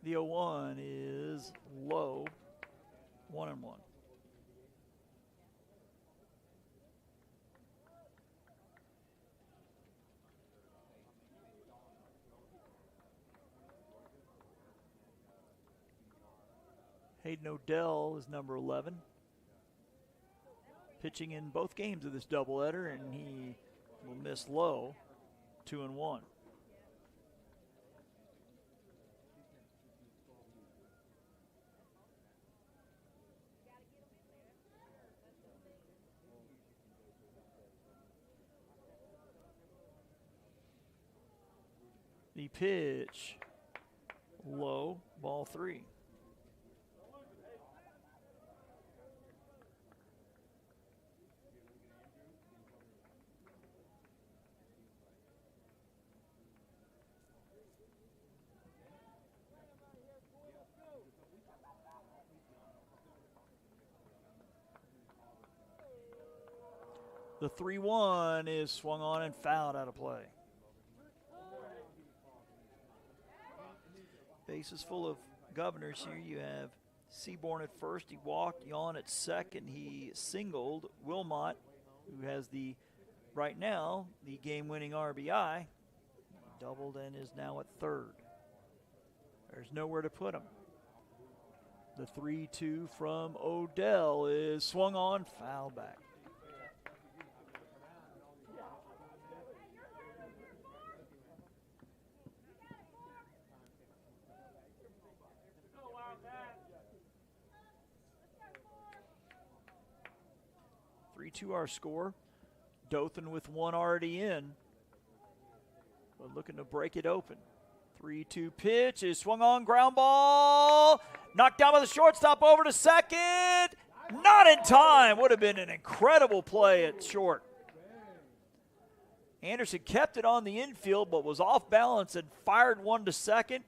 The 0-1 is low, 1-1. Hayden O'Dell is number 11. Pitching in both games of this doubleheader, and he will miss low, 2-1. The pitch, low, ball 3. The 3-1 is swung on and fouled out of play. Bases full of governors here. You have Seaborn at first. He walked. Yon at second. He singled. Wilmot, who has right now, the game-winning RBI, doubled and is now at third. There's nowhere to put him. The 3-2 from O'Dell is swung on, foul back. To our score. Dothan with one already in, but looking to break it open. 3-2 pitch is swung on, ground ball, knocked down by the shortstop over to second. Not in time. Would have been an incredible play at short. Anderson kept it on the infield, but was off balance and fired one to second,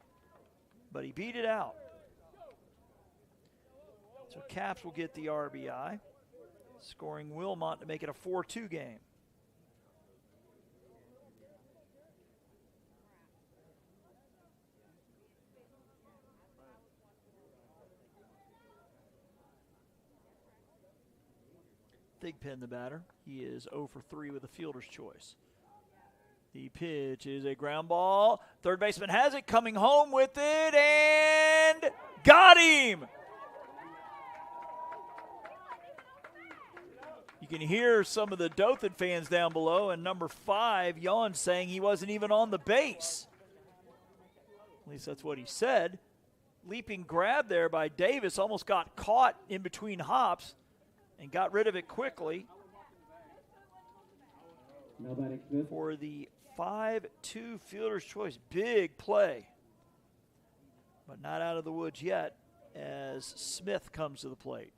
but he beat it out. So Caps will get the RBI, scoring Wilmot to make it a 4-2 game. Thigpen, the batter. He is 0 for 3 with a fielder's choice. The pitch is a ground ball. Third baseman has it, coming home with it, and got him! You can hear some of the Dothan fans down below, and number 5, Yon, saying he wasn't even on the base. At least that's what he said. Leaping grab there by Davis, almost got caught in between hops and got rid of it quickly for the 5-2 fielder's choice. Big play, but not out of the woods yet as Smith comes to the plate.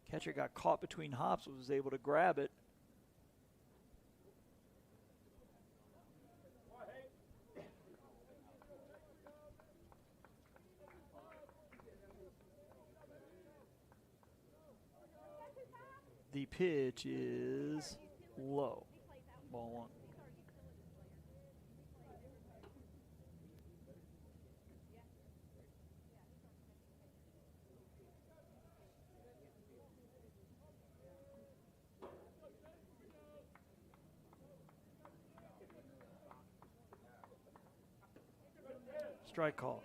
Catcher got caught between hops, was able to grab it. The pitch is low. Ball 1. Strike call.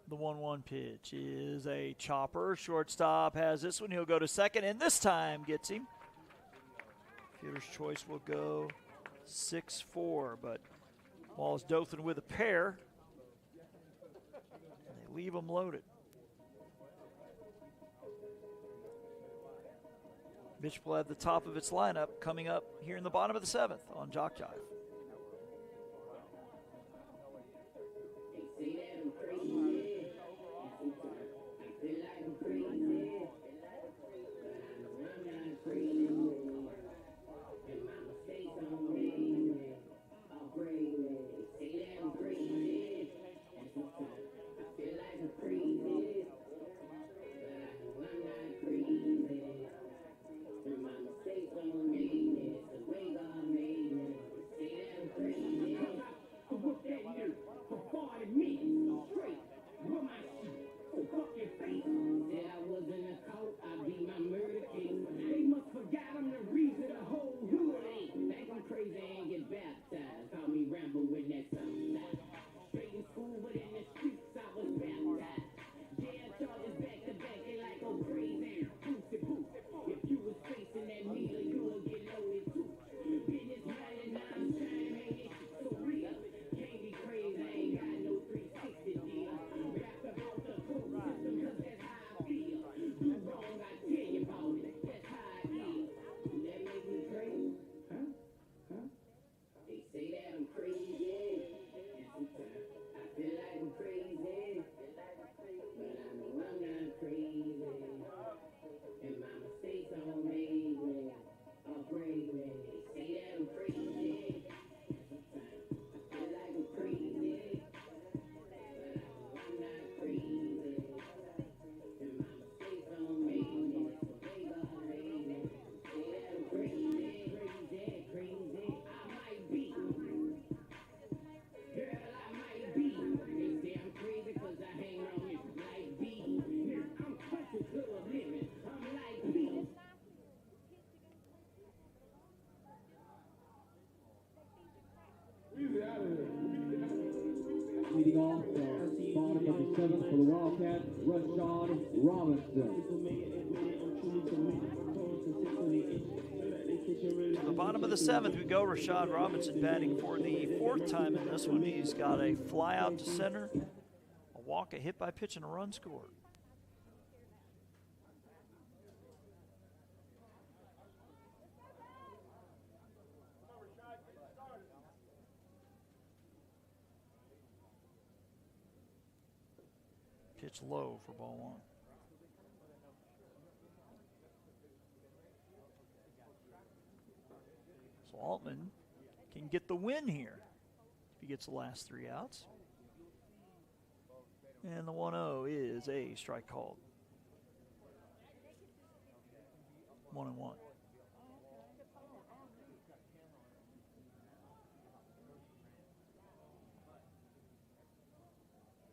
The 1-1 pitch is a chopper. Shortstop has this one. He'll go to second, and this time gets him. Fielder's choice will go 6-4, but Wallace Dothan with a pair. They Leave them loaded. Bishop will have the top of its lineup coming up here in the bottom of the 7th on JockJive. Leading off the bottom of the 7th for the Wildcats, Rashad Robinson. To the bottom of the 7th, we go. Rashad Robinson batting for the 4th time in this one. He's got a fly out to center, a walk, a hit by pitch, and a run scored. Pitch low for ball 1. So Altman can get the win here if he gets the last 3 outs. And the 1-0 is a strike called. 1-1.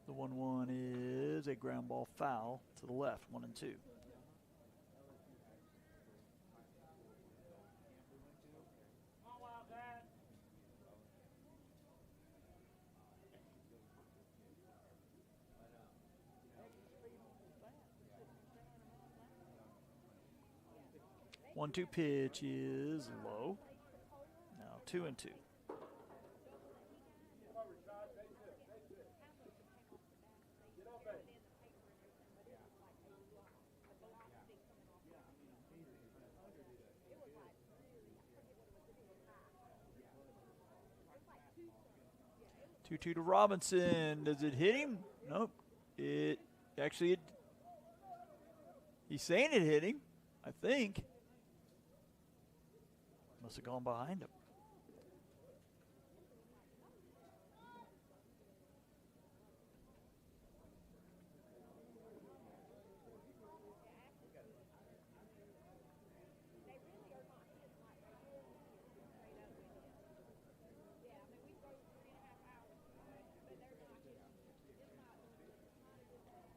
The 1-1 is a ground ball foul to the left, 1-2. One-two pitch is low. Now 2-2. Two to Robinson. Does it hit him? Nope. It actually, he's saying it hit him, I think. Must have gone behind him.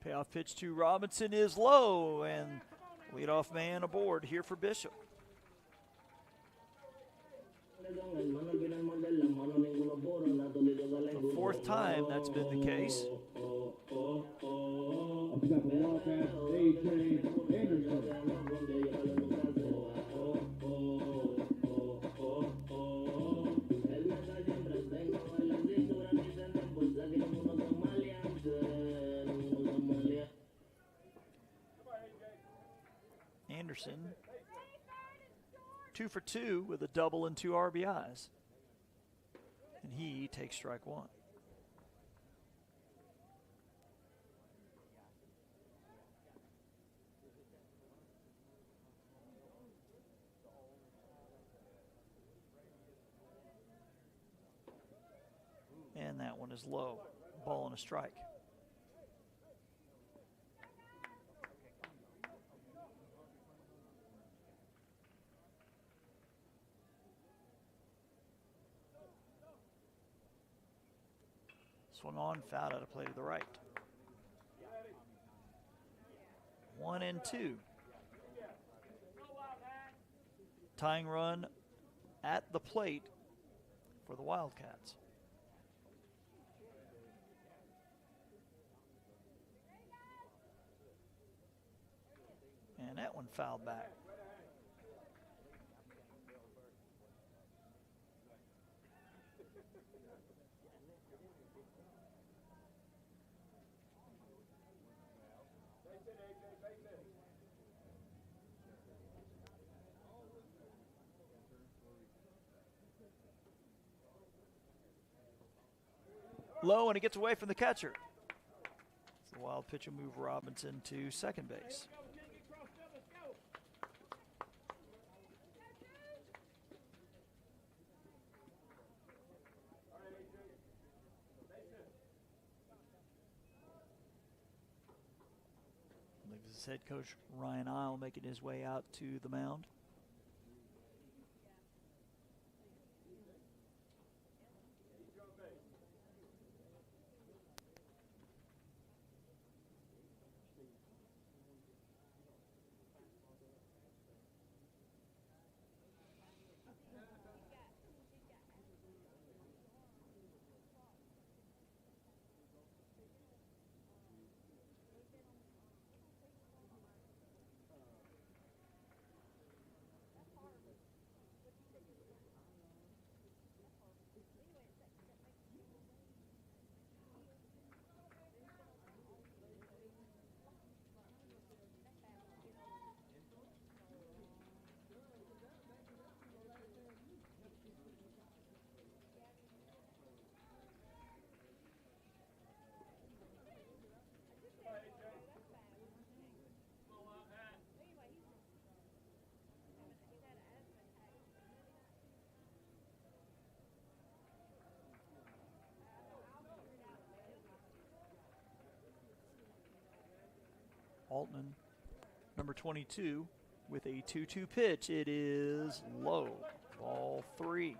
Payoff pitch to Robinson is low, and leadoff man aboard here for Bishop. The 4th time that's been the case. Upset the Wildcats, A.J. Anderson. 2 for 2 with a double and 2 RBIs. And he takes strike one. And that one is low. Ball and a strike. Swung on, fouled out of play to the right. 1-2. Tying run at the plate for the Wildcats. And that one fouled back. Low, and it gets away from the catcher. The wild pitch will move Robinson to second base. This is head coach Ryan Isle making his way out to the mound. Altman, number 22, with a 2-2 pitch. It is low. Ball 3.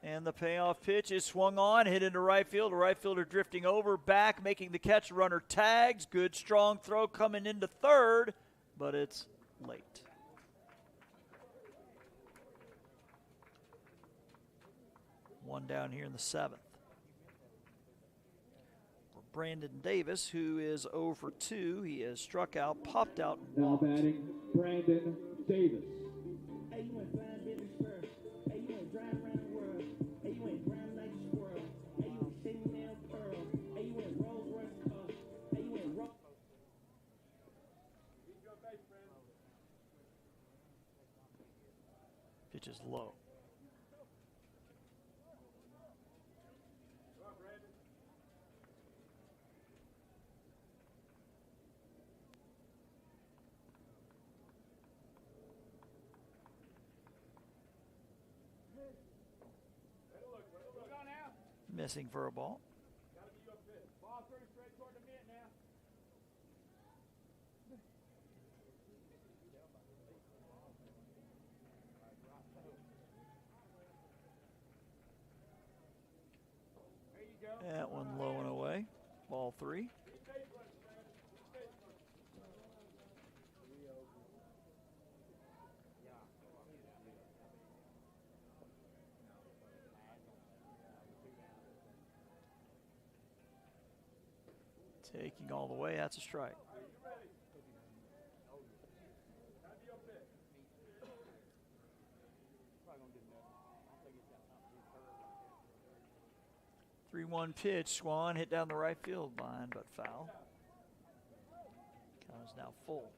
And the payoff pitch is swung on, hit into right field. The right fielder drifting over, back, making the catch. Runner tags. Good strong throw coming into third, but it's late. One down here in the 7th. For Brandon Davis, who is 0 for 2. He has struck out, popped out, and Now walked. batting Brandon Davis. Hey, you ain't flying baby squirrel. Hey, you ain't driving around the world. Hey, you ain't brown like a squirrel. Hey, you ain't shaving nail pearl. Hey, you ain't Rolls Royce car. Hey, you ain't rock. Pitch is low. Missing for a ball. Ball 3 straight toward the mitt now. There you go. That one low and away. Ball 3. Taking all the way, that's a strike. 3-1 pitch. Swan hit down the right field line, but foul. Count is now full.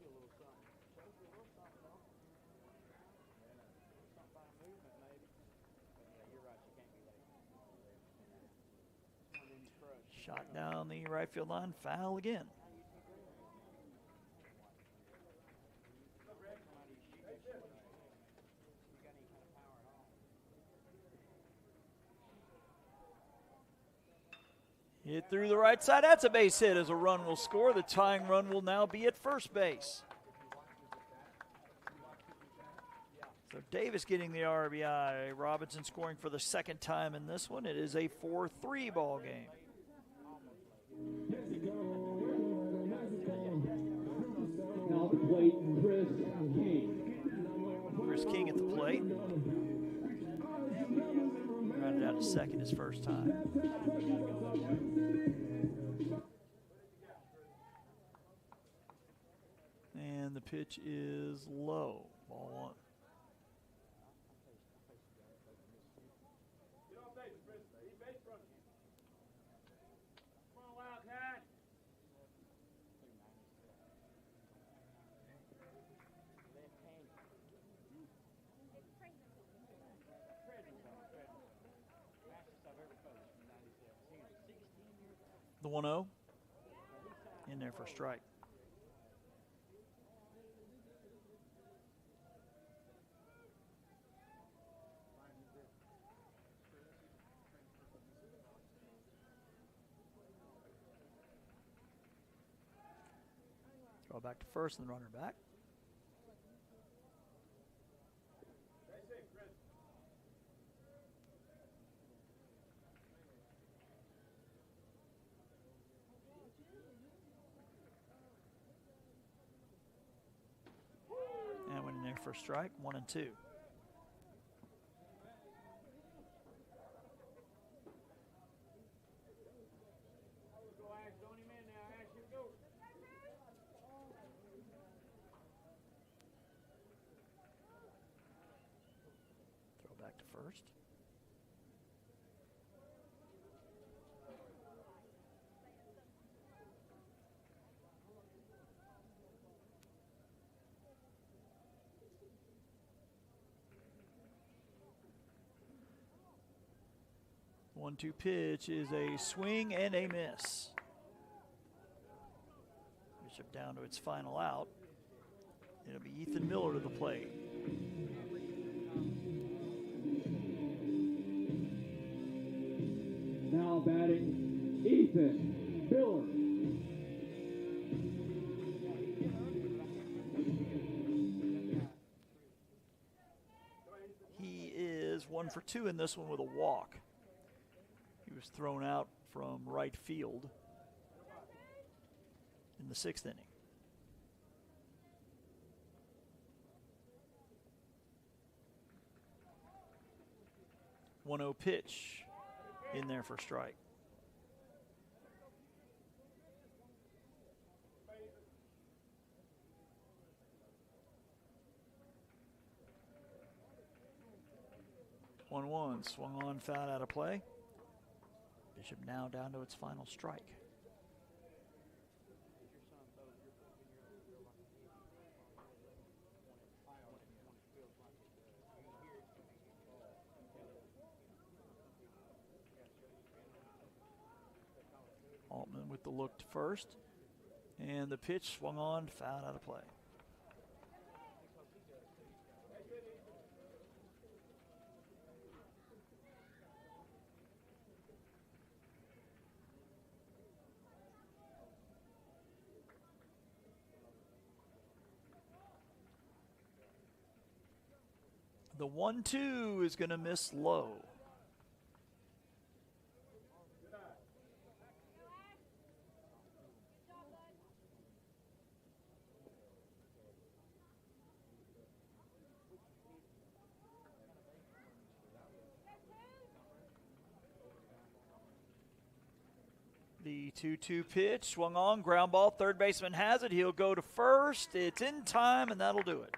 Shot down the right field line, foul again. Hit through the right side. That's a base hit as a run will score. The tying run will now be at first base. So Davis getting the RBI. Robinson scoring for the second time in this one. It is a 4-3 ball game. Now the plate, Chris King. Chris King at the plate. Grounded out to second his first time. And the pitch is low. Ball one. Get off base, Chris. Leave base front. Come on, Wildcat. The 1-0. In there for a strike. Throw back to first and the runner back. And went in there for a strike, 1-2. Go, Ash. Zone him in now, Ash. Here we go. Throw back to first. The 1-2 pitch is a swing and a miss. Bishop down to its final out. It'll be Ethan Miller to the plate. Now batting, Ethan Miller. He is 1 for 2 in this one with a walk. He was thrown out from right field in the 6th inning. One-0 pitch in there for a strike. One swung on, foul out of play. Bishop now down to its final strike. Altman with the look to first. And the pitch swung on, foul out of play. The 1-2 is going to miss low. The 2-2 pitch swung on, ground ball. Third baseman has it. He'll go to first. It's in time, and that'll do it.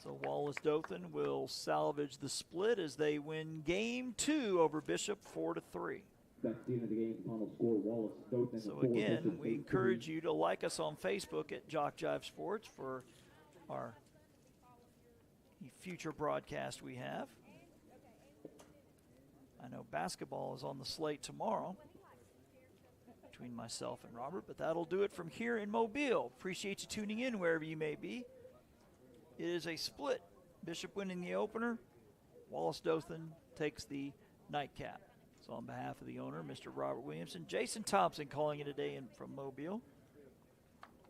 So Wallace Dothan will salvage the split as they win game 2 over Bishop 4-3. That's the end of the game. Final score, Wallace, Dothan. So 4, again, Bishop we 8-3. encourage you to like us on Facebook at JockJive Sports for our future broadcast we have. I know basketball is on the slate tomorrow between myself and Robert, but that'll do it from here in Mobile. Appreciate you tuning in wherever you may be. It is a split. Bishop winning the opener. Wallace Dothan takes the nightcap. So on behalf of the owner, Mr. Robert Williamson, Jason Thompson calling it a day from Mobile,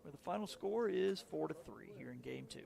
where the final score is 4-3 here in game 2.